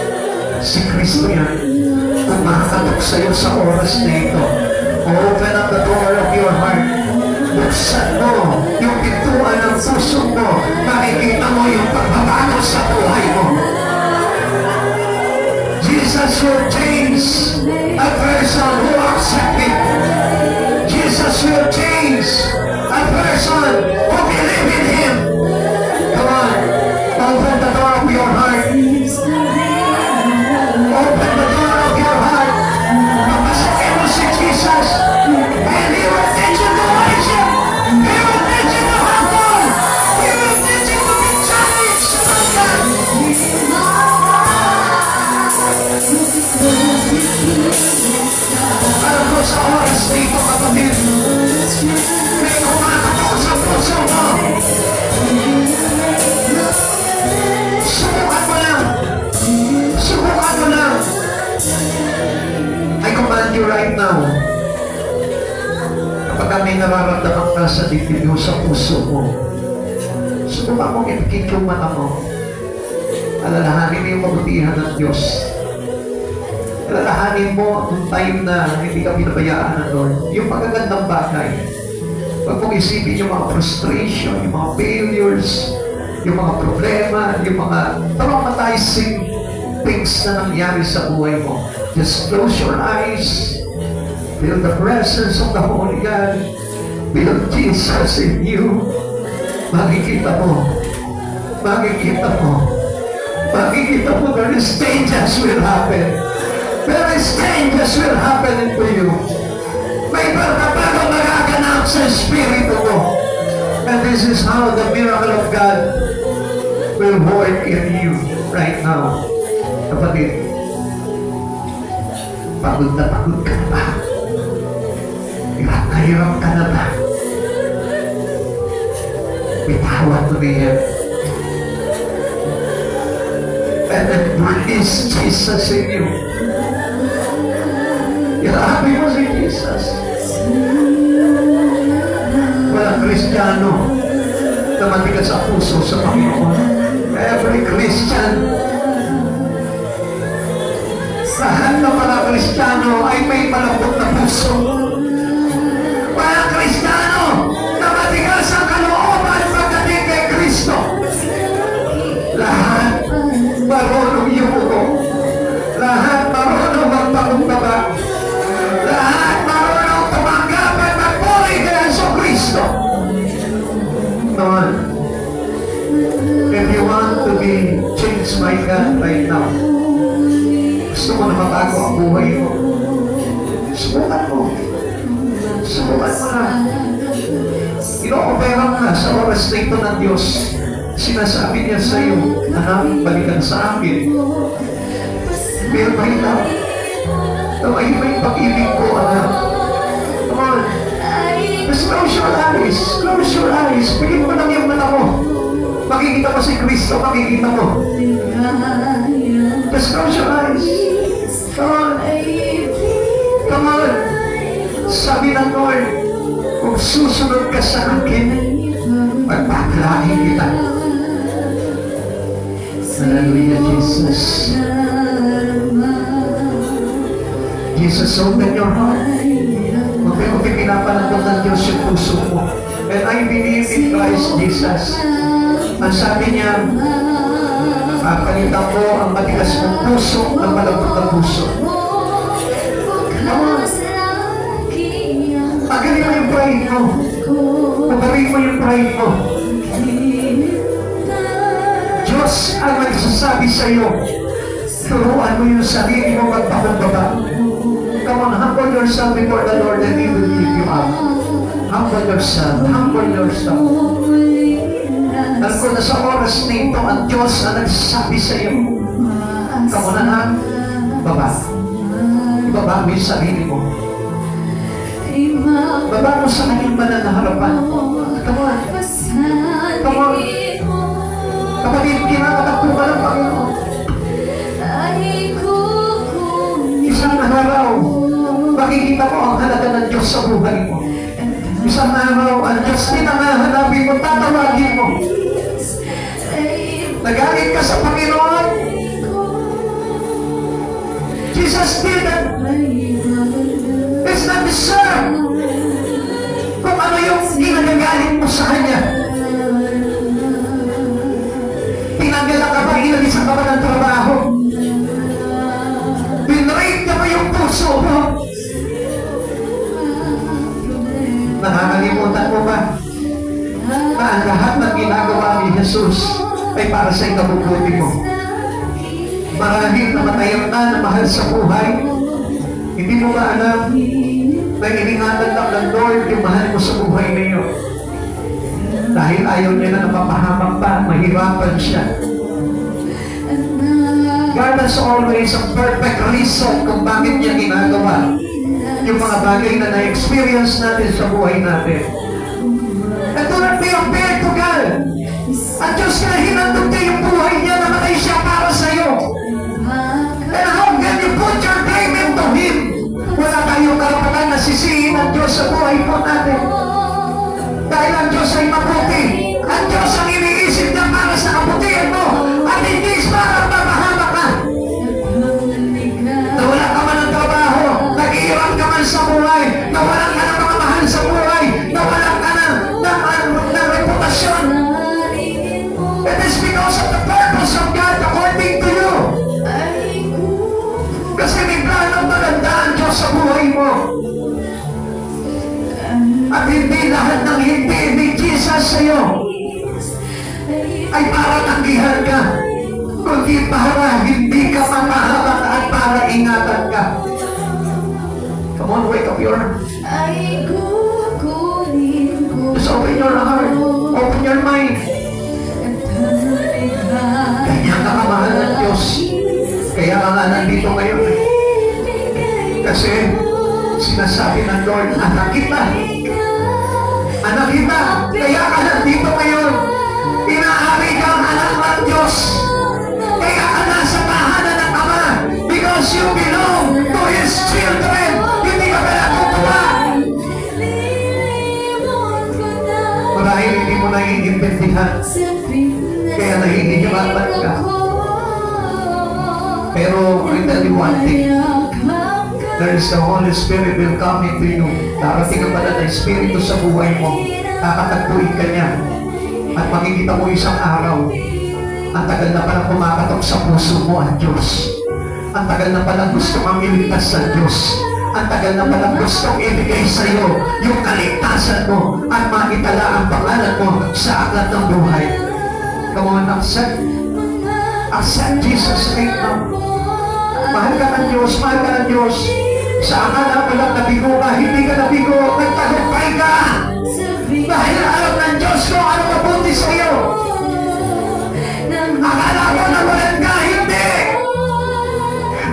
si Kristo yan. Kumakatok sa'yo sa oras na ito. Open up the door of your heart. Buksan mo yung pintuan ng puso mo. Makikita mo yung pagbabago sa buhay mo. Jesus will change a person who accepts Him. Jesus will change a person who believes in Him. Come on, open the door of your heart. Open the door of your heart. Papasakin mo si Jesus. And He will teach you to worship. He will teach you to humble. He will teach you to be challenged by God. Alam ko sa oras dito, kapatid, may kumakatok sa puso mo. Subukan mo lang. Subukan mo lang. I command you right now. Kapag may nararamdaman ka sa dibdib mo, sa puso mo, subukan mo itikit yung mata mo. Alalahanin mo yung kabutihan ng Diyos. Alalahanin mo yung time na hindi ka pinabayaan ng Lord. Yung magagandang bagay. Huwag mong isipin yung mga frustration, yung mga failures, yung mga problema, yung mga traumatizing things na nangyari sa buhay mo. Just close your eyes. Feel the presence of the Holy God. Feel Jesus in you. Makikita mo. Makikita mo. Makikita mo there is changes will happen. There is changes will happen into you. May pagkabago magaganap sa espiritu mo. And this is how the miracle of God will work in you right now. Kapatid, pagod na ba? Hirap ka na ba? Bitawan mo niya. And embrace Jesus in you. Irabi mo si Jesus. Walang Kristiyano na matigas sa puso sa Panginoon. Every Christian, lahat ng mga Kristiyano ay may malambot na puso. Walang Kristiyano na matigas ang kalooban pagdating kay Kristo. Lahat marunong yumuko. Lahat marunong magpakumbaba. Lahat marunong tumanggap at magpuri kay Jesucristo. Lord, if you want to be changed by God right now, gusto mo na mabago ang buhay mo, subukan mo. Subukan mo na. Ino-opera ka sa oras na ito ng Diyos. Sinasabi niya sa iyo, anak, balikan sa akin. Pero mahina. Tamahin mo yung pag-ibig ko, anak. Come on. Just close your eyes. Close your eyes. Bigyan mo lang yung mata mo. Makikita mo si Kristo, makikita mo. Just close your eyes. Come on. Come on. Sabi ng Lord, kung susunod ka sa akin, magpapalain kita. Hallelujah, Jesus. Jesus, open your heart. Unti-unti pinapanatong ng Diyos yung puso mo. And I believe in Christ Jesus. Ang sabi niya, papalitan ko ang matigas ng puso ng malambot na puso. Pagaling mo yung pride mo. Pagaling mo yung pride mo. Diyos ang nagsasabi sa iyo, turuan mo yung sarili mo magpakumbaba. Come on, humble yourself before the Lord and He will lift you up. Humble yourself. Humble yourself. Alam ko na sa oras na ito, ang Diyos ang nagsasabi sa iyo, come on, baba. Ibaba mo yung sarili mo. Baba mo sa kanyang banal na harapan. Come on. Come on. Kapatid, kinakatakbo ka ng Panginoon. Isang araw, makikita mo ang halaga ng Diyos sa buhay mo. Isang araw, ang Diyos din ang hahanapin mo, tatawagin mo. Nagalit ka sa Panginoon. Jesus didn't. It's not deserved. Kung ano yung ginagagalit mo sa Kanya. Tinanggal ka ba, inalisan ka ba ng trabaho? Binraid ka ba yung puso mo? Nakakalimutan mo ba na ang lahat ng ginagawa ni Jesus ay para sa ikabubuti mo? Marahil namatayan ka na mahal sa buhay, hindi mo ba alam na iningatan lang ng Lord yung mahal mo sa buhay na iyo? Dahil ayaw niya na napapahamak pa, mahirapan siya. God has always a perfect reason kung bakit niya ginagawa yung mga bagay na na-experience natin sa buhay natin. And do not be unfair to God. At Diyos na hinandog niya yung buhay niya, namatay siya para sa iyo. And how can you put your blame into Him? Wala tayong karapatan na sisihin ang Diyos sa buhay po natin. Dahil ang Diyos ay mabuti. Ang Diyos ang iniisip niya para sa kabutihan mo. At hindi para mapahamak ka. Nawala ka man ng trabaho. Nag-iirap ka man sa buhay. Nawalan ka ng mga mahal sa buhay. Nawalan ka ng reputasyon. It is because of the purpose of God according to you. Kasi may planong maganda ang Diyos sa buhay mo. At hindi lahat ng hindi ni Jesus sa iyo ay para tanggihan ka, kundi para hindi ka mapahamak at para ingatan ka. Come on, wake up your heart. Just open your heart. Open your mind. Kanya ka kamahal ng Diyos. Kaya ka nga nandito ngayon. Kasi sinasabi ng Lord, anak kita. Anak kita. Kaya ka nandito ngayon. Inaari kang anak ng Diyos. Kaya ka nasa tahanan ng Ama. Because you belong to His children. Hindi ka pala tutuwa. Marahil hindi mo naiintindihan. Kaya nahihirapan ka. Pero I tell you one thing. There is the Holy Spirit will come into you. Darating ang banal na Espiritu sa buhay mo. Kakatagpuin ka niya. At makikita mo isang araw. Ang tagal na palang kumakatok sa puso mo ang Diyos. Ang tagal na palang gusto kang iligtas sa Diyos. Ang tagal na palang gusto ibigay sa iyo yung kaligtasan mo at makitala ang pangalan mo sa aklat ng buhay. Come on, accept. Accept Jesus right now. Mahal ka ng Diyos, mahal ka ng Diyos. Sa akala mo lang nabigo ka, hindi ka nabigo, nagtagumpay ka. Dahil alam ng Diyos kung ano mabuti sa iyo. Akala mo na walang ka, hindi.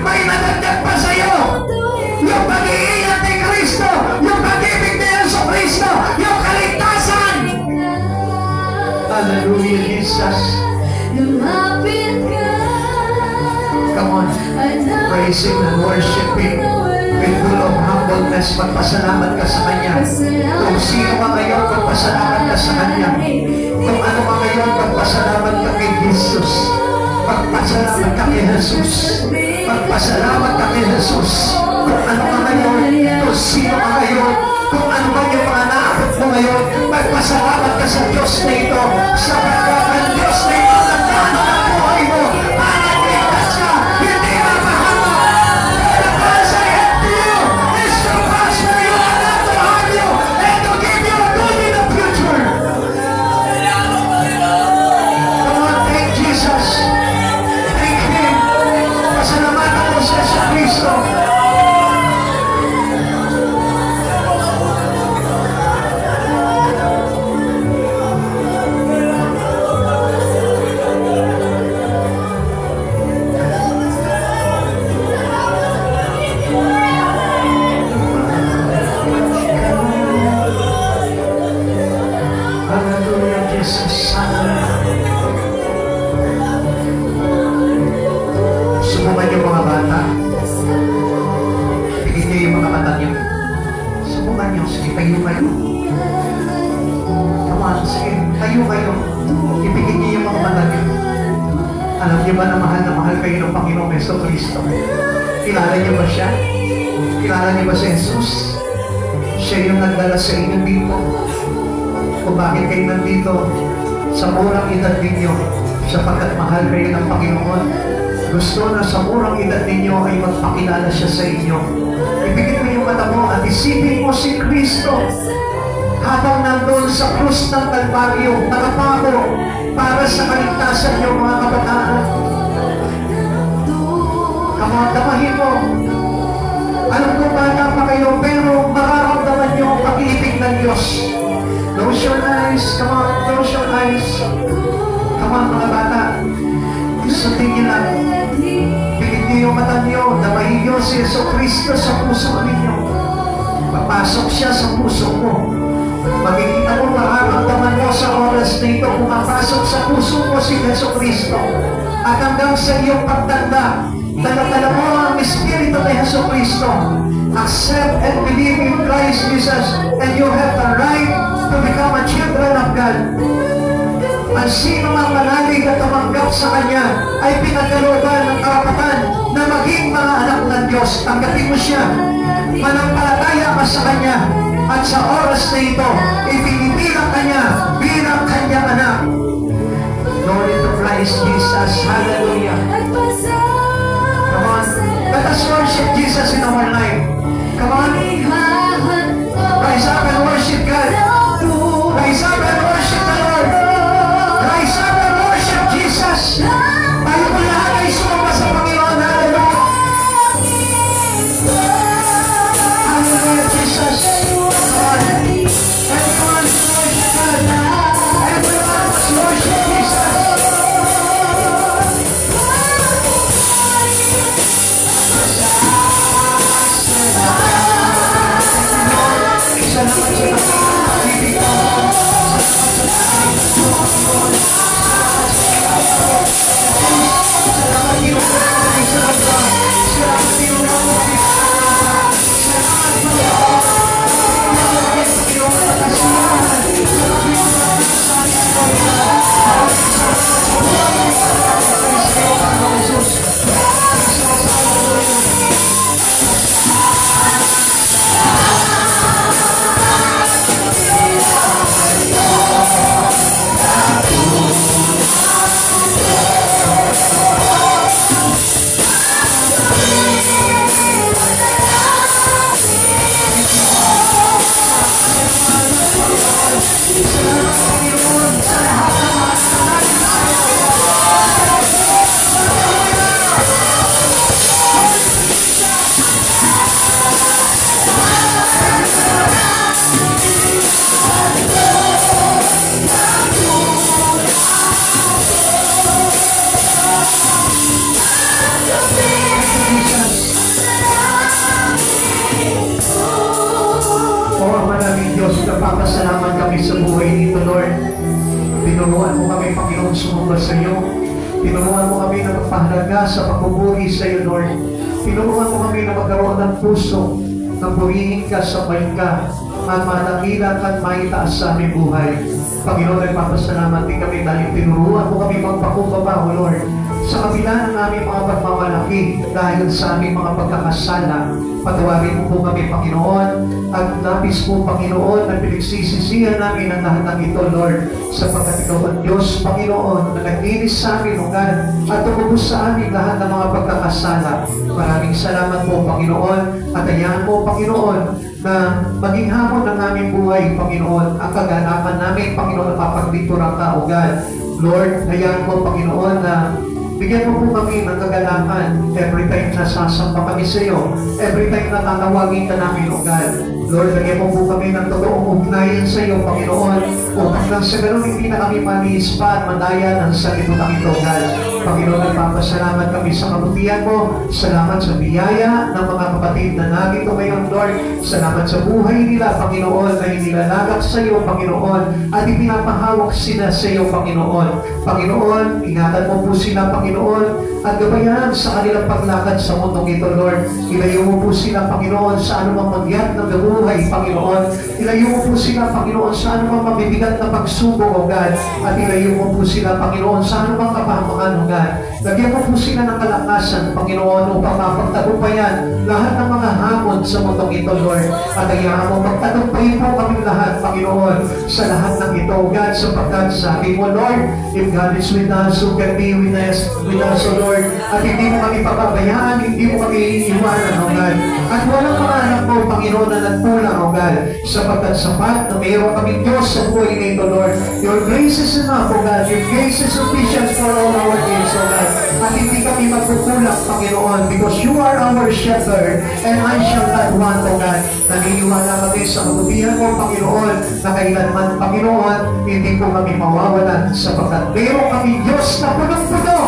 May nadagdag pa sa iyo. Yung pag-iingat ni Kristo, yung pag-ibig ni Jesucristo, yung kaligtasan. Hallelujah, Jesus. Come on, praise Him and worship Him with full of humbleness. Magpasalamat ka sa Kanya. Kung sino ka ngayon, magpasalamat ka sa Kanya. Kung ano ka ngayon, magpasalamat ka kay Jesus. Magpasalamat ka kay Jesus. Magpasalamat ka kay Jesus. Kung ano ka ngayon, kung sino ka ngayon, kung ano ba yung mga naabot mo ngayon, magpasalamat ka sa Diyos na ito. Sapagkat ang Diyos na ito nagdano ng buhay mo. Para ligtas ka, hindi mapahamak. The plans I have to you is to prosper you and not to harm you and to give you a good in the future. Come on, thank Jesus. Thank Him. Pasalamatan mo siya sa Kristo. bata. Tingin niyo yung mga mata niyo. Subukan niyo, sige, tayo kayo. Come on, sige, tayo kayo. Ipigin niyo yung mga mata niyo. Alam niyo ba na mahal kayo ng Panginoong Jesucristo? Kilala niyo ba siya? Kilala niyo ba si Jesus? Siya yung nagdala sa inyo dito. Kung bakit kayo nandito sa murang edad ninyo, sapagkat mahal kayo ng Panginoon. Gusto na sa murang edad ninyo ay magpakilala siya sa inyo. Ipigit mo yung mata mo at isipin mo si Kristo habang nandun sa krus ng Kalbaryo, nakapako para sa kaligtasan niyo mga kabataan. Damahin mo. Alam ko bata pa kayo, pero mararamdaman niyo ang pag-ibig ng Diyos. Close your eyes. Come on, close your eyes. Come on, mga bata. Sundin niyo lang. Pigit niyo yung mata niyo. Damahin niyo si Jesucristo sa puso ninyo. Papasok siya sa puso mo. Makikita mo, mararamdaman mo sa oras na ito, pumapasok sa puso mo si Jesucristo. At hanggang sa iyong pagtanda, dala-dala mo ang Espiritu ni Jesucristo. Accept and believe in Christ Jesus, and you have the right to become a children of God. Ang sino mang manalig at tumanggap sa Kanya ay pinagkalooban ng karapatan na maging mga anak ng Diyos. Tanggapin mo siya. Manampalataya ka sa Kanya. At sa oras na ito, ipinipilang ka niya bilang Kanyang anak. Glory to Christ Jesus. Hallelujah. Come on. Let us worship Jesus in our life. Come on. Rise up and worship God. Rise up and worship the Lord. Rise up and worship Jesus. Tayo po lahat ay sumamba sa Panginoon. Hallelujah. Hallelujah, Jesus. Everyone worship God. Everyone worship Jesus. Isa naman sa pag-ibig ko. Salamat iyo po kami sa Lord. Salamat iyo po kami sa Lord. Salamat po. Salamat iyo po kasiyahan. Nagpapasalamat kami sa buhay nito, Lord. Tinuruan mo kami, Panginoon, sumamba sa iyo. Tinuruan mo kami na magpahalaga sa pagpupuri sa iyo, Lord. Tinuruan mo kami na magkaroon ng puso na purihin ka, sabay ka, at manakilan at maitaas sa aming buhay. Panginoon, nagpapasalamat din kami dahil tinuruan mo kami magpakumbaba, O Lord, sa kabila ng aming mga pagmamalaki dahil sa aming mga pagkakasala. Patawarin mo po kami, Panginoon, at lapis po, Panginoon, na pinagsisisihan namin ang lahat ng ito, Lord, sapagkat ikaw ang Diyos, Panginoon, na naglinis sa amin, O God, at tumubos sa amin lahat ng mga pagkakasala. Maraming salamat po, Panginoon, at ayahan mo, Panginoon, na maging hamon ng aming buhay, Panginoon, ang kaganapan namin, Panginoon, na papaglituran ka, O God. Lord, hayaan mo, Panginoon, na bigyan mo po kami ng kagalakan every time na sasamba kami sa iyo, every time na tatawagin ka namin, O God. Lord, lagyan mo po kami ng totoong ugnayan sa iyo, Panginoon, upang nang sa ganun hindi na kami maniispa at madaya ng sanlibutan ito, God. Panginoon, nagpapasalamat kami sa kabutihan mo. Salamat sa biyaya ng mga kapatid na narito ngayon, Lord. Salamat sa buhay nila, Panginoon, na inilalagak sa iyo, Panginoon, at ipinapahawak sila sa iyo, Panginoon. Panginoon, ingatan mo po sila, Panginoon, at gabayan sa kanilang paglakad sa mundong ito, Lord. Ilayo mo po sila, Panginoon, sa anumang magyat ng buhay, Panginoon. Ilayo mo po sila, Panginoon, sa anumang mabibigat na pagsubok, O God. At ilayo mo po sila, Panginoon, sa anumang kapahamakan, O God. Lagyan mo po sila ng kalakasan, Panginoon, upang mapagtagumpayan lahat ng mga hamon sa mundong ito, Lord. At hayaan mo magtagumpayin po kami lahat, Panginoon, sa lahat ng ito, O God, sapagkat sabi mo, Lord, if God is with us, who can be with us, O Lord. At hindi mo kami pababayaan, hindi mo kami iiwanan, O God. At walang mga anak mo, Panginoon, na nagpulang, O God, sapagkat sapat na mayroon kami Diyos sa buhay na ito, Lord. Your grace is enough, O God. Your grace is sufficient for all our needs, O God. At hindi kami magkukulang, Panginoon, because you are our shepherd, and I shall not want, O God. Naniniwala kami sa kabutihan mo, Panginoon, na kailanman, Panginoon, hindi po kami mawawalan, sapagkat mayroon kami Diyos na punong-puno.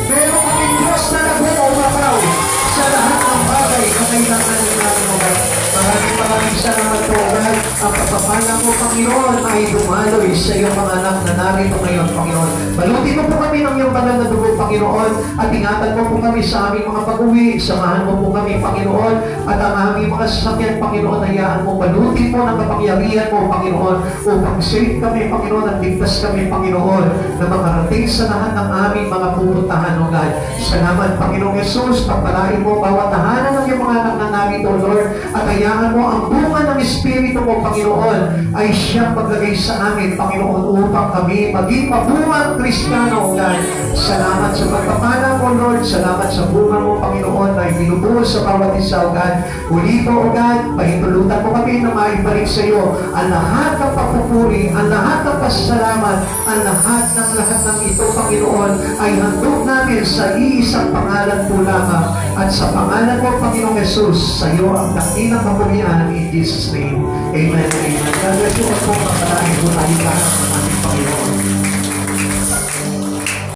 Meron kami Diyos na nag-uumapaw sa lahat ng bagay na kailangan namin, O God. Maraming salamat po, O God. Ang pagpapala mo, Panginoon, ay dumaloy sa iyong mga anak na narito ngayon, Panginoon. Balutin mo po kami ng iyong banal na dugo, Panginoon, at ingatan mo po kami sa aming mga pag-uwi. Samahan mo po kami, Panginoon, at ang aming mga sasakyan, Panginoon, hayaan mo, balutin mo ng kapangyarihan mo, Panginoon, upang safe kami, Panginoon, at ligtas kami, Panginoon, na makarating sa lahat ng aming mga pupuntahan, O God. Salamat, Panginoong Jesus, pagpalain mo bawat tahanan ng iyong mga anak na narito, Lord, at hayaan mo ang bunga ng Espiritu mo, Panginoon, ay siyang maglagay sa amin, Panginoon, upang kami maging mabungang Kristiyano, O God. Salamat sa pagpapala mo, Lord. Salamat sa bunga mo, Panginoon, na ibinubuhos sa bawat isa, O God. Uli po, O God, pahintulutan mo kami na maibalik sa iyo ang lahat ng papupuri, ang lahat ng pasasalamat, ang lahat ng ito, Panginoon, ay handog namin sa iisang pangalan po lamang. At sa pangalan mo, Panginoong Jesus, sa iyo ang dakilang kapulian in Jesus' name. Amen. Amen. God bless you all po. Kapalain po tayo lahat.